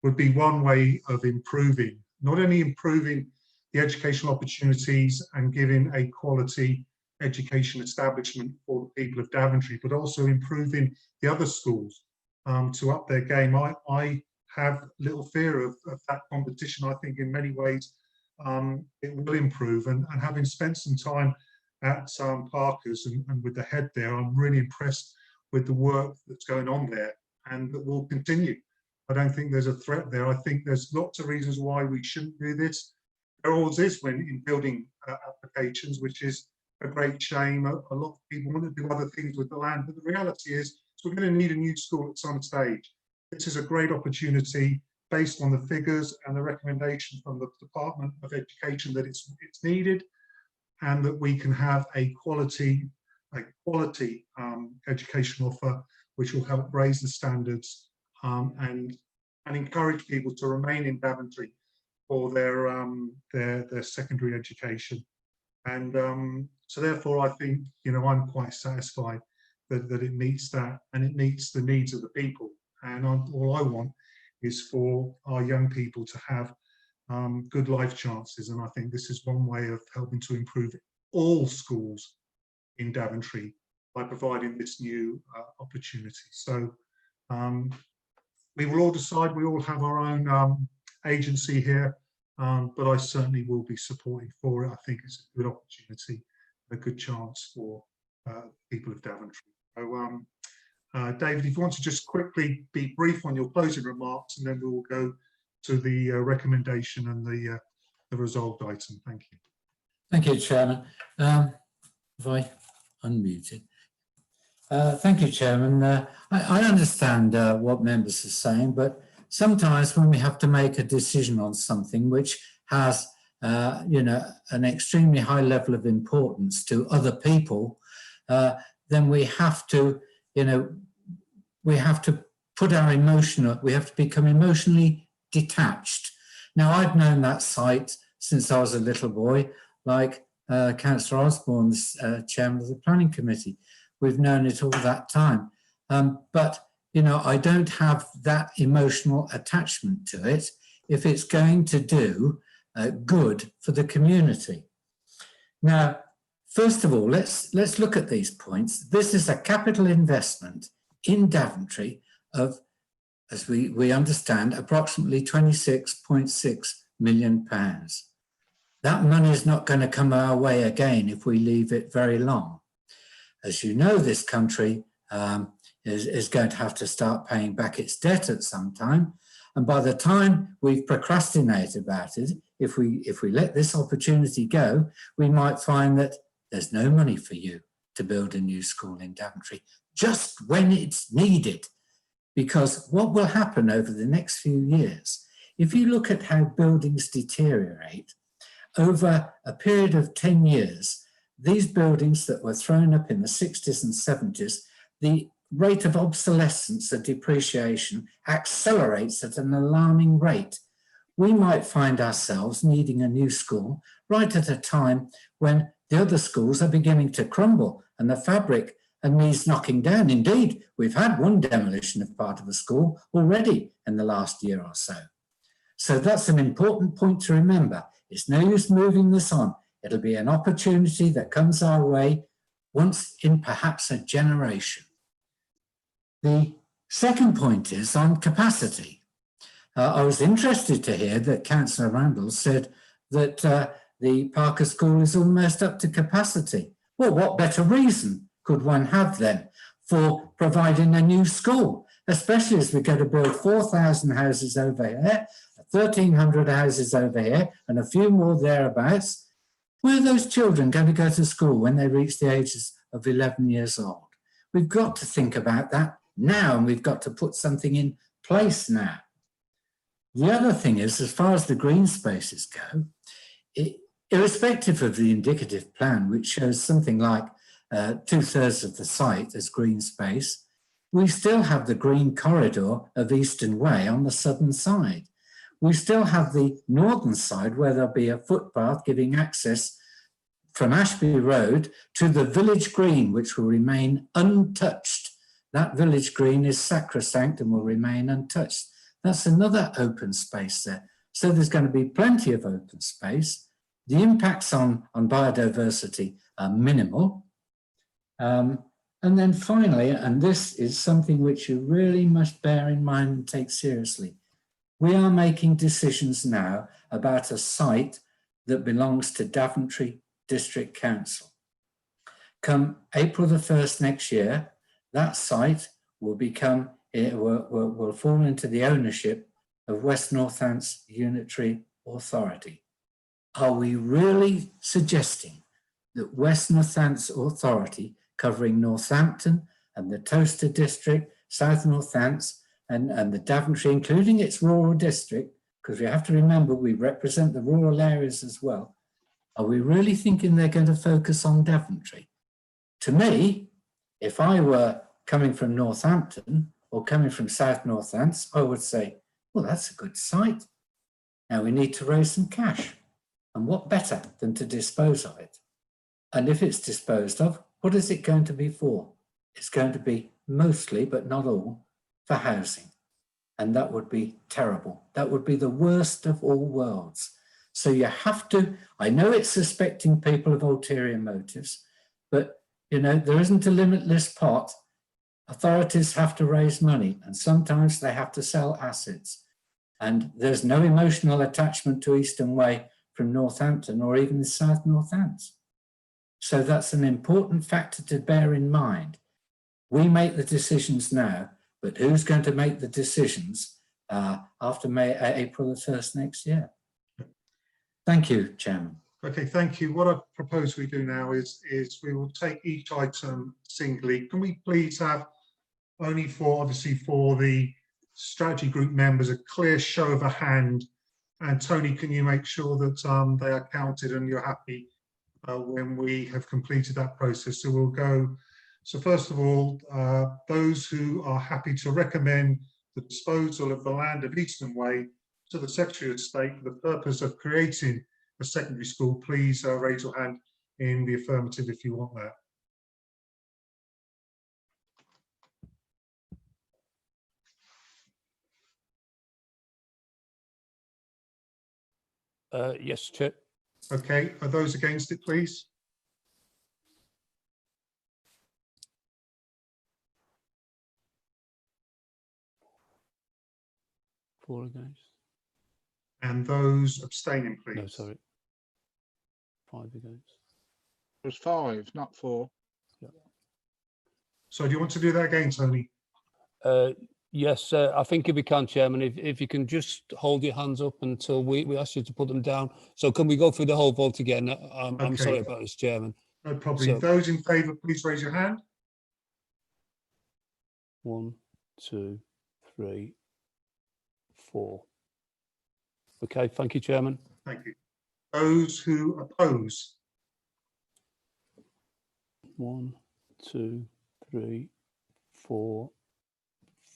would be one way of improving, not only improving the educational opportunities and giving a quality education establishment for the people of Daventry, but also improving the other schools to up their game. I have little fear of that competition. I think in many ways it will improve, and having spent some time at Parker's and with the head there, I'm really impressed with the work that's going on there and that will continue. I don't think there's a threat there. I think there's lots of reasons why we shouldn't do this. There always is when in building applications, which is a great shame. A lot of people want to do other things with the land, but the reality is we're going to need a new school at some stage. This is a great opportunity based on the figures and the recommendation from the Department of Education that it's needed, and that we can have a quality education offer which will help raise the standards and encourage people to remain in Daventry for their secondary education. And so therefore I think, I'm quite satisfied that it meets that, and it meets the needs of the people. And all I want is for our young people to have good life chances, and I think this is one way of helping to improve all schools in Daventry by providing this new opportunity. So we will all decide. We all have our own agency here, but I certainly will be supporting for it. I think it's a good opportunity, a good chance for people of Daventry. So David, if you want to just quickly be brief on your closing remarks, and then we will go to the recommendation and the resolved item. Thank you. Thank you, Chairman. Have I unmuted? Thank you, Chairman. I understand what members are saying, but sometimes when we have to make a decision on something which has, an extremely high level of importance to other people, then we have to, we have to put our emotion, we have to become emotionally detached. Now, I've known that site since I was a little boy, like Councillor Osborne's chairman of the planning committee. We've known it all that time. But, I don't have that emotional attachment to it if it's going to do good for the community. Now, first of all, let's look at these points. This is a capital investment in Daventry of, as we understand, approximately £26.6 million. That money is not going to come our way again if we leave it very long. As you know, this country is going to have to start paying back its debt at some time. And by the time we've procrastinated about it, if we let this opportunity go, we might find that there's no money for you to build a new school in Daventry, just when it's needed. Because what will happen over the next few years, if you look at how buildings deteriorate, over a period of 10 years, these buildings that were thrown up in the 60s and 70s, the rate of obsolescence and depreciation accelerates at an alarming rate. We might find ourselves needing a new school right at a time when the other schools are beginning to crumble and the fabric needs knocking down. Indeed, we've had one demolition of part of a school already in the last year or so. So that's an important point to remember. It's no use moving this on. It'll be an opportunity that comes our way once in perhaps a generation. The second point is on capacity. I was interested to hear that Councillor Randall said that the Parker School is almost up to capacity. Well, what better reason could one have then for providing a new school, especially as we go to build 4,000 houses over here, 1,300 houses over here, and a few more thereabouts. Where are those children going to go to school when they reach the ages of 11 years old? We've got to think about that now, and we've got to put something in place now. The other thing is, as far as the green spaces go, irrespective of the indicative plan, which shows something like 2/3 of the site as green space, we still have the green corridor of Eastern Way on the southern side. We still have the northern side where there'll be a footpath giving access from Ashby Road to the village green, which will remain untouched. That village green is sacrosanct and will remain untouched. That's another open space there. So there's going to be plenty of open space. The impacts on biodiversity are minimal. And then finally, and this is something which you really must bear in mind and take seriously, we are making decisions now about a site that belongs to Daventry District Council. Come April the 1st next year, that site will become, it will fall into the ownership of West Northants Unitary Authority. Are we really suggesting that West Northants Authority, covering Northampton and the Towcester District, South Northants and the Daventry, including its rural district, because we have to remember we represent the rural areas as well, are we really thinking they're going to focus on Daventry? To me, if I were coming from Northampton or coming from South Northants, I would say, well, that's a good site. Now we need to raise some cash. And what better than to dispose of it? And if it's disposed of, what is it going to be for? It's going to be mostly, but not all, for housing. And that would be terrible. That would be the worst of all worlds. So you have to, I know it's suspecting people of ulterior motives, but you know, there isn't a limitless pot. Authorities have to raise money and sometimes they have to sell assets. And there's no emotional attachment to Eastern Way from Northampton or even the South Northants. So that's an important factor to bear in mind. We make the decisions now, but who's going to make the decisions after April the 1st next year? Thank you, Chairman. Okay, thank you. What I propose we do now is we will take each item singly. Can we please have only obviously for the strategy group members, a clear show of a hand? And Tony, can you make sure that they are counted and you're happy when we have completed that process? So we'll go. So first of all, those who are happy to recommend the disposal of the land of Eastern Way to the Secretary of State for the purpose of creating a secondary school, please raise your hand in the affirmative if you want that. Yes, Chair. Okay, are those against it, please? Four against. And those abstaining, please? No, sorry. 5 against. It was 5, not 4. Yeah. So do you want to do that again, Tony? Yes, I think if you can, Chairman, if you can just hold your hands up until we ask you to put them down. So can we go through the whole vote again? I'm sorry about this, Chairman. No problem. So, Those in favour, please raise your hand. 1, 2, 3, 4. Okay, thank you, Chairman. Thank you. Those who oppose? 1, 2, 3, 4,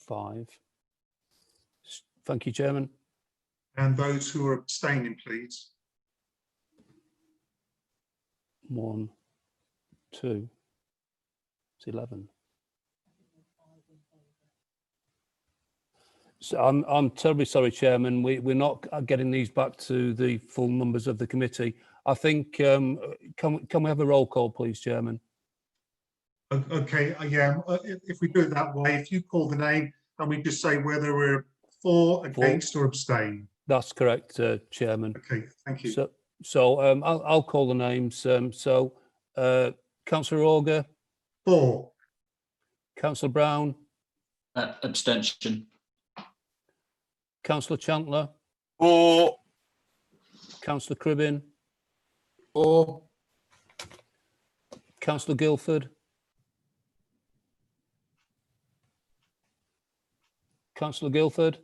5. Thank you, Chairman. And those who are abstaining, please? 1, 2, it's 11. So I'm terribly sorry, Chairman. We're not getting these back to the full numbers of the committee. I think can we have a roll call, please, Chairman? Okay, yeah. If we do it that way, if you call the name and we just say whether we're for, against, or abstain. That's correct, Chairman. Okay, thank you. So I'll call the names. Councillor Auger. For. Councillor Brown. Abstention. Councillor Chandler. For. Councillor Cribbin. For. Councillor Guildford. Councillor Guildford.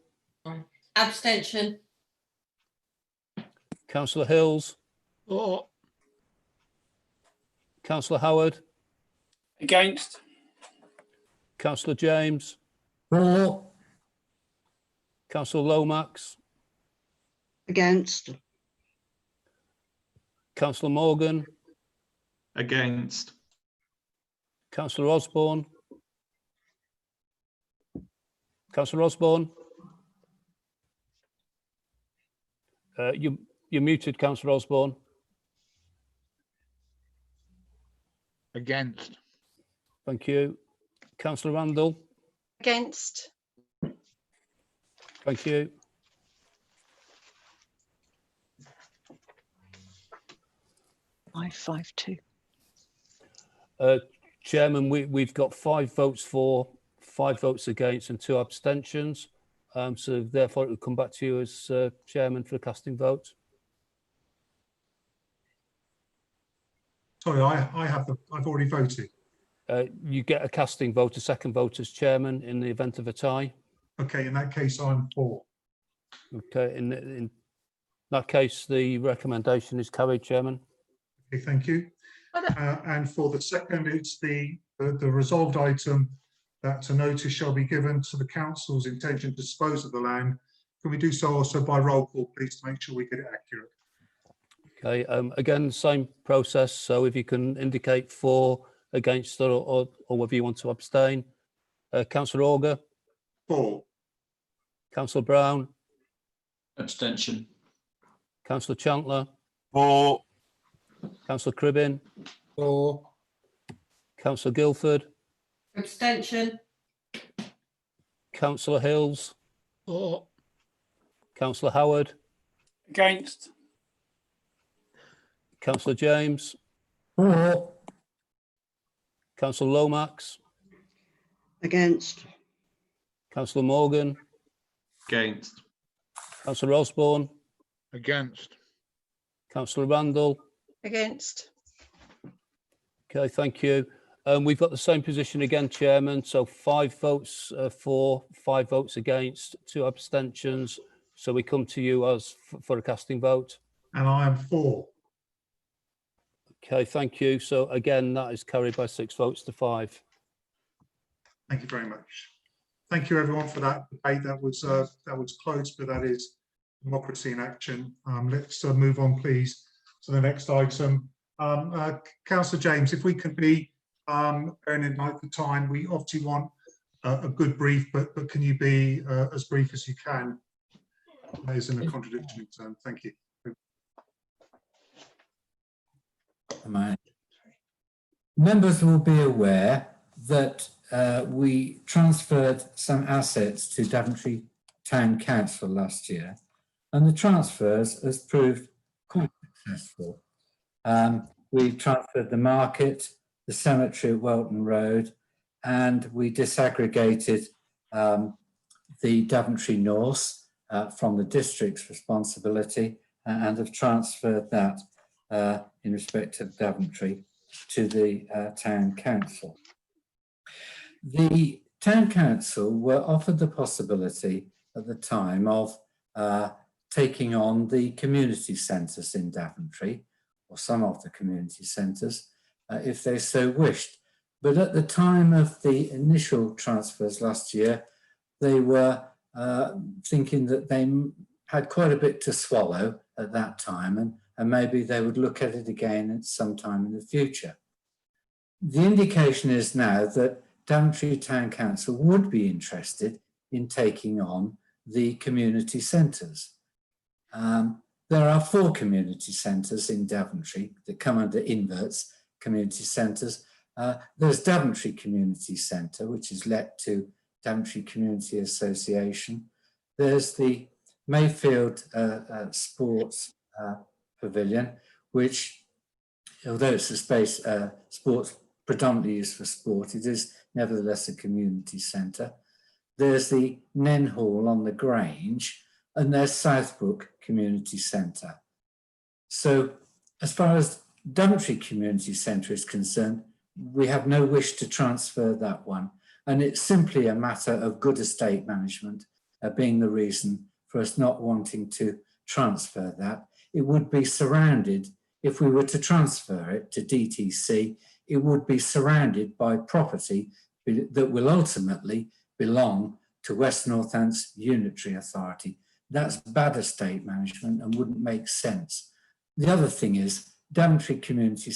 Abstention. Councillor Hills, For. Councillor Howard, Against. Councillor James, For. Councillor Lomax, Against. Councillor Morgan, Against. Councillor Osborne, Councillor Osborne. You're muted, Councillor Osborne. Against. Thank you. Councillor Randall. Against. Thank you. Five, two. Chairman, we've got 5 votes for, 5 votes against and 2 abstentions. So therefore it will come back to you as chairman for the casting vote. Sorry, I've already voted. You get a casting vote, a second vote as chairman in the event of a tie. Okay, in that case, I'm for. Okay, in that case, the recommendation is carried, chairman. Okay, thank you. And for the second, it's the resolved item that a notice shall be given to the council's intention to dispose of the land. Can we do so also by roll call, please, to make sure we get it accurate? Okay, again, same process. So if you can indicate for, against, or whether you want to abstain. Councillor Auger. For. Councillor Brown. Abstention. Councillor Chandler. For. Councillor Cribbin. For. Councillor Guildford. Abstention. Councillor Hills. For. Councillor Howard. Against. Councillor James. For. Councillor Lomax. Against. Councillor Morgan. Against. Councillor Osborne. Against. Councillor Randall. Against. Okay, thank you. We've got the same position again, Chairman. So 5 votes for, 5 votes against, 2 abstentions. So we come to you as for a casting vote. And I am for. Okay, thank you. So again, that is carried by 6 votes to 5. Thank you very much. Thank you, everyone, for that debate. That was close, but that is democracy in action. Let's move on, please, to the next item. Councillor James, if we can be bearing in mind the time, we obviously want a good brief, but can you be as brief as you can? That is in a contradictory term. Thank you. Members will be aware that we transferred some assets to Daventry Town Council last year, and the transfers has proved quite successful. We transferred the market, the cemetery at Welton Road, and we disaggregated the Daventry North from the district's responsibility and have transferred that in respect of Daventry to the Town Council. The Town Council were offered the possibility at the time of taking on the community centres in Daventry, or some of the community centres, if they so wished. But at the time of the initial transfers last year, they were thinking that they had quite a bit to swallow at that time, and maybe they would look at it again at some time in the future. The indication is now that Daventry Town Council would be interested in taking on the community centres. There are 4 community centres in Daventry that come under inverts community centres. There's Daventry Community Centre, which is let to Daventry Community Association. There's the Mayfield Sports Pavilion, which, although it's a space sports predominantly used for sport, it is nevertheless a community centre. There's the Nen Hall on the Grange, and there's Southbrook Community Centre. So as far as Daventry Community Centre is concerned, we have no wish to transfer that one. And it's simply a matter of good estate management being the reason for us not wanting to transfer that. It would be surrounded, if we were to transfer it to DTC, it would be surrounded by property that will ultimately belong to West Northants Unitary Authority. That's bad estate management and wouldn't make sense. The other thing is Daventry Community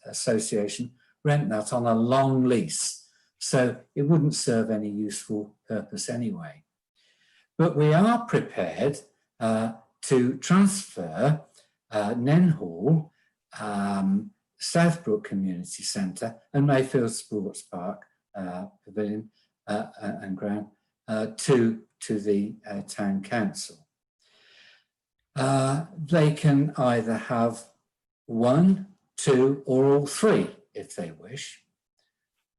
Association rent that on a long lease, so it wouldn't serve any useful purpose anyway. But we are prepared to transfer Nenhall, Southbrook Community Centre and Mayfield Sports Park Pavilion and Ground to the Town Council. They can either have 1, 2 or all 3 if they wish.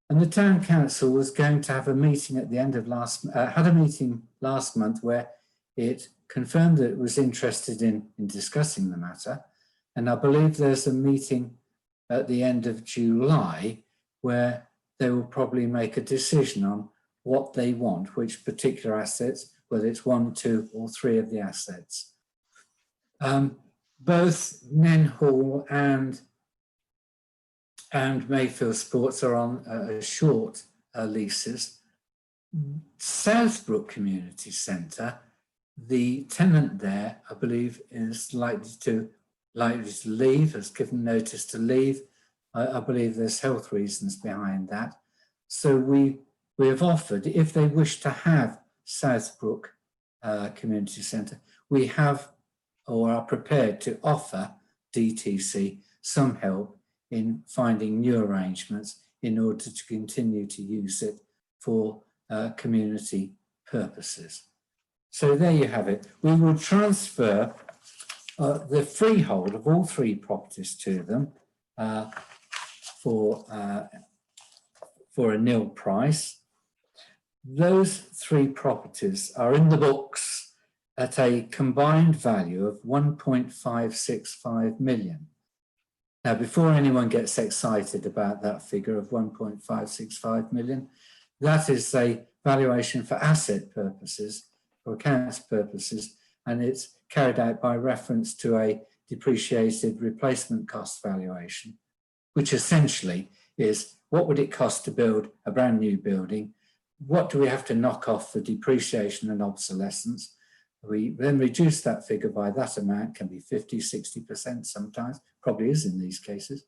And the Town Council was going to have a meeting at the end of had a meeting last month where it confirmed that it was interested in discussing the matter. And I believe there's a meeting at the end of July where they will probably make a decision on what they want, which particular assets, whether it's 1, 2 or 3 of the assets. Both Nenhall and Mayfield Sports are on short leases. Southbrook Community Centre, the tenant there, I believe, is likely to leave, has given notice to leave. I believe there's health reasons behind that. So we have offered, if they wish to have Southbrook Community Centre, we have or are prepared to offer DTC some help in finding new arrangements in order to continue to use it for community purposes. So there you have it. We will transfer the freehold of all 3 properties to them for a nil price. Those 3 properties are in the books at a combined value of 1.565 million. Now, before anyone gets excited about that figure of 1.565 million, that is a valuation for asset purposes, for accounts purposes, and it's carried out by reference to a depreciated replacement cost valuation, which essentially is what would it cost to build a brand new building? What do we have to knock off for depreciation and obsolescence? We then reduce that figure by that amount, can be 50, 60% sometimes, probably is in these cases,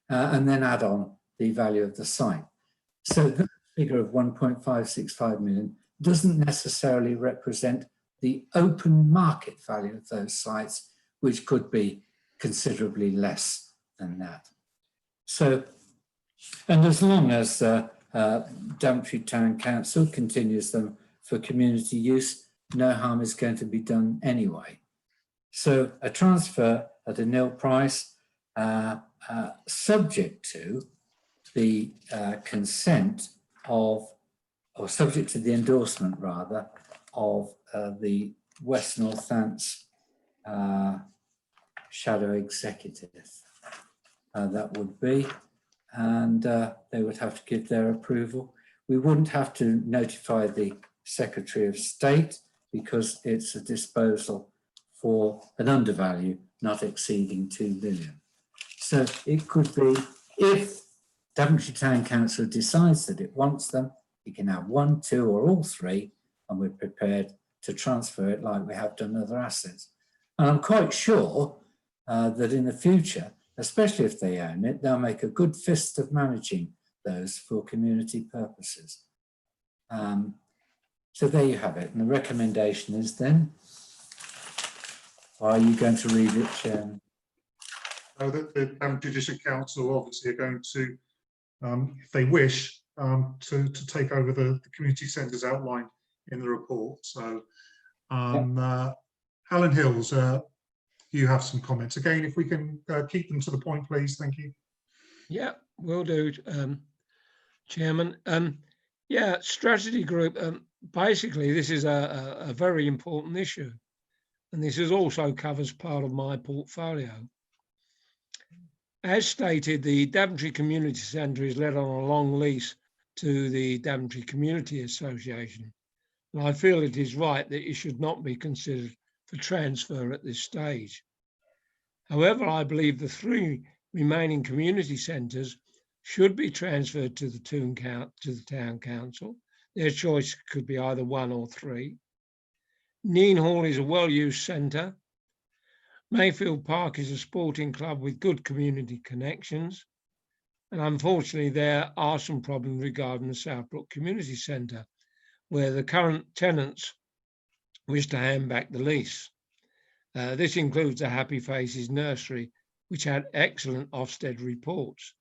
and then add on the value of the site. So the figure of 1.565 million doesn't necessarily represent the open market value of those sites, which could be considerably less than that. So, and as long as Daventry Town Council continues them for community use, no harm is going to be done anyway. So a transfer at a nil price, subject to the consent of, or subject to the endorsement rather, of the West Northants shadow executive. That would be, and they would have to give their approval. We wouldn't have to notify the Secretary of State because it's a disposal for an undervalue not exceeding 2 million. So it could be, if Daventry Town Council decides that it wants them, it can have 1, 2 or all 3, and we're prepared to transfer it like we have done other assets. And I'm quite sure that in the future, especially if they own it, they'll make a good fist of managing those for community purposes. So there you have it. And the recommendation is then, are you going to read it, Chairman? The Judicial Council obviously are going to, if they wish, to take over the community centres outlined in the report. So, Alan Hills, you have some comments. Again, if we can keep them to the point, please. Thank you. Yeah, will do, Chairman. Yeah, strategy group. Basically, this is a very important issue, and this is also covers part of my portfolio. As stated, the Daventry Community Centre is let on a long lease to the Daventry Community Association. and I feel it is right that it should not be considered for transfer at this stage. However, I believe the 3 remaining community centres should be transferred to the town council. Their choice could be either 1 or 3. Neen Hall is a well-used centre. Mayfield Park is a sporting club with good community connections. And unfortunately, there are some problems regarding the Southbrook Community Centre, where the current tenants wish to hand back the lease. This includes the Happy Faces Nursery, which had excellent Ofsted reports.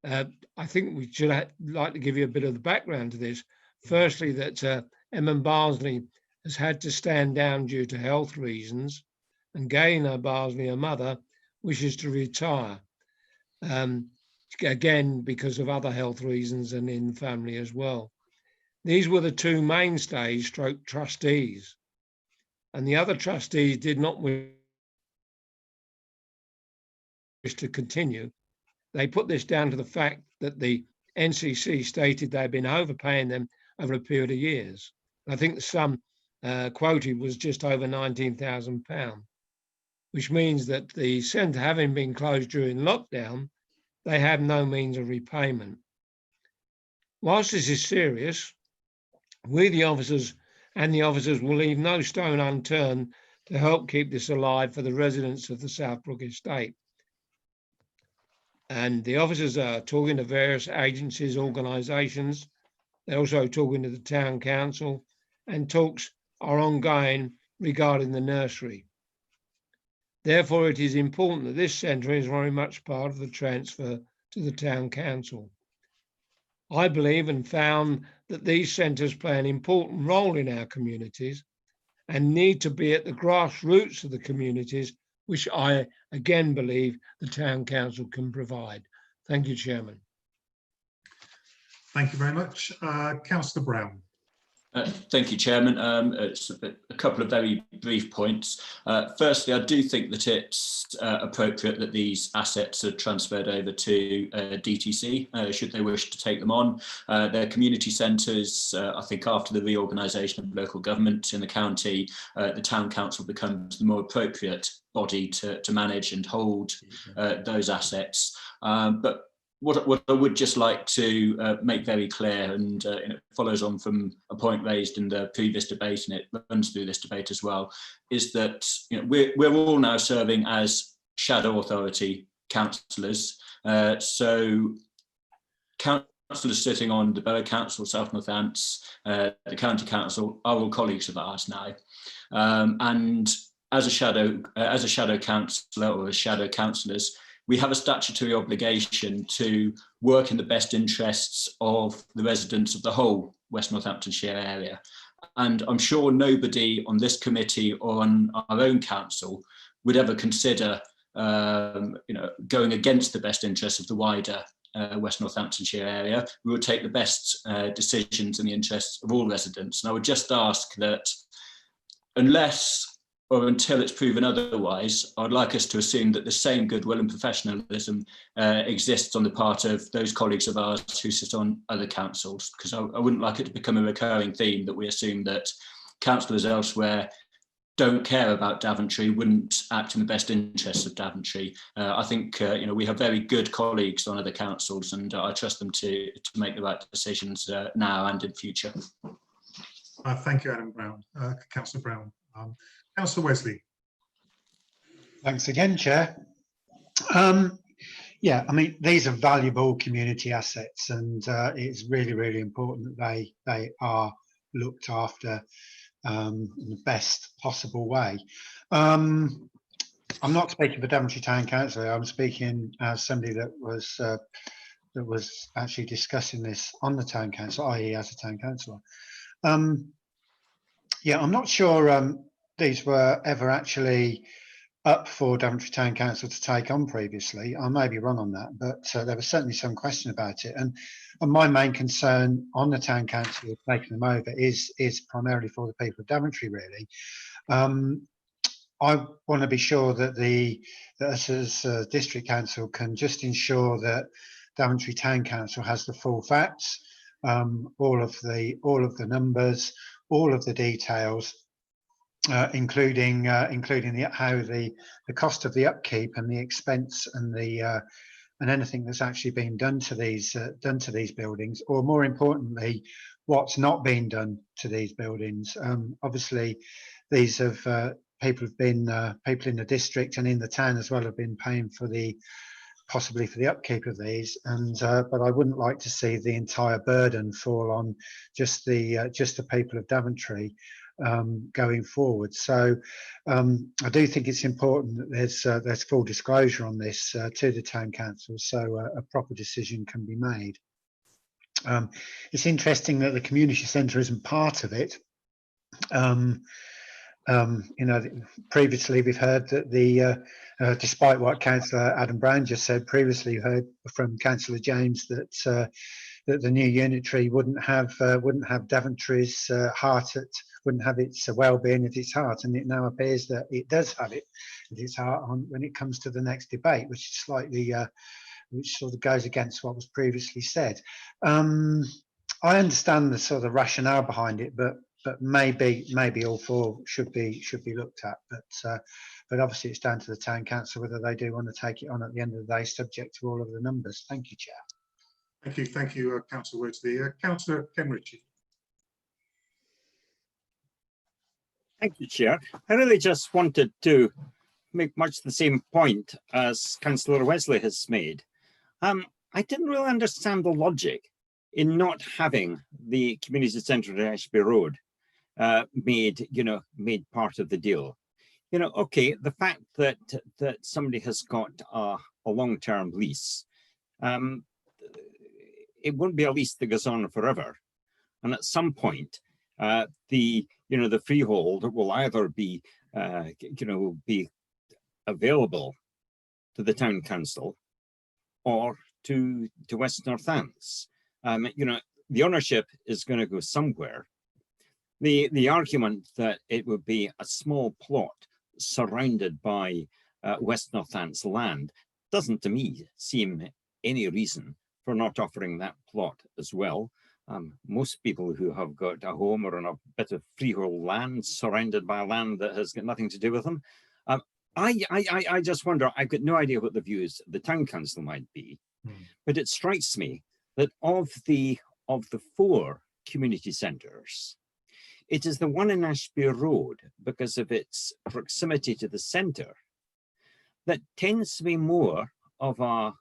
I think we should like to give you a bit of the background to this. Firstly, that Emma Barnsley has had to stand down due to health reasons, and Gaynor Barnsley, her mother, wishes to retire. Again, because of other health reasons and in the family as well. These were the 2 mainstays stroke trustees, and the other trustees did not wish to continue. They put this down to the fact that the NCC stated they had been overpaying them over a period of years. I think the sum quoted was just over £19,000, which means that the centre, having been closed during lockdown, they have no means of repayment. Whilst this is serious, we the officers will leave no stone unturned to help keep this alive for the residents of the Southbrook estate. And the officers are talking to various agencies, organisations. They're also talking to the town council, and talks are ongoing regarding the nursery. Therefore, it is important that this centre is very much part of the transfer to the town council. I believe and found that these centres play an important role in our communities and need to be at the grassroots of the communities, which I again believe the town council can provide. Thank you, Chairman. Thank you very much. Councillor Brown. Thank you, Chairman. It's a couple of very brief points. Firstly, I do think that it's appropriate that these assets are transferred over to DTC, should they wish to take them on. Their community centres, I think after the reorganisation of local government in the county, the town council becomes the more appropriate body to manage and hold those assets. But what I would just like to make very clear, and it follows on from a point raised in the previous debate, and it runs through this debate as well, is that we're all now serving as shadow authority councillors. So councillors sitting on the Borough Council, South Northants, the County Council are all colleagues of ours now, and as a shadow councillor or as shadow councillors, we have a statutory obligation to work in the best interests of the residents of the whole West Northamptonshire area. And I'm sure nobody on this committee or on our own council would ever consider going against the best interests of the wider West Northamptonshire area. We would take the best decisions in the interests of all residents. And I would just ask that unless or until it's proven otherwise, I'd like us to assume that the same goodwill and professionalism exists on the part of those colleagues of ours who sit on other councils, because I wouldn't like it to become a recurring theme that we assume that councillors elsewhere don't care about Daventry, wouldn't act in the best interests of Daventry. I think we have very good colleagues on other councils, and I trust them to make the right decisions now and in future. Thank you, Adam Brown. Councillor Brown. Councillor Wesley. Thanks again, Chair. Yeah, I mean, these are valuable community assets, and it's really, really important that they are looked after in the best possible way. I'm not speaking for Daventry Town Council. I'm speaking as somebody that was actually discussing this on the Town Council, i.e. as a Town Councillor. Yeah, I'm not sure these were ever actually up for Daventry Town Council to take on previously. I may be wrong on that, but there was certainly some question about it. And my main concern on the Town Council taking them over is primarily for the people of Daventry, really. I want to be sure that us as District Council can just ensure that Daventry Town Council has the full facts all of the numbers, all of the details, including how the cost of the upkeep and the expense and the and anything that's actually been done to these buildings, or more importantly, what's not been done to these buildings. Obviously, these have people in the district and in the town as well have been paying for possibly for the upkeep of these, and but I wouldn't like to see the entire burden fall on just the people of Daventry going forward. So I do think it's important that there's full disclosure on this to the town council, so a proper decision can be made. It's interesting that the community centre isn't part of it. You know, previously we've heard that despite what Councillor Adam Brown just said previously, you heard from Councillor James that that the new unitary wouldn't have Daventry's heart wouldn't have its well-being at its heart, and it now appears that it does have it at its heart when it comes to the next debate, which is slightly which sort of goes against what was previously said. I understand the sort of rationale behind it, but maybe all four should be looked at. But obviously it's down to the town council whether they do want to take it on at the end of the day, subject to all of the numbers. Thank you, Chair. Thank you, Councillor Worsley. Councillor Ken Ritchie. Thank you, Chair. I really just wanted to make much the same point as Councillor Wesley has made. I didn't really understand the logic in not having the community centre at Ashby Road made part of the deal. You know, okay, the fact that somebody has got a long-term lease, it won't be a lease that goes on forever, and at some point, the freehold will either be be available to the town council or to West Northants. The ownership is going to go somewhere. The argument that it would be a small plot surrounded by West Northants land doesn't to me seem any reason for not offering that plot as well. Most people who have got a home or on a bit of freehold land surrounded by land that has got nothing to do with them. I just wonder, I've got no idea what the views of the town council might be, but it strikes me that of the four community centres, it is the one in Ashby Road, because of its proximity to the centre, that tends to be more of a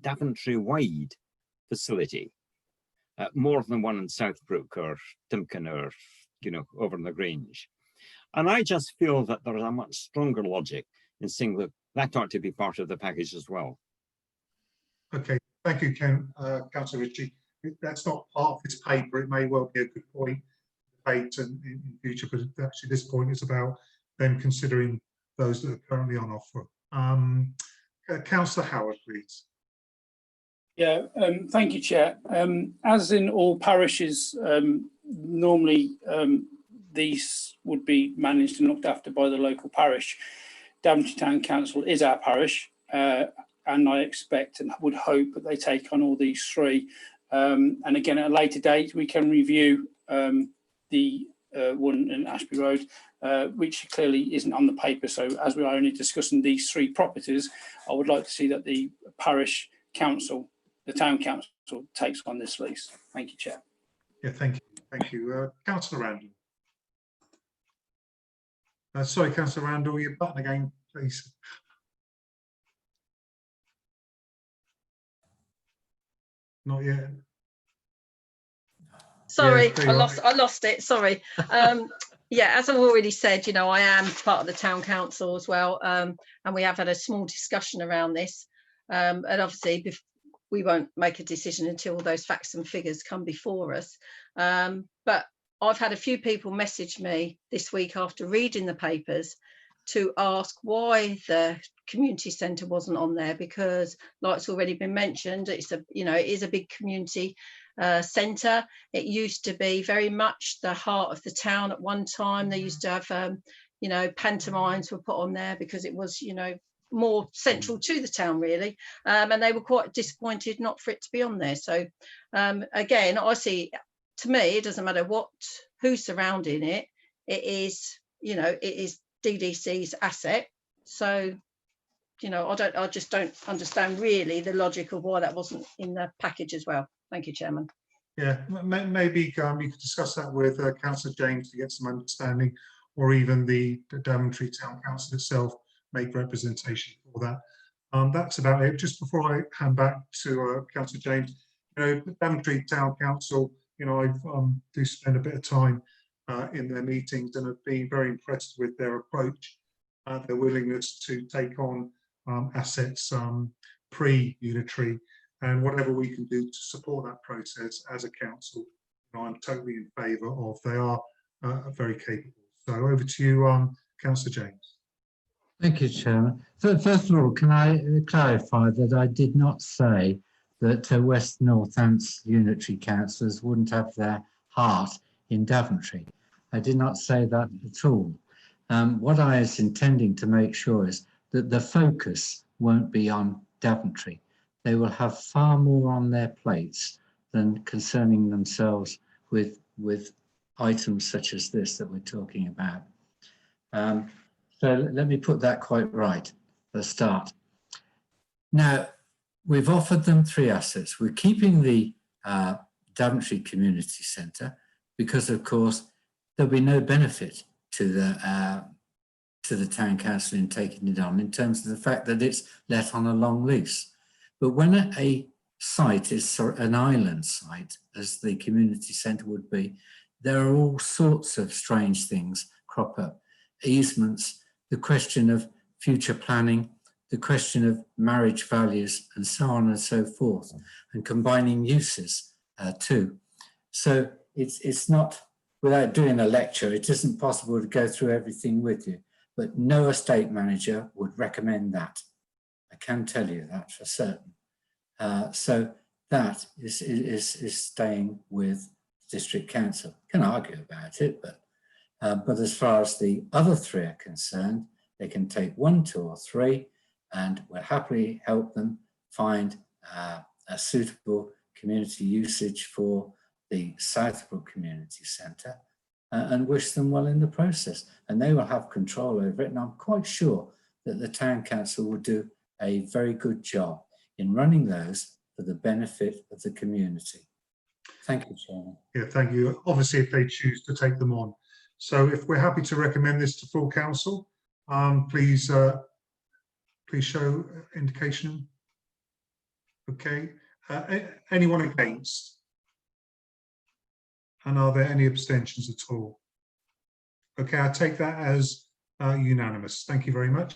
Daventry-wide facility, more than one in Southbrook or Timken or over in the Grange. And I just feel that there is a much stronger logic in saying that that ought to be part of the package as well. Okay, thank you, Councillor Ritchie. That's not part of this paper. It may well be a good point to debate in future, because actually this point is about them considering those that are currently on offer. Councillor Howard, please. Yeah, thank you, Chair. As in all parishes, normally these would be managed and looked after by the local parish. Daventry Town Council is our parish, and I expect and would hope that they take on all these three. And again, at a later date, we can review the one in Ashby Road, which clearly isn't on the paper. So as we are only discussing these three properties, I would like to see that the parish council, the town council, takes on this lease. Thank you, Chair. Yeah, thank you. Councillor Randall. Sorry, Councillor Randall, your button again, please. Not yet. Sorry, yeah, I lost it. Sorry. Yeah, as I've already said, I am part of the town council as well, and we have had a small discussion around this. And obviously, we won't make a decision until those facts and figures come before us. But I've had a few people message me this week after reading the papers to ask why the community centre wasn't on there, because, like it's already been mentioned, it is a big community centre. It used to be very much the heart of the town at one time. They used to have pantomimes were put on there because it was more central to the town really, and they were quite disappointed not for it to be on there. So again, I see, to me, it doesn't matter who's surrounding it. It is, you know, it is DDC's asset. So, you know, I just don't understand really the logic of why that wasn't in the package as well. Thank you, Chairman. Yeah, maybe you could discuss that with Councillor James to get some understanding, or even the Daventry Town Council itself make representation for that. That's about it. Just before I hand back to Councillor James, you know, Daventry Town Council, you know, I do spend a bit of time in their meetings and have been very impressed with their approach, their willingness to take on assets pre-unitary, and whatever we can do to support that process as a council, you know, I'm totally in favour of. They are very capable. So over to you, Councillor James. Thank you, Chairman. First of all, can I clarify that I did not say that West Northants unitary councillors wouldn't have their heart in Daventry. I did not say that at all. What I was intending to make sure is that the focus won't be on Daventry. They will have far more on their plates than concerning themselves with items such as this that we're talking about. So let me put that quite right for a start. Now, we've offered them 3 assets. We're keeping the Daventry Community Centre because, of course, there'll be no benefit to the Town Council in taking it on in terms of the fact that it's let on a long lease. But when a site is an island site, as the community centre would be, there are all sorts of strange things crop up. Easements, the question of future planning, the question of marriage values, and so on and so forth, and combining uses too. So it's not, without doing a lecture, it isn't possible to go through everything with you, but no estate manager would recommend that. I can tell you that for certain. So that is staying with District Council. Can argue about it, but as far as the other 3 are concerned, they can take 1, 2 or 3, and we'll happily help them find a suitable community usage for the Southbrook Community Centre, and wish them well in the process. And they will have control over it, and I'm quite sure that the Town Council will do a very good job in running those for the benefit of the community. Thank you, Chairman. Yeah, thank you. Obviously, if they choose to take them on. So if we're happy to recommend this to full council, please show indication. Okay. Anyone against? And are there any abstentions at all? Okay, I take that as unanimous. Thank you very much.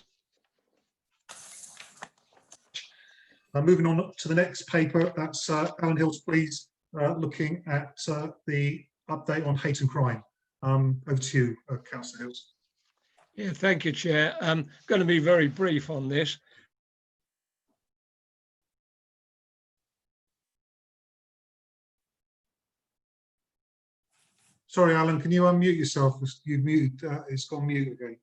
Moving on to the next paper, that's Alan Hills, please, looking at the update on hate and crime. Over to you, Councillor Hills. Yeah, thank you, Chair. I'm going to be very brief on this. Sorry, Alan, can you unmute yourself? You muted, it's gone mute again.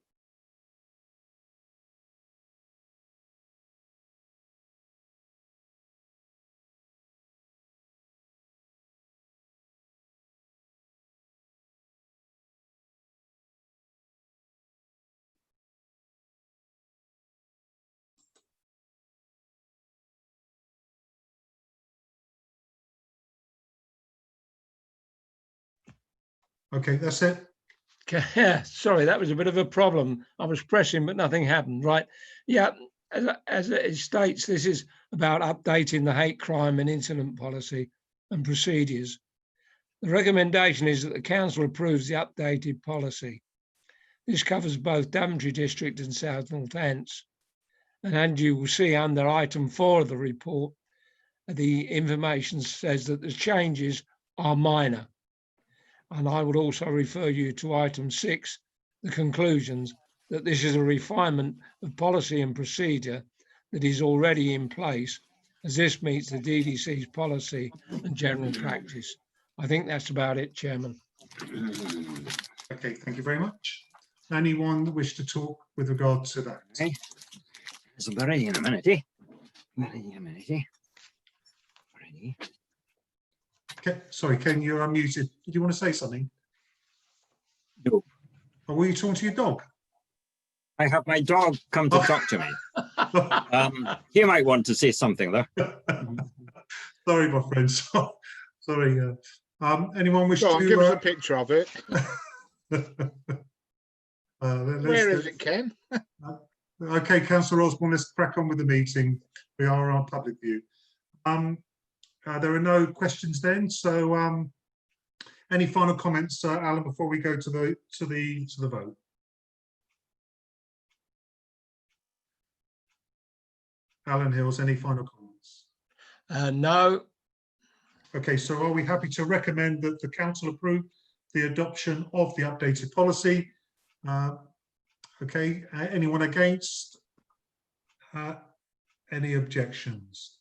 Okay, that's it. Yeah, sorry, that was a bit of a problem. I was pressing, but nothing happened. Right. Yeah, as it states, this is about updating the hate crime and incident policy and procedures. The recommendation is that the council approves the updated policy. This covers both Daventry District and South Northants. And you will see under item 4 of the report, the information says that the changes are minor. And I would also refer you to item 6, the conclusions, that this is a refinement of policy and procedure that is already in place, as this meets the DDC's policy and general practice. I think that's about it, Chairman. Okay, thank you very much. Anyone wish to talk with regard to that? So we're ready in a minute, eh? We're ready in a minute, eh? Ready. Okay, sorry, Ken, you're unmuted. Did you want to say something? No. Or were you talking to your dog? I have my dog come to talk to me. He might want to say something there. Sorry, my friend. Sorry. Anyone wish Go on, to give us a picture of it. Where is it, Ken? Okay, Councillor Osborne, let's crack on with the meeting. We are on public view. There are no questions then, so any final comments, Alan, before we go to the vote? Alan Hills, any final comments? No. Okay, so are we happy to recommend that the council approve the adoption of the updated policy? Okay, anyone against? Any objections?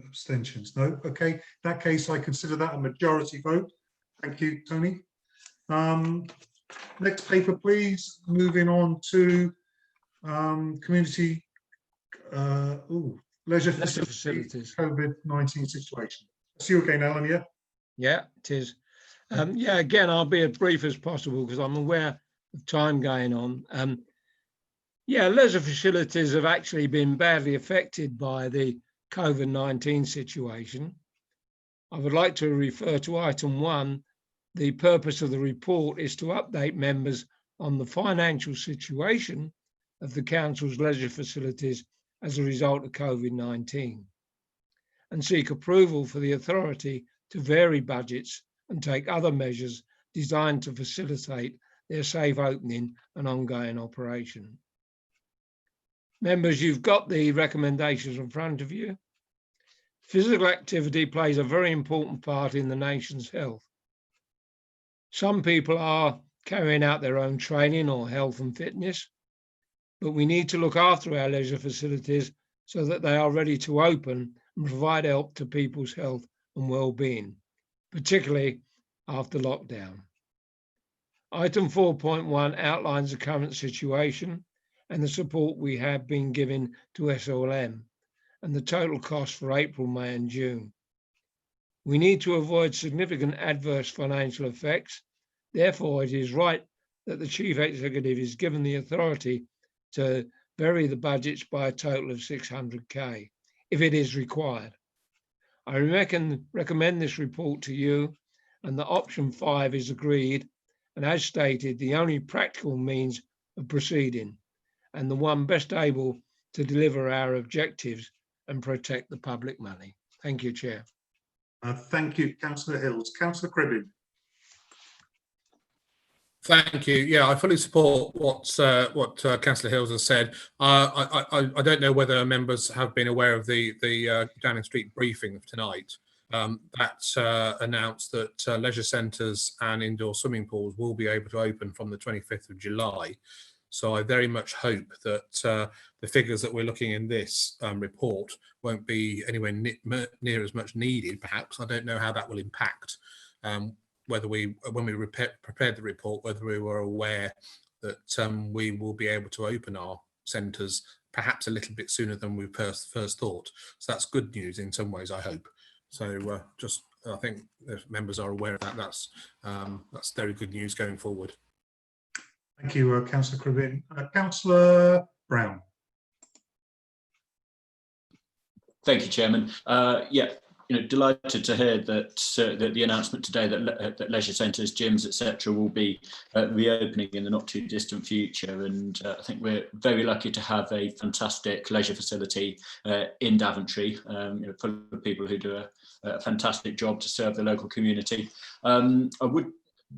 Abstentions? No. Okay, in that case, I consider that a majority vote. Thank you, Tony. Next paper, please. Moving on to community leisure facilities COVID-19 situation. See you again, Alan. Yeah. Yeah, it is. Yeah, again, I'll be as brief as possible because I'm aware of time going on. Yeah, leisure facilities have actually been badly affected by the COVID-19 situation. I would like to refer to item 1. The purpose of the report is to update members on the financial situation of the council's leisure facilities as a result of COVID-19 and seek approval for the authority to vary budgets and take other measures designed to facilitate their safe opening and ongoing operation. Members, you've got the recommendations in front of you. Physical activity plays a very important part in the nation's health. Some people are carrying out their own training or health and fitness, but we need to look after our leisure facilities so that they are ready to open and provide help to people's health and well-being, particularly after lockdown. Item 4.1 outlines the current situation and the support we have been giving to SLM and the total cost for April, May and June. We need to avoid significant adverse financial effects. Therefore, it is right that the Chief Executive is given the authority to vary the budgets by a total of 600k if it is required. I recommend this report to you and that option 5 is agreed and as stated the only practical means of proceeding and the one best able to deliver our objectives and protect the public money. Thank you, Chair. Thank you, Councillor Hills. Councillor Cribbin. Thank you. Yeah, I fully support what Councillor Hills has said. I don't know whether members have been aware of the Downing Street briefing of tonight. That announced that leisure centres and indoor swimming pools will be able to open from the 25th of July. So I very much hope that the figures that we're looking in this report won't be anywhere near as much needed, perhaps. I don't know how that will impact whether when we prepared the report, whether we were aware that we will be able to open our centres perhaps a little bit sooner than we first thought. So that's good news in some ways, I hope. So I think if members are aware of that, that's very good news going forward. Thank you, Councillor Cribbin. Councillor Brown. Thank you, Chairman. Yeah, delighted to hear that the announcement today that leisure centres, gyms, etc., will be reopening in the not too distant future. And I think we're very lucky to have a fantastic leisure facility in Daventry, full of people who do a fantastic job to serve the local community. I would,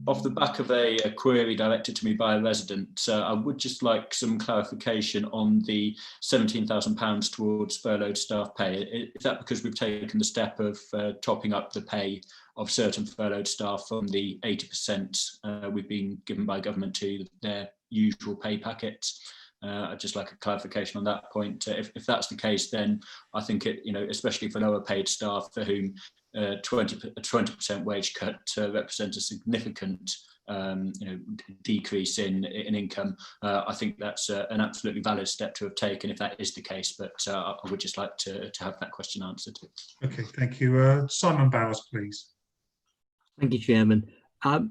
off the back of a query directed to me by a resident, I would just like some clarification on the £17,000 towards furloughed staff pay. Is that because we've taken the step of topping up the pay of certain furloughed staff from the 80% we've been given by government to their usual pay packets? I'd just like a clarification on that point. If that's the case, then I think it, especially for lower paid staff for whom a 20% wage cut represents a significant decrease in income, I think that's an absolutely valid step to have taken if that is the case. But I would just like to have that question answered. Okay, thank you. Simon Bowers, please. Thank you, Chairman.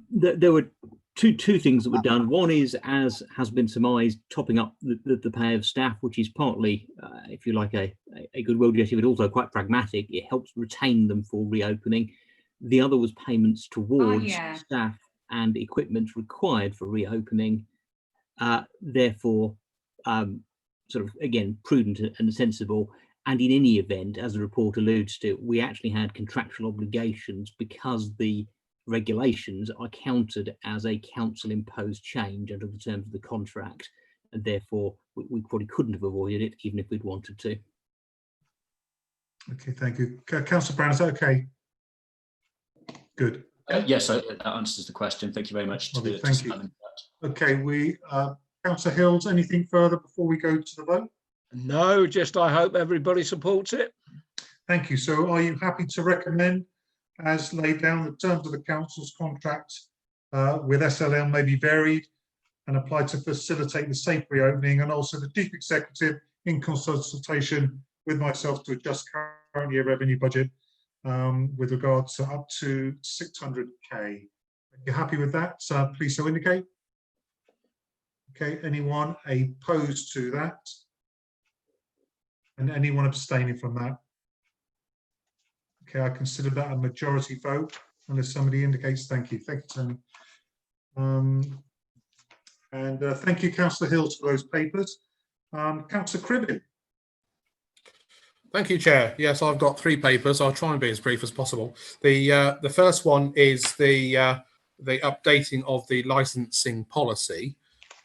There were two things that were done. One is, as has been surmised, topping up the pay of staff, which is partly, if you like, a goodwill gesture, but also quite pragmatic. It helps retain them for reopening. The other was payments towards staff and equipment required for reopening. Therefore, sort of, again, prudent and sensible. And in any event, as the report alludes to, we actually had contractual obligations because the regulations are counted as a council imposed change under the terms of the contract, and therefore we probably couldn't have avoided it even if we'd wanted to. Okay, thank you. Councillor Brown, is that okay? Good. Yes, that answers the question. Thank you very much. Thank you. Okay, Councillor Hills, anything further before we go to the vote? No, just I hope everybody supports it. Thank you. So are you happy to recommend, as laid down, the terms of the council's contract with SLL may be varied and applied to facilitate the safe reopening, and also the Chief Executive, in consultation with myself, to adjust current year revenue budget with regard to up to 600k. Are you happy with that? Please so indicate. Okay, anyone opposed to that? And anyone abstaining from that? Okay, I consider that a majority vote, unless somebody indicates. Thank you. Thank you, Tony. Thank you, Councillor Hills, for those papers. Councillor Cribbin. Thank you, Chair. Yes, I've got 3 papers. I'll try and be as brief as possible. The first one is the updating of the licensing policy.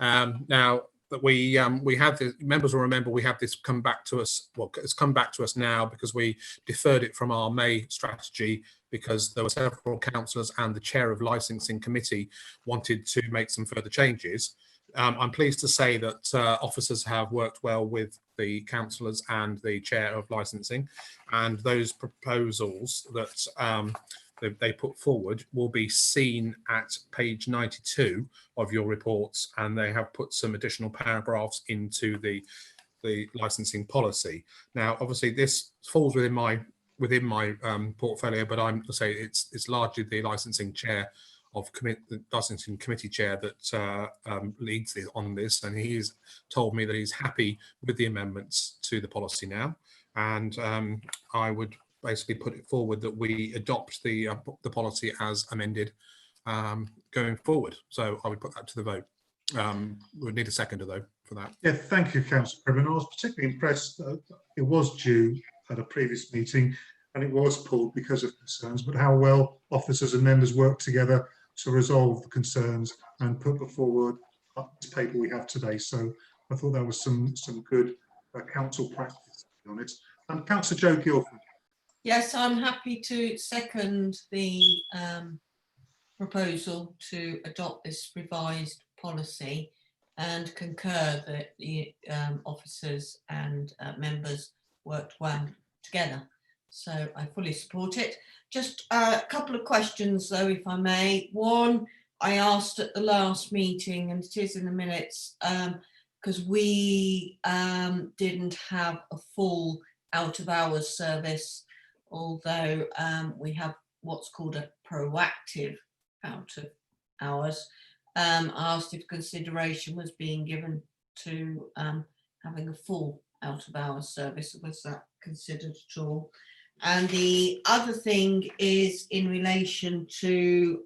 Now that we have the members will remember, we have this come back to us. Well, it's come back to us now because we deferred it from our May strategy because there were several councillors and the chair of licensing committee wanted to make some further changes. I'm pleased to say that officers have worked well with the councillors and the chair of licensing, and those proposals that they put forward will be seen at page 92 of your reports, and they have put some additional paragraphs into the licensing policy. Now, obviously, this falls within my portfolio, but I'm to say it's largely the licensing chair of the licensing committee chair that leads on this, and he's told me that he's happy with the amendments to the policy now, and I would basically put it forward that we adopt the policy as amended going forward. So I would put that to the vote. We would need a seconder though for that. Yeah, thank you, Councillor Cribbin. I was particularly impressed. It was due at a previous meeting and it was pulled because of concerns, but how well officers and members worked together to resolve the concerns and put forward this paper we have today. So I thought that was some good council practice, to be honest. Councillor Jo Guilford. Yes, I'm happy to second the proposal to adopt this revised policy and concur that the officers and members worked well together. So I fully support it. Just a couple of questions though, if I may. One, I asked at the last meeting, and it is in the minutes, because we didn't have a full out of hours service, although we have what's called a proactive out of hours. I asked if consideration was being given to having a full out of hours service. Was that considered at all? And the other thing is in relation to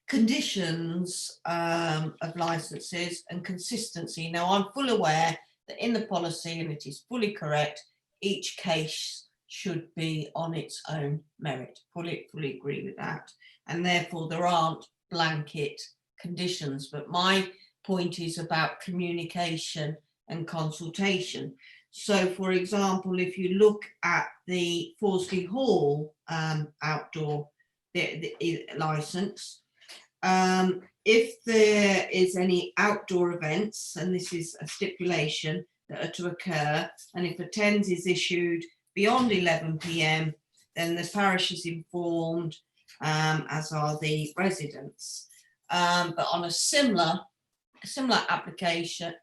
conditions of licenses and consistency. Now, I'm full aware that in the policy, and it is fully correct, each case should be on its own merit. Fully agree with that. And therefore there aren't blanket conditions. But my point is about communication and consultation. So, for example, if you look at the Forsley Hall outdoor license, if there is any outdoor events, and this is a stipulation that are to occur, and if attendance is issued beyond 11 p.m, then the parish is informed as are the residents. But on a similar application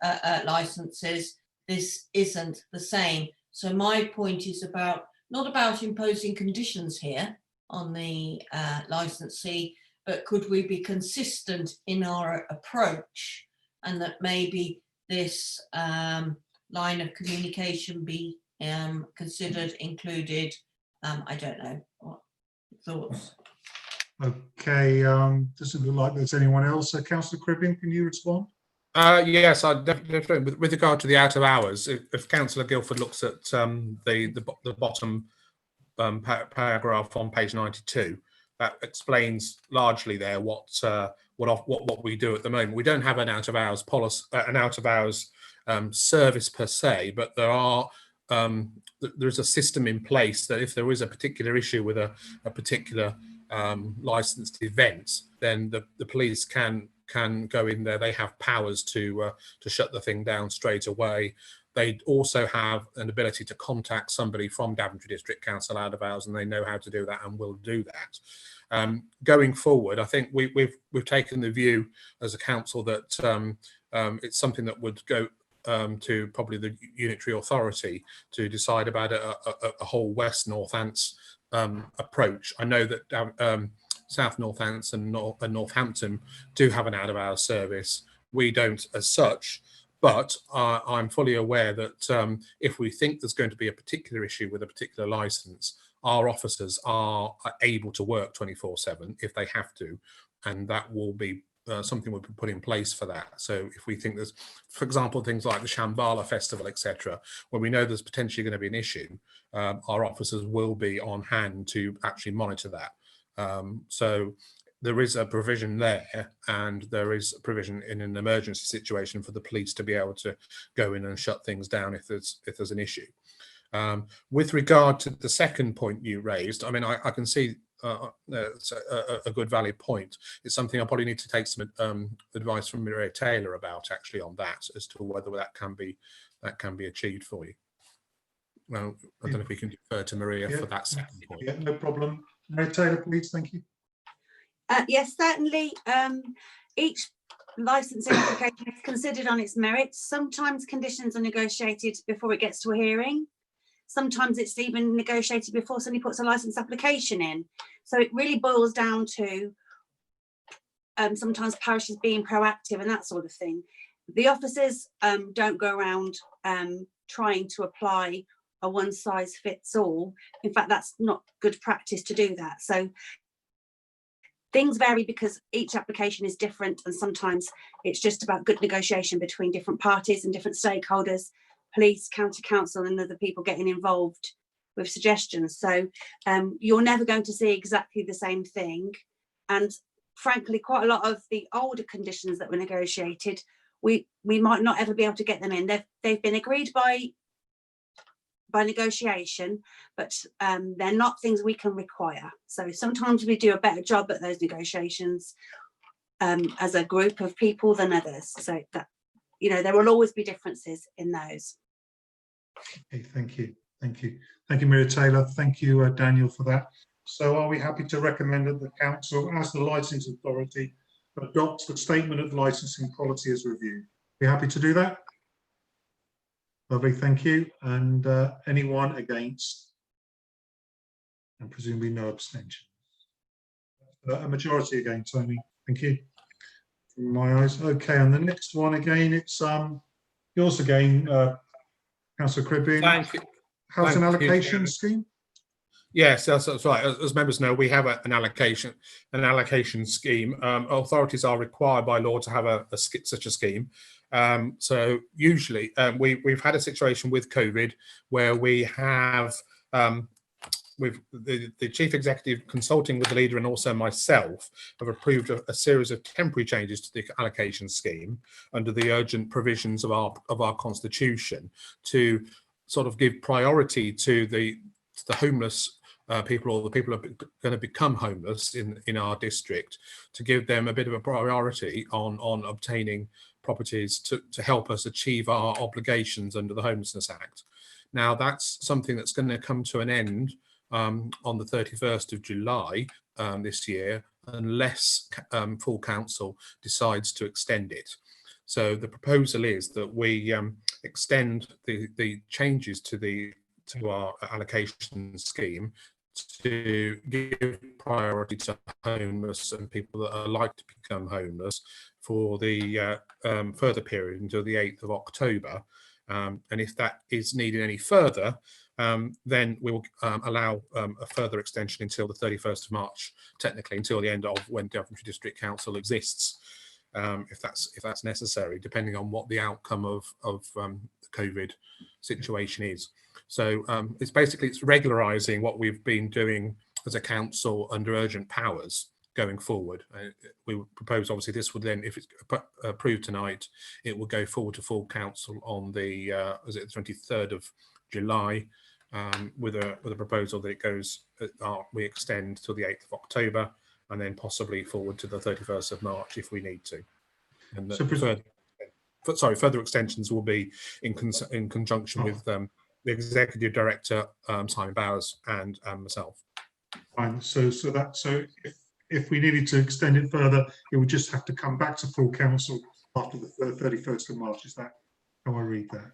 licenses, this isn't the same. So my point is not about imposing conditions here on the licensee, but could we be consistent in our approach, and that maybe this line of communication be considered, included? I don't know. What thoughts? Okay, doesn't look like there's anyone else. Councillor Cribbin, can you respond? Yes, I definitely. With regard to the out of hours, if Councillor Guildford looks at the bottom paragraph on page 92, that explains largely there what we do at the moment. We don't have an out of hours policy, an out of hours service per se, but there's a system in place that if there is a particular issue with a particular licensed event, then the police can go in there. They have powers to shut the thing down straight away. They also have an ability to contact somebody from Daventry District Council out of hours, and they know how to do that and will do that. Going forward, I think we've taken the view as a council that it's something that would go to probably the unitary authority to decide about a whole West Northants approach. I know that South Northants and Northampton do have an out-of-hours service. We don't as such, but I'm fully aware that if we think there's going to be a particular issue with a particular licence, our officers are able to work 24/7 if they have to, and that will be something we'll put in place for that. So if we think there's, for example, things like the Shambhala Festival, etc., where we know there's potentially going to be an issue, our officers will be on hand to actually monitor that. So there is a provision there, and there is a provision in an emergency situation for the police to be able to go in and shut things down if there's an issue. With regard to the second point you raised, I mean, I can see it's a good valid point. It's something I probably need to take some advice from Maria Taylor about, actually, on that, as to whether that can be achieved for you. Well, I don't know if we can defer to Maria for that second point. Yeah, no problem. Maria Taylor, please. Thank you. Yes, certainly. Each licensing application is considered on its merits. Sometimes conditions are negotiated before it gets to a hearing. Sometimes it's even negotiated before somebody puts a license application in. So it really boils down to sometimes parishes being proactive and that sort of thing. The officers don't go around trying to apply a one size fits all. In fact, that's not good practice to do that. So things vary because each application is different, and sometimes it's just about good negotiation between different parties and different stakeholders, police, county council, and other people getting involved with suggestions. So you're never going to see exactly the same thing. And frankly, quite a lot of the older conditions that were negotiated, we might not ever be able to get them in. They've been agreed by negotiation, but they're not things we can require. So sometimes we do a better job at those negotiations as a group of people than others. So that, you know, there will always be differences in those. Okay, thank you. Thank you. Thank you, Maria Taylor. Thank you, Daniel, for that. So are we happy to recommend that the council, as the licensing authority, adopts the statement of licensing policy as reviewed? Be happy to do that? Lovely, thank you. And anyone against? And presumably no abstention. A majority again, Tony. Thank you. From my eyes. Okay, and the next one again, it's yours again, Councillor Cribbin. Thank you. Housing allocation scheme? Yes, that's right. As members know, we have an allocation scheme. Authorities are required by law to have such a scheme. So usually we've had a situation with COVID where we have with the chief executive consulting with the leader and also myself have approved a series of temporary changes to the allocation scheme under the urgent provisions of our constitution to sort of give priority to the homeless people, or the people who are going to become homeless in our district, to give them a bit of a priority on obtaining properties to help us achieve our obligations under the Homelessness Act. Now, that's something that's going to come to an end on the 31st of July this year, unless full council decides to extend it. So the proposal is that we extend the changes to our allocation scheme to give priority to homeless and people that are like to become homeless for the further period until the 8th of October. And if that is needed any further, then we will allow a further extension until the 31st of March, technically until the end of when Daventry District Council exists, if that's necessary, depending on what the outcome of the COVID situation is. So it's regularising what we've been doing as a council under urgent powers going forward. We would propose, obviously, this would then, if it's approved tonight, it will go forward to full council on the 23rd of July, with a proposal that it goes, we extend till the 8th of October, and then possibly forward to the 31st of March if we need to. And further extensions will be in conjunction with the executive director, Simon Bowers, and myself. Fine. So if we needed to extend it further, it would just have to come back to full council after the 31st of March. Is that how I read that?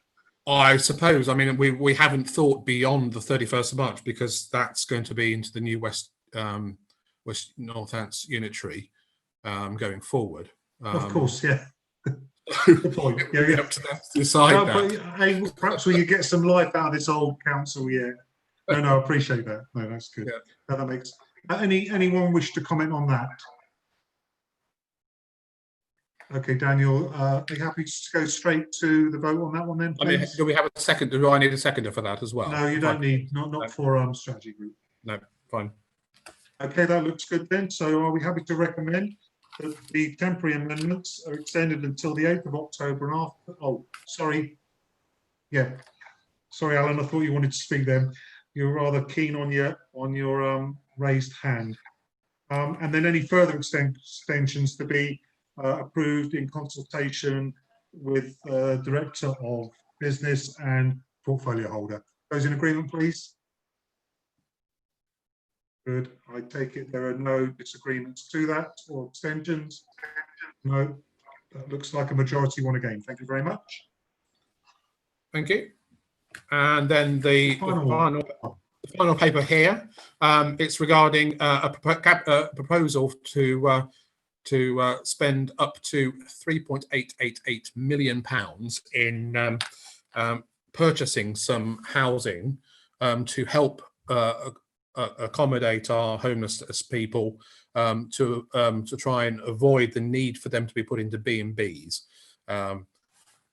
I suppose. I mean, we haven't thought beyond the 31st of March because that's going to be into the new West Northants unitary going forward. Of course, yeah. Good point. Yeah, up to them to decide that. But, hey, perhaps we could get some life out of this old council. Yeah. No, I appreciate that. No, that's good. Yeah. No, that makes. Anyone wish to comment on that? Okay, Daniel, are you happy to go straight to the vote on that one then, please? I mean, do we have a second? Do I need a seconder for that as well? No, you don't need, not for strategy group. No, fine. Okay, that looks good then. So are we happy to recommend that the temporary amendments are extended until the 8th of October and after? Oh, sorry. Yeah. Sorry, Alan, I thought you wanted to speak then. You're rather keen on your raised hand. And then any further extensions to be approved in consultation with Director of Business and Portfolio Holder. Those in agreement, please? Good. I take it there are no disagreements to that or extensions? No. That looks like a majority won again. Thank you very much. Thank you. And then the final paper here, it's regarding a proposal to spend up to £3.888 million in purchasing some housing to help accommodate our homeless people, to try and avoid the need for them to be put into B&Bs.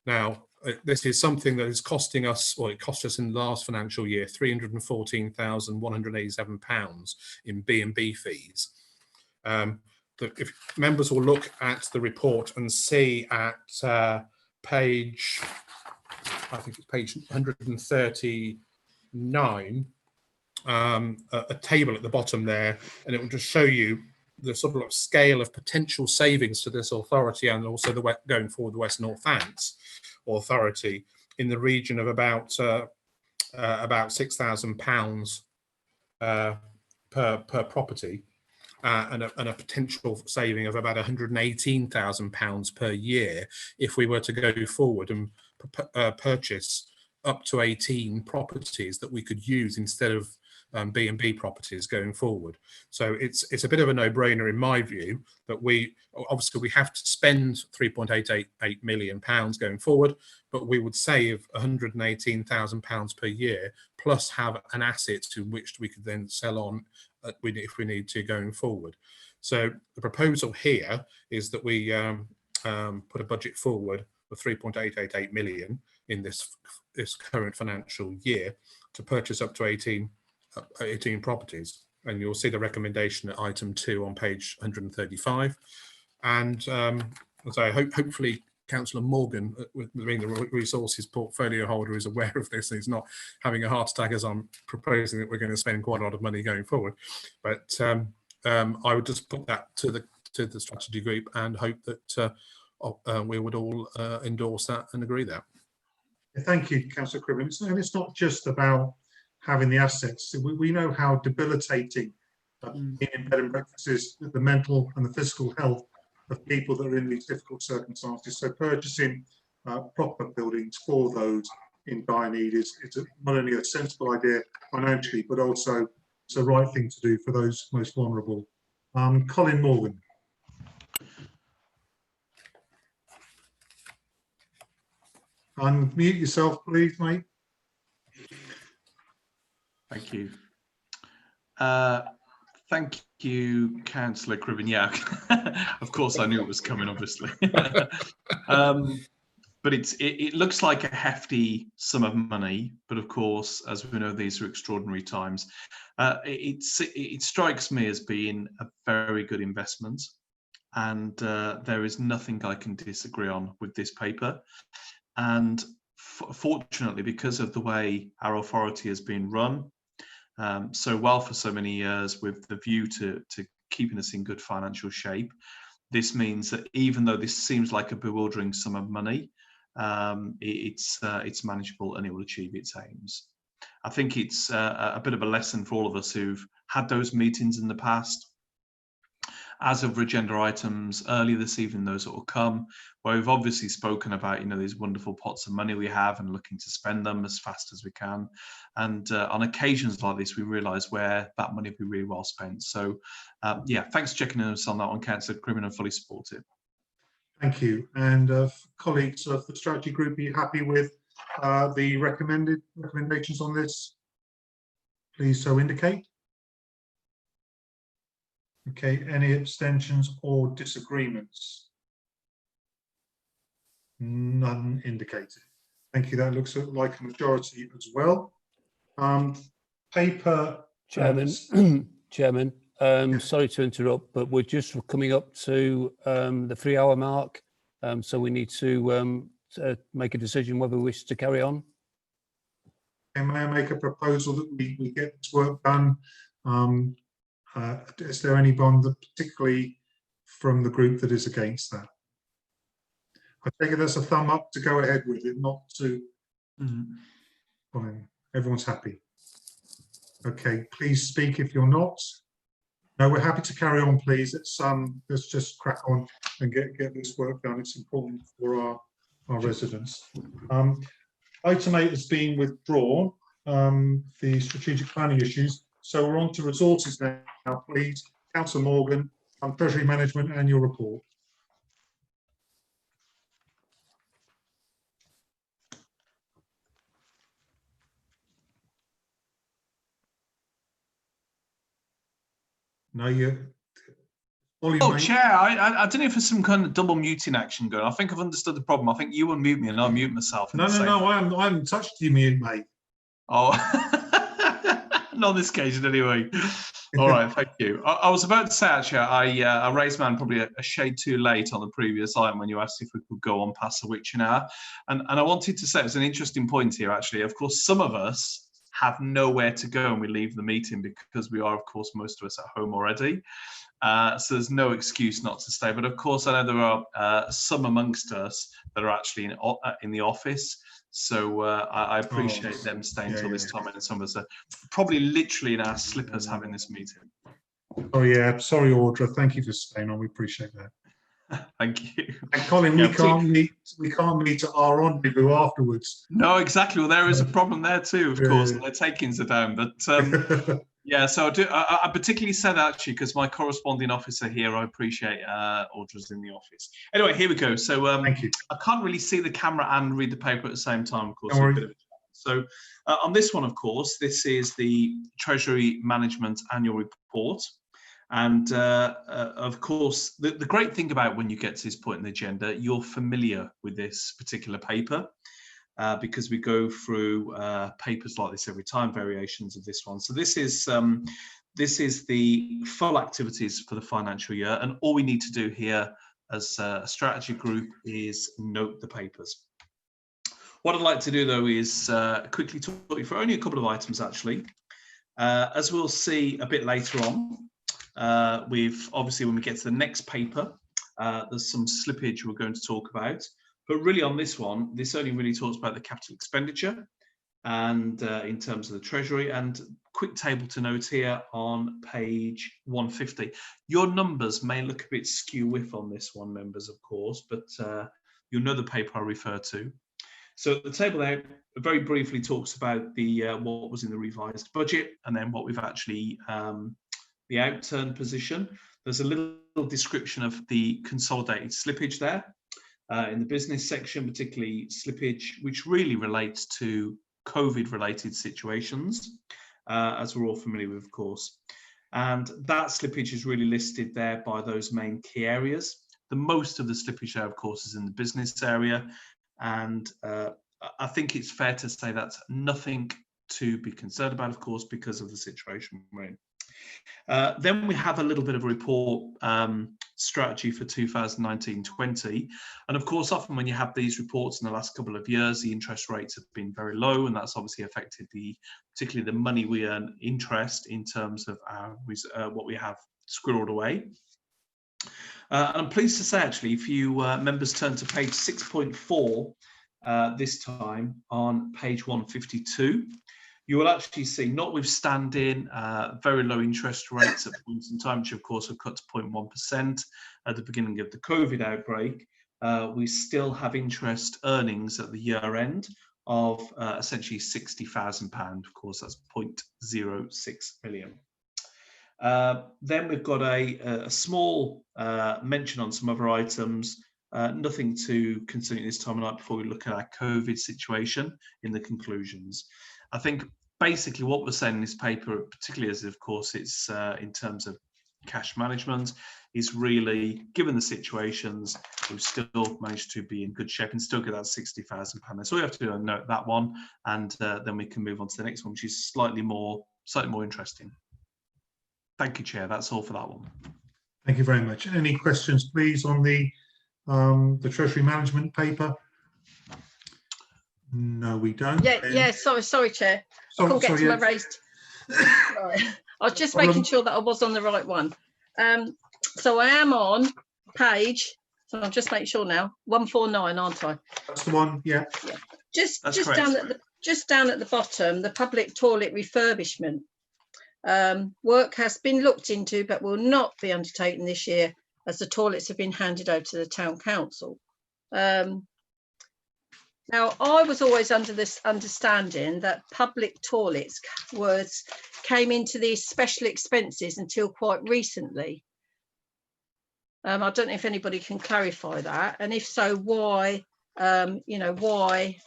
Now, this is something that is costing us, well, it cost us in the last financial year, £314,187 in B&B fees. If members will look at the report and see at page, I think it's page 139, a table at the bottom there, and it will just show you the sort of scale of potential savings to this authority, and also going forward the West Northants authority in the region of about £6,000 per property, and a potential saving of about £118,000 per year if we were to go forward and purchase up to 18 properties that we could use instead of B&B properties going forward. So it's a bit of a no-brainer in my view that we have to spend £3.888 million going forward, but we would save £118,000 per year, plus have an asset to which we could then sell on if we need to going forward. So the proposal here is that we put a budget forward of £3.888 million in this current financial year to purchase up to 18 properties, and you'll see the recommendation at item 2 on page 135. And so hopefully Councillor Morgan, being the resources portfolio holder, is aware of this and is not having a heart attack as I'm proposing that we're going to spend quite a lot of money going forward. But I would just put that to the strategy group and hope that we would all endorse that and agree that. Thank you, Councillor Cribbin. And it's not just about having the assets. So we know how debilitating being in bed and breakfast is, the mental and the physical health of people that are in these difficult circumstances. So purchasing proper buildings for those in dire need is not only a sensible idea financially, but also it's the right thing to do for those most vulnerable. Colin Morgan. Unmute yourself, please, mate. Thank you. Thank you, Councillor Cribben. Yeah, of course I knew it was coming, obviously. But it looks like a hefty sum of money. But of course, as we know, these are extraordinary times. It strikes me as being a very good investment. And there is nothing I can disagree on with this paper. And fortunately, because of the way our authority has been run so well for so many years, with the view to keeping us in good financial shape, this means that even though this seems like a bewildering sum of money, it's manageable and it will achieve its aims. I think it's a bit of a lesson for all of us who've had those meetings in the past. As of agenda items earlier this evening, those that will come, where we've obviously spoken about, you know, these wonderful pots of money we have and looking to spend them as fast as we can. And on occasions like this, we realise where that money will be really well spent. So, yeah, thanks for checking in us on that one, Councillor Cribben, and fully support it. Thank you. And colleagues of the strategy group, are you happy with the recommendations on this? Please so indicate. Okay, any abstentions or disagreements? None indicated. Thank you. That looks like a majority as well. Paper. Chairman, Chairman, sorry to interrupt, but we're just coming up to the 3-hour mark. So we need to make a decision whether we wish to carry on. May I make a proposal that we get this work done? Is there anyone that particularly from the group that is against that? I take it as a thumb up to go ahead with it, not to. Fine. Everyone's happy. Okay, please speak if you're not. No, we're happy to carry on, please. Let's just crack on and get this work done. It's important for our residents. Item 8 has been withdrawn, the strategic planning issues. So we're on to resources now, please. Councillor Morgan, Treasury Management Annual Report. No, you. Oh, Chair, I don't know if there's some kind of double muting action going. I think I've understood the problem. I think you unmute me and I'll mute myself. No, I haven't touched you, mate. Oh, not on this occasion anyway. All right, thank you. I was about to say, actually, I raised my hand probably a shade too late on the previous item when you asked if we could go on past the witching hour. And I wanted to say it's an interesting point here, actually. Of course, some of us have nowhere to go and we leave the meeting because we are, of course, most of us at home already. So there's no excuse not to stay. But of course, I know there are some amongst us that are actually in the office. So I appreciate them staying till this time, and some of us are probably literally in our slippers having this meeting. Oh yeah, sorry, Audra. Thank you for staying on. We appreciate that. Thank you. And Colin, we can't meet at our rendezvous afterwards. No, exactly. Well, there is a problem there too, of course, and their takings are down. But yeah, so I particularly said that actually because my corresponding officer here, I appreciate Audra's in the office. Anyway, here we go. So thank you. I can't really see the camera and read the paper at the same time, of course. So on this one, of course, this is the Treasury Management Annual Report. And of course, the great thing about when you get to this point in the agenda, you're familiar with this particular paper. Because we go through papers like this every time, variations of this one. So this is the full activities for the financial year, and all we need to do here as a strategy group is note the papers. What I'd like to do though is quickly talk you through only a couple of items actually. As we'll see a bit later on, we've obviously when we get to the next paper, there's some slippage we're going to talk about. But really on this one, this only really talks about the capital expenditure. and in terms of the Treasury. And quick table to note here on page 150. Your numbers may look a bit skew with on this one, members, of course, but you'll know the paper I refer to. So the table there very briefly talks about the what was in the revised budget, and then what we've actually the outturn position. There's a little description of the consolidated slippage there in the business section, particularly slippage which really relates to COVID-related situations, as we're all familiar with, of course. And that slippage is really listed there by those main key areas. The most of the slippage there, of course, is in the business area. And I think it's fair to say that's nothing to be concerned about, of course, because of the situation we're in. Then we have a little bit of a report strategy for 2019-20. And of course, often when you have these reports in the last couple of years, the interest rates have been very low, and that's obviously affected particularly the money we earn interest in terms of our, what we have squirreled away. And I'm pleased to say, actually, if you members turn to page 6.4 this time on page 152, you will actually see, notwithstanding very low interest rates at points in time, which of course have cut to 0.1% at the beginning of the COVID outbreak, we still have interest earnings at the year end of essentially £60,000. Of course, that's 0.06 million. Then we've got a small mention on some other items, nothing to concern this time of night before we look at our COVID situation in the conclusions. I think basically what we're saying in this paper, particularly as of course it's in terms of cash management, is really, given the situations, we've still managed to be in good shape and still get that £60,000. So we have to do a note that one, and then we can move on to the next one, which is slightly more interesting. Thank you, Chair. That's all for that one. Thank you very much. Any questions, please, on the Treasury Management paper? No, we don't. Yeah. Sorry, Chair. I couldn't get to my raised. Sorry. I was just making sure that I was on the right one. So I am on page. So I'll just make sure now. 149, aren't I? That's the one. Yeah. Just down at the bottom, the public toilet refurbishment. Work has been looked into, but will not be undertaken this year, as the toilets have been handed over to the town council. Now, I was always under this understanding that public toilets came into these special expenses until quite recently. I don't know if anybody can clarify that, and if so, why? Why?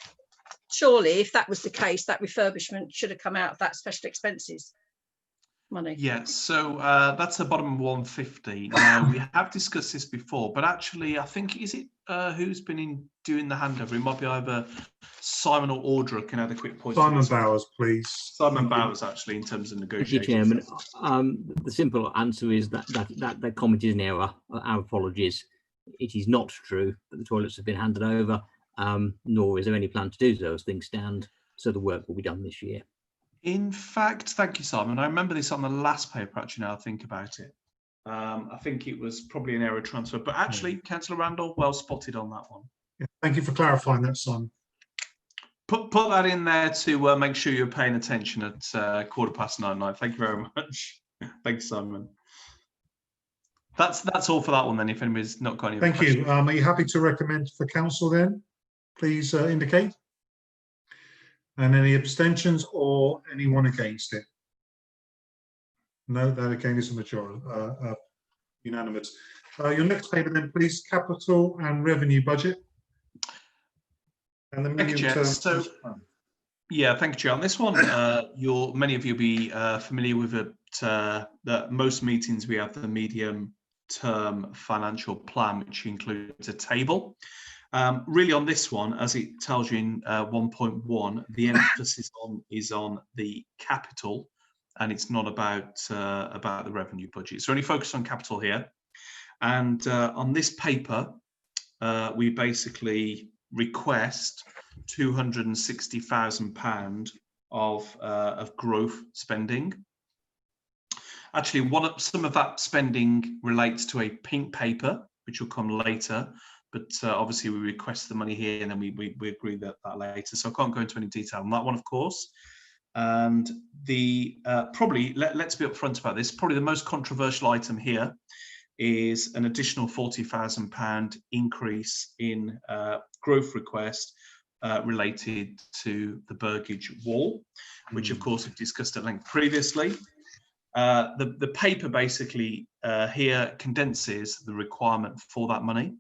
Surely, if that was the case, that refurbishment should have come out of that special expenses money. Yeah, so that's the bottom of 150. Now, we have discussed this before, but actually, I think, is it who's been doing the handover? It might be either Simon or Audra can add a quick point. Simon Bowers, please. Simon Bowers, actually, in terms of negotiations. Thank you, Chairman. The simple answer is that comment is an error. Our apologies. It is not true that the toilets have been handed over, nor is there any plan to do so as things stand. So the work will be done this year. In fact, thank you, Simon. I remember this on the last paper, actually, now I think about it. I think it was probably an error transfer, but actually, Councillor Randall, well spotted on that one. Yeah, thank you for clarifying that, Simon. Put that in there to make sure you're paying attention at 9:15. Thank you very much. Thank you, Simon. That's all for that one then, if anybody's not got any other questions. Thank you. Are you happy to recommend for council then? Please indicate. And any abstentions or anyone against it? No, that again is a majority, unanimous. Your next paper then, please, capital and revenue budget. And the medium term. So, yeah, thank you, Chair. On this one, many of you will be familiar with it. That most meetings we have the medium-term financial plan, which includes a table. Really, on this one, as it tells you in 1.1, the emphasis is on the capital, and it's not about the revenue budget. So only focus on capital here. And on this paper, we basically request £260,000 of growth spending. Actually, some of that spending relates to a pink paper which will come later. But obviously we request the money here and then we agree that later. So I can't go into any detail on that one, of course. And the probably, let's be upfront about this, probably the most controversial item here is an additional £40,000 increase in growth request related to the Burgage wall, which of course we've discussed at length previously. The paper basically here condenses the requirement for that money.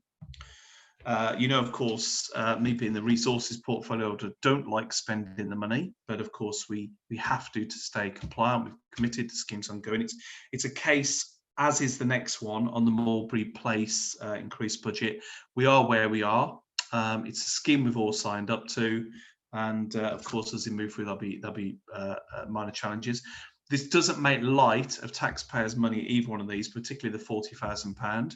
You know, of course, me being the resources portfolio holder, don't like spending the money, but of course we have to stay compliant. We've committed to schemes ongoing. It's a case, as is the next one on the Mulberry Place increased budget. We are where we are. It's a scheme we've all signed up to, and of course, as we move through, there'll be minor challenges. This doesn't make light of taxpayers' money, either one of these, particularly the £40,000.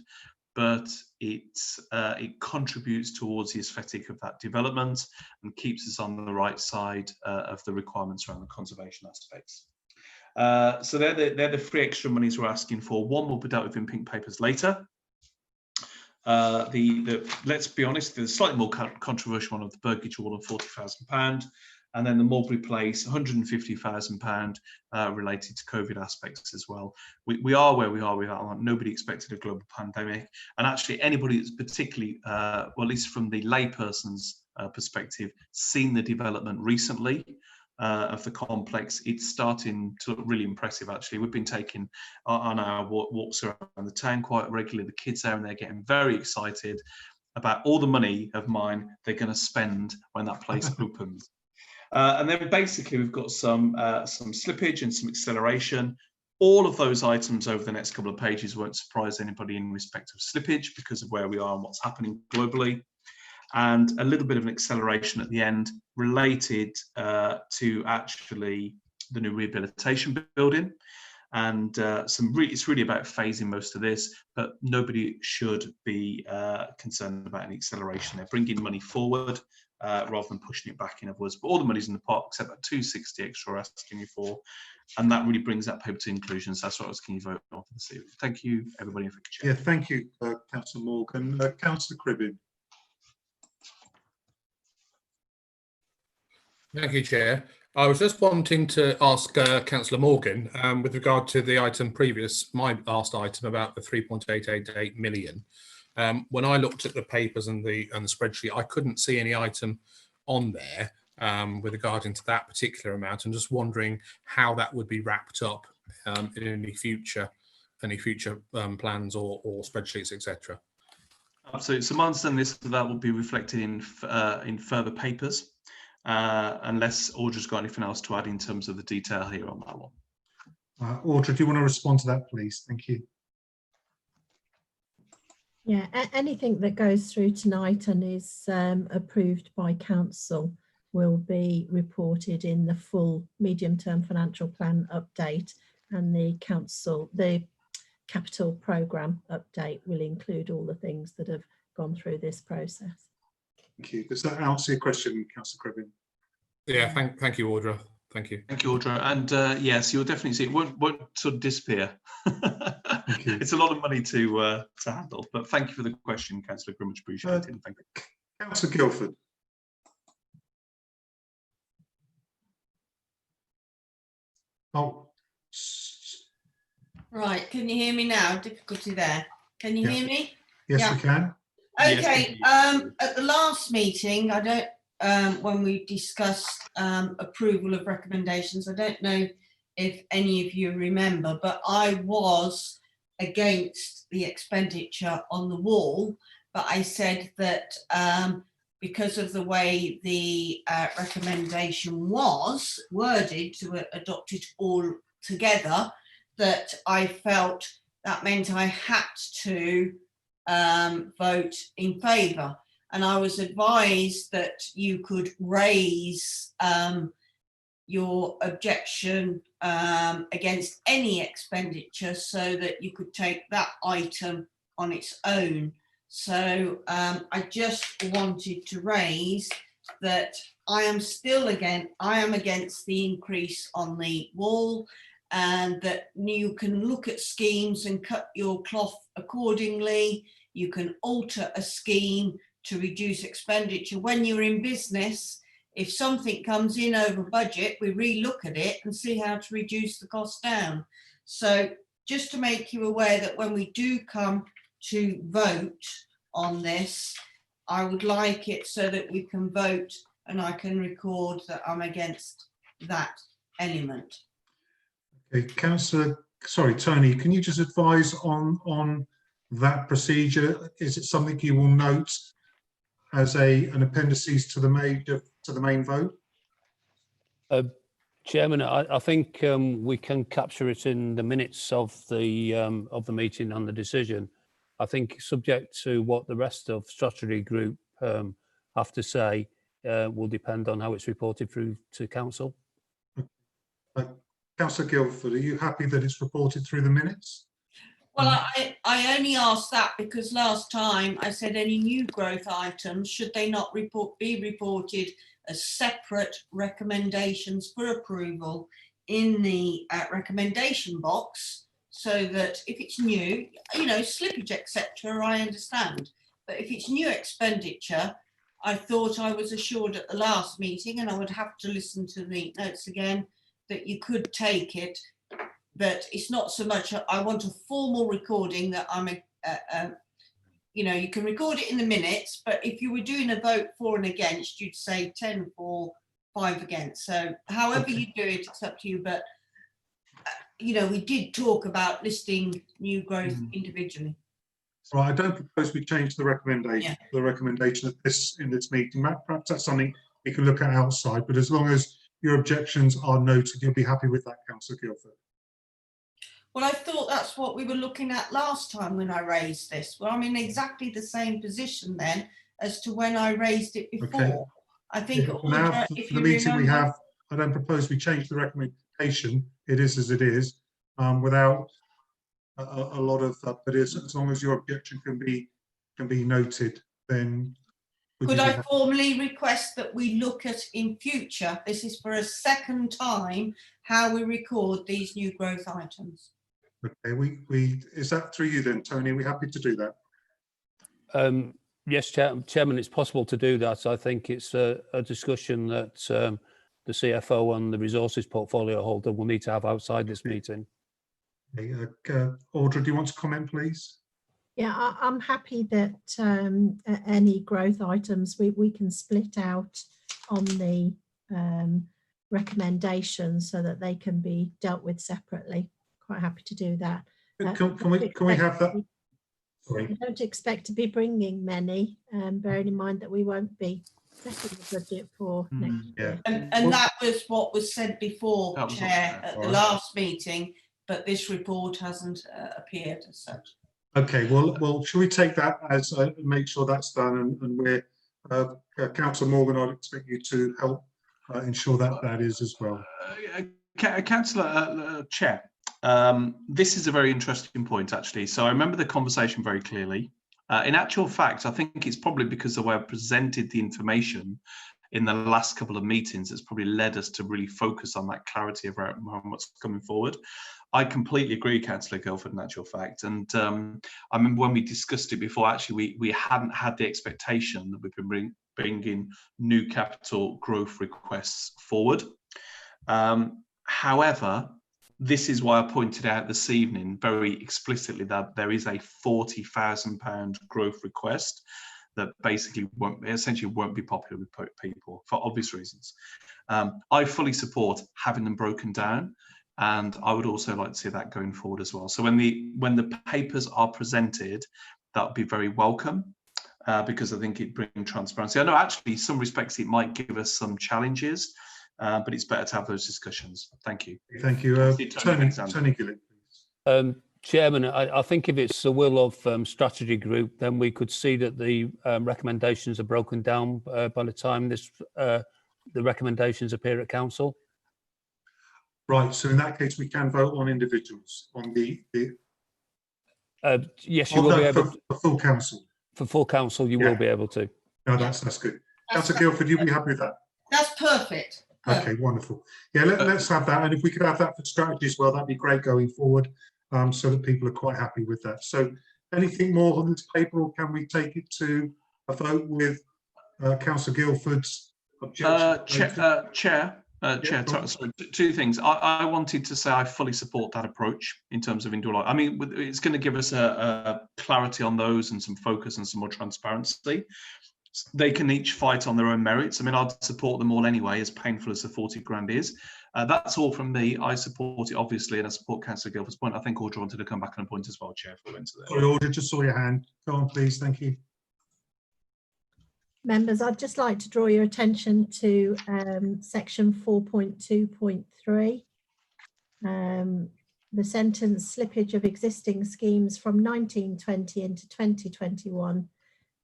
But it contributes towards the aesthetic of that development and keeps us on the right side of the requirements around the conservation aspects. So they're the three extra monies we're asking for. One will be dealt with in pink papers later. Let's be honest, the slightly more controversial one of the Burgage wall of £40,000. And then the Mulberry Place, £150,000 related to COVID aspects as well. We are where we are with that one. Nobody expected a global pandemic. And actually anybody that's particularly, well, at least from the layperson's perspective, seen the development recently of the complex, it's starting to look really impressive, actually. We've been taking on our walks around the town quite regularly. The kids there, and they're getting very excited about all the money of mine they're going to spend when that place opens. And then basically we've got some slippage and some acceleration. All of those items over the next couple of pages won't surprise anybody in respect of slippage because of where we are and what's happening globally. And a little bit of an acceleration at the end related to actually the new rehabilitation building. And it's really about phasing most of this, but nobody should be concerned about any acceleration. They're bringing money forward rather than pushing it back, in other words. But all the money's in the pot except that 260 extra we're asking you for, and that really brings that paper to inclusion. So that's what I was asking you vote on for this evening. Thank you, everybody. For yeah, thank you, Councillor Morgan. Councillor Cribbin. Thank you, Chair. I was just wanting to ask Councillor Morgan with regard to the item previous, my last item about the 3.888 million. When I looked at the papers and the spreadsheet, I couldn't see any item on there with regarding to that particular amount. I'm just wondering how that would be wrapped up in any future plans or spreadsheets, etc. Absolutely. So my understanding is that will be reflected in further papers, unless Audra's got anything else to add in terms of the detail here on that one. Audra, do you want to respond to that, please? Thank you. Yeah, anything that goes through tonight and is approved by council will be reported in the full medium-term financial plan update, and the capital programme update will include all the things that have gone through this process. Thank you. Does that answer your question, Councillor Cribbin? Yeah, thank you, Audra. Thank you. Thank you, Audra. And yes, you'll definitely see it won't sort of disappear. It's a lot of money to handle, but thank you for the question, Councillor. Very much appreciated. Thank you. Councillor Guildford. Oh. Right, can you hear me now? Difficulty there. Can you hear me? Yes, we can. Okay. At the last meeting, I don't. When we discussed approval of recommendations, I don't know if any of you remember, but I was against the expenditure on the wall. But I said that because of the way the recommendation was worded to adopt it all together, that I felt that meant I had to vote in favour. And I was advised that you could raise your objection against any expenditure so that you could take that item on its own. So I just wanted to raise that I am against the increase on the wall, and that you can look at schemes and cut your cloth accordingly. You can alter a scheme to reduce expenditure. When you're in business, if something comes in over budget, we re-look at it and see how to reduce the cost down. So just to make you aware that when we do come to vote on this, I would like it so that we can vote and I can record that I'm against that element. Okay, Councillor, sorry, Tony, can you just advise on that procedure? Is it something you will note as an appendices to the main vote? Chairman, I think we can capture it in the minutes of the meeting on the decision. I think subject to what the rest of Strategy Group have to say will depend on how it's reported through to council. Councillor Guildford, are you happy that it's reported through the minutes? Well, I only asked that because last time I said any new growth items, should they not be reported as separate recommendations for approval in the recommendation box, so that if it's new, you know, slippage, etc., I understand. But if it's new expenditure, I thought I was assured at the last meeting, and I would have to listen to the notes again, that you could take it. But it's not so much, I want a formal recording that I'm you know, you can record it in the minutes, but if you were doing a vote for and against, you'd say 10 for, 5 against. So however you do it, it's up to you. But, you know, we did talk about listing new growth individually. Right, I don't propose we change the recommendation. Yeah. The recommendation of this in this meeting. Perhaps that's something we can look at outside. But as long as your objections are noted, you'll be happy with that, Councillor Guildford. Well, I thought that's what we were looking at last time when I raised this. Well, I'm in exactly the same position then as to when I raised it before. Okay. I think Now, for the meeting we have, I don't propose we change the recommendation. It is as it is, without a lot of but as long as your objection can be noted, then. Could I formally request that we look at in future, this is for a second time, how we record these new growth items? Okay, is that through you then, Tony? Are we happy to do that? Yes, Chairman, it's possible to do that. I think it's a discussion that the CFO and the resources portfolio holder will need to have outside this meeting. Okay, Audra, do you want to comment, please? Yeah, I'm happy that any growth items we can split out on the recommendations so that they can be dealt with separately. Quite happy to do that. Can we have that? Sorry. I don't expect to be bringing many, bearing in mind that we won't be setting the budget for next year. And that was what was said before, Chair, at the last meeting, but this report hasn't appeared as such. Okay, well, shall we take that as make sure that's done, and we're Councillor Morgan, I'd expect you to help ensure that that is as well. Councillor Chair, this is a very interesting point actually. So I remember the conversation very clearly. In actual fact, I think it's probably because the way I presented the information in the last couple of meetings has probably led us to really focus on that clarity about what's coming forward. I completely agree, Councillor Guildford, in actual fact. And I remember when we discussed it before, actually, we hadn't had the expectation that we've been bringing new capital growth requests forward. However, this is why I pointed out this evening very explicitly that there is a £40,000 growth request that basically essentially won't be popular with people for obvious reasons. I fully support having them broken down, and I would also like to see that going forward as well. So when the papers are presented, that would be very welcome, because I think it brings transparency. I know actually in some respects it might give us some challenges, but it's better to have those discussions. Thank you. Thank you. Tony Gillett, please. Chairman, I think if it's the will of Strategy Group, then we could see that the recommendations are broken down by the time the recommendations appear at council. Right. So in that case, we can vote on individuals on the. Yes, you will be able for full council. For full council, you will be able to. No, that's good. Councillor Guildford, you'll be happy with that. That's perfect. Okay, wonderful. Yeah, let's have that, and if we could have that for strategy as well, that'd be great going forward. So that people are quite happy with that. So anything more on this paper, or can we take it to a vote with Councillor Guildford's objection? Chair, sorry, two things. I wanted to say I fully support that approach in terms of indoor light. I mean, it's going to give us a clarity on those and some focus and some more transparency. They can each fight on their own merits. I mean, I'd support them all anyway, as painful as the 40 grand is. That's all from me. I support it, obviously, and I support Councillor Guildford's point. I think Audrey wanted to come back on a point as well, Chair, if we went to there. Sorry, Audrey, just saw your hand. Go on, please. Thank you. Members, I'd just like to draw your attention to section 4.2.3. The sentence slippage of existing schemes from 1920 into 2021.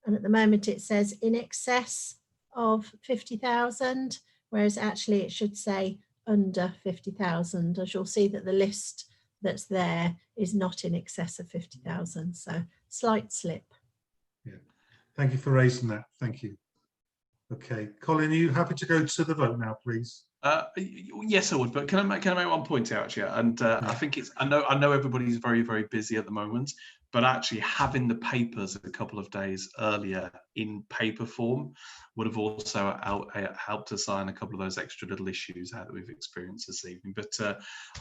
And at the moment it says in excess of 50,000, whereas actually it should say under 50,000. As you'll see that the list that's there is not in excess of 50,000. So slight slip. Yeah. Thank you for raising that. Thank you. Okay, Colin, are you happy to go to the vote now, please? Yes, I would. But can I make one point out here? And I think it's I know everybody's very, very busy at the moment, but actually having the papers a couple of days earlier in paper form would have also helped us iron a couple of those extra little issues out that we've experienced this evening. But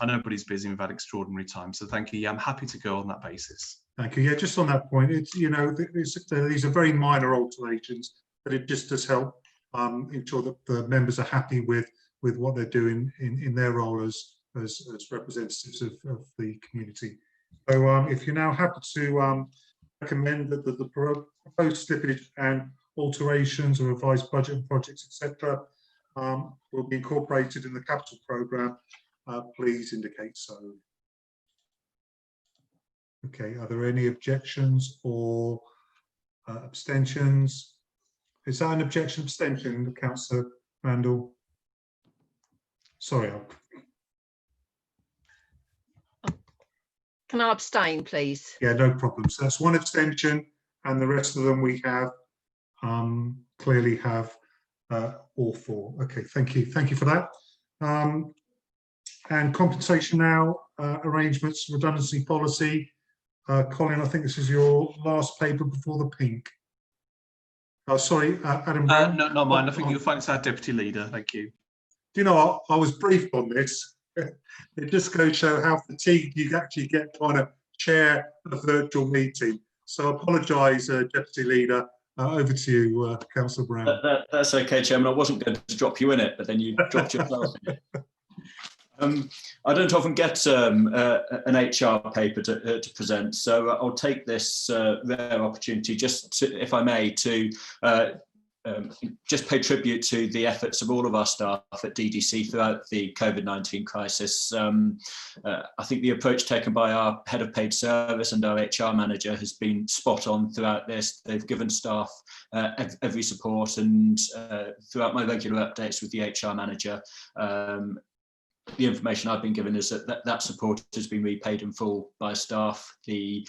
I know everybody's busy and we've had extraordinary time, so thank you. Yeah, I'm happy to go on that basis. Thank you. Yeah, just on that point, it's these are very minor alterations, but it just does help ensure that the members are happy with what they're doing in their role as representatives of the community. So if you're now happy to recommend that the proposed slippage and alterations or revised budget and projects, etc., will be incorporated in the capital programme, please indicate so. Okay, are there any objections or abstentions? Is that an objection, abstention, Councillor Randall? Sorry. Can I abstain, please? Yeah, no problem. So that's one abstention, and the rest of them we have clearly have all four. Okay, thank you. Thank you for that. And compensation now, arrangements, redundancy policy. Colin, I think this is your last paper before the pink. Oh, sorry, Adam. No, not mine. I think you'll find it's our deputy leader. Thank you. Do you know what? I was briefed on this. It just goes to show how fatigued you actually get trying to chair a virtual meeting. So I apologise, Deputy Leader. Over to you, Councillor Brown. That's okay, Chairman. I wasn't going to drop you in it, but then you dropped yourself in it. I don't often get an HR paper to present, so I'll take this rare opportunity, just to, if I may, to just pay tribute to the efforts of all of our staff at DDC throughout the COVID-19 crisis. I think the approach taken by our head of paid service and our HR manager has been spot on throughout this. They've given staff every support, and throughout my regular updates with the HR manager, the information I've been given is that support has been repaid in full by staff. The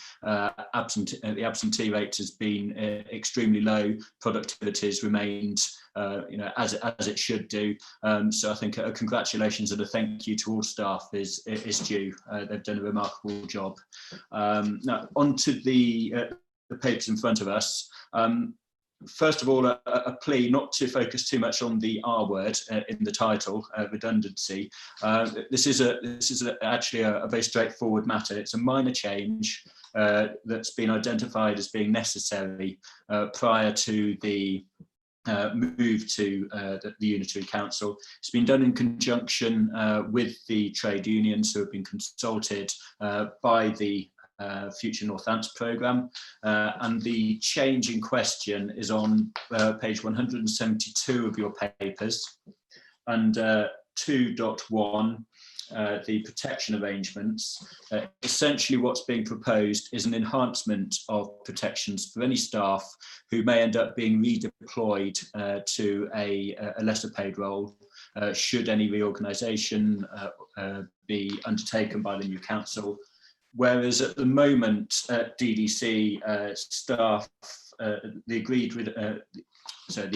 absentee rate has been extremely low. Productivity has remained, as it should do. So I think congratulations and a thank you to all staff is due. They've done a remarkable job. Now on to the papers in front of us. First of all, a plea not to focus too much on the R word in the title, redundancy. This is actually a very straightforward matter. It's a minor change that's been identified as being necessary prior to the move to the Unitary Council. It's been done in conjunction with the trade unions who have been consulted by the Future Northants programme, and the change in question is on page 172 of your papers, and 2.1, the protection arrangements. Essentially what's being proposed is an enhancement of protections for any staff who may end up being redeployed to a lesser paid role should any reorganisation be undertaken by the new council. Whereas at the moment at DDC staff, the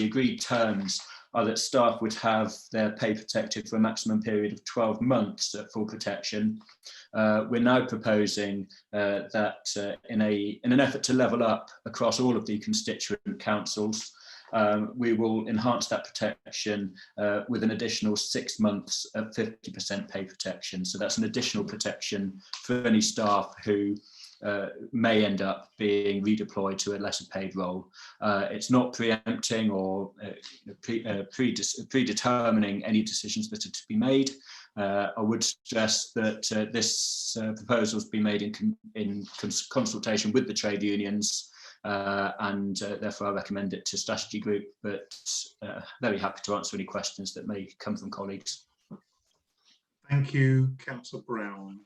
agreed terms are that staff would have their pay protected for a maximum period of 12 months at full protection. We're now proposing that in an effort to level up across all of the constituent councils, we will enhance that protection with an additional 6 months of 50% pay protection. So that's an additional protection for any staff who may end up being redeployed to a lesser paid role. It's not preempting or predetermining any decisions that are to be made. I would stress that this proposal has been made in consultation with the trade unions, and therefore I recommend it to strategy group, but very happy to answer any questions that may come from colleagues. Thank you, Councillor Brown.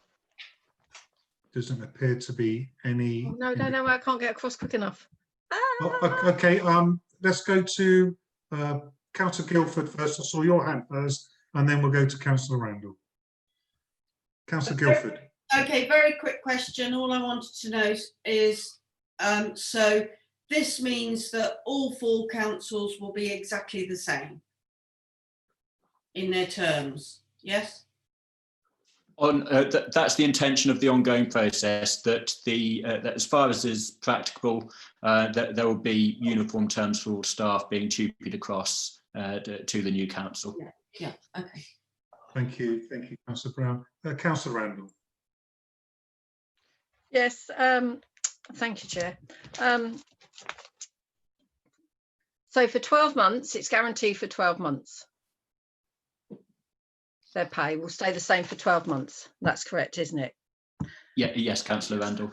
Doesn't appear to be any. No, I can't get across quick enough. Oh, okay, let's go to Councillor Guildford first. I saw your hand first, and then we'll go to Councillor Randall. Councillor Guildford. Okay, very quick question. All I wanted to know is, so this means that all 4 councils will be exactly the same in their terms, yes? That's the intention of the ongoing process, that that as far as is practicable, that there will be uniform terms for all staff being tupied across to the new council. Yeah, okay. Thank you, Councillor Brown. Councillor Randall. Yes, thank you, Chair. So for 12 months, it's guaranteed for 12 months. Their pay will stay the same for 12 months. That's correct, isn't it? Yeah, yes, Councillor Randall.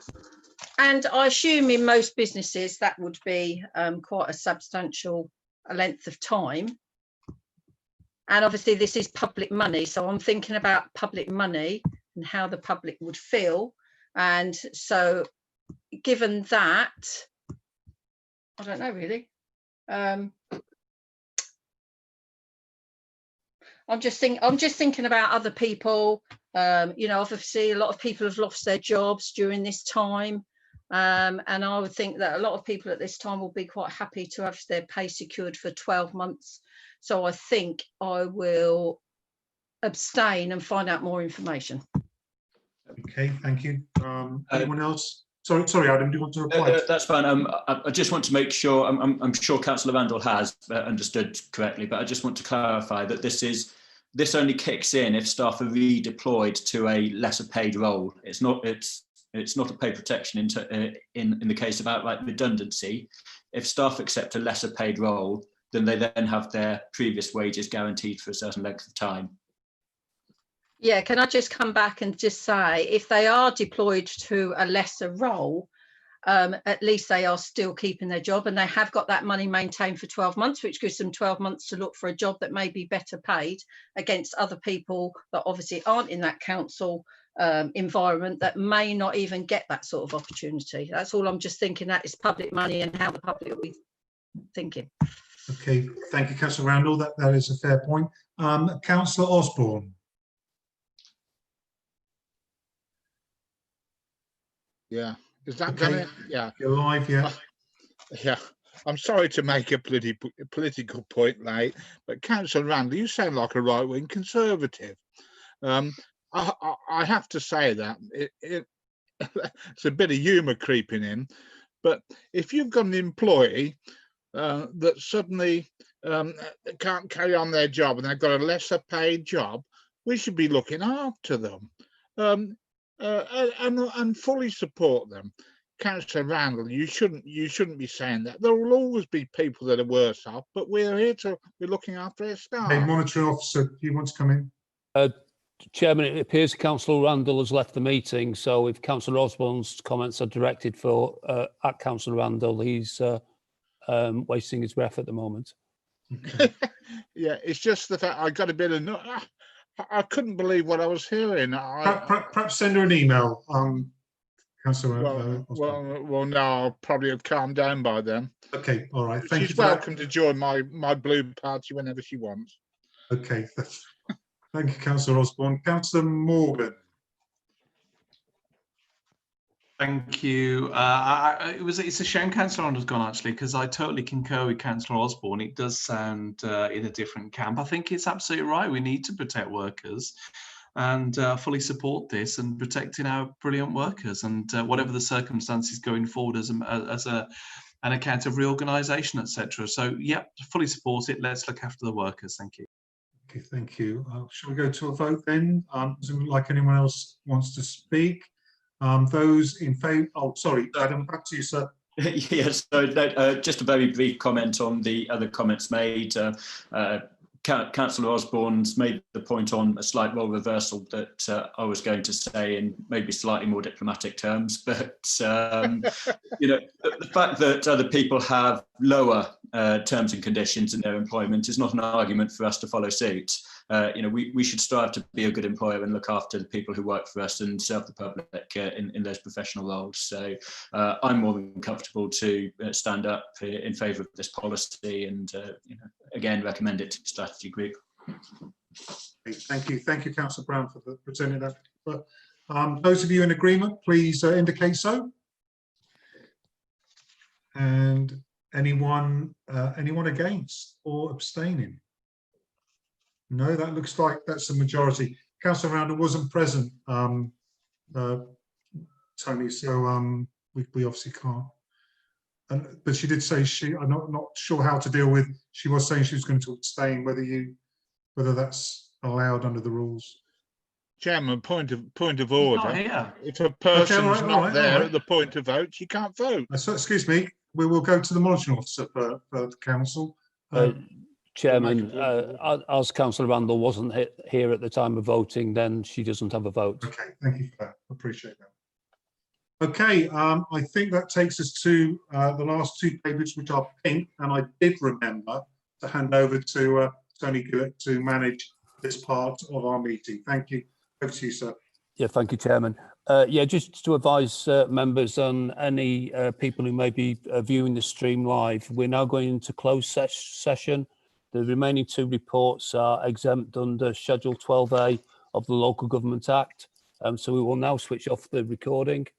And I assume in most businesses that would be quite a substantial length of time. And obviously this is public money. So I'm thinking about public money and how the public would feel. And so given that, I don't know really. I'm just thinking about other people. You know, obviously a lot of people have lost their jobs during this time. And I would think that a lot of people at this time will be quite happy to have their pay secured for 12 months. So I think I will abstain and find out more information. Okay, thank you. Anyone else? Sorry, Adam, do you want to reply? That's fine. I just want to make sure, I'm sure Councillor Randall has understood correctly, but I just want to clarify that this only kicks in if staff are redeployed to a lesser paid role. It's not a pay protection in the case of outright redundancy. If staff accept a lesser paid role, then they then have their previous wages guaranteed for a certain length of time. Yeah, can I just come back and just say, if they are deployed to a lesser role, at least they are still keeping their job and they have got that money maintained for 12 months, which gives them 12 months to look for a job that may be better paid against other people that obviously aren't in that council environment that may not even get that sort of opportunity. That's all I'm just thinking, that is public money and how the public will be thinking. Okay, thank you, Councillor Randall. That is a fair point. Councillor Osborne. Yeah, is that Okay. gonna? Yeah, You're live, yeah. Yeah. I'm sorry to make a political point, late, but Councillor Randall, you sound like a right-wing conservative. I have to say that it's a bit of humour creeping in, but if you've got an employee that suddenly can't carry on their job and they've got a lesser paid job, we should be looking after them. And fully support them. Councillor Randall, you shouldn't be saying that. There will always be people that are worse off, but we're here to be looking after our staff. Hey, monitoring officer, do you want to come in? Chairman, it appears Councillor Randall has left the meeting, so if Councillor Osborne's comments are directed at Councillor Randall, he's wasting his breath at the moment. Okay. Yeah, it's just the fact I got a bit of I couldn't believe what I was hearing. Perhaps send her an email, Councillor. Well, no, I'll probably have calmed down by then. Okay, all right. Thank you. She's welcome to join my blue party whenever she wants. Okay, thank you, Councillor Osborne. Councillor Morgan. Thank you. It's a shame Councillor Arnold's gone, actually, because I totally concur with Councillor Osborne. It does sound in a different camp. I think it's absolutely right. We need to protect workers, and fully support this and protecting our brilliant workers, and whatever the circumstances going forward as an account of reorganisation, etc. So, yeah, fully support it. Let's look after the workers. Thank you. Okay, thank you. Shall we go to a vote then? Doesn't look like anyone else wants to speak. Those in favour, oh, sorry, Adam, back to you, sir. Yes, so just a very brief comment on the other comments made. Councillor Osborne's made the point on a slight role reversal that I was going to say in maybe slightly more diplomatic terms, but you know, the fact that other people have lower terms and conditions in their employment is not an argument for us to follow suit. You know, we should strive to be a good employer and look after the people who work for us and serve the public in those professional roles. So I'm more than comfortable to stand up in favour of this policy and, you know, again, recommend it to the strategy group. Thank you, Councillor Brown, for presenting that. But, those of you in agreement, please indicate so. And anyone against or abstaining? No, that looks like that's a majority. Councillor Rounder wasn't present, Tony, so we obviously can't. But she did say I'm not sure how to deal with. She was saying she was going to abstain. Whether that's allowed under the rules. Chairman, point of order. If a person's not there at the point of vote, you can't vote. So, excuse me. We will go to the monitoring officer for the council. Chairman, as Councillor Randall wasn't here at the time of voting, then she doesn't have a vote. Okay, thank you for that. Appreciate that. Okay, I think that takes us to the last two papers, which are pink, and I did remember to hand over to Tony Gillett to manage this part of our meeting. Thank you. Over to you, sir. Yeah, thank you, Chairman. Yeah, just to advise members on any people who may be viewing the stream live, we're now going into closed session. The remaining two reports are exempt under Schedule 12A of the Local Government Act. So we will now switch off the recording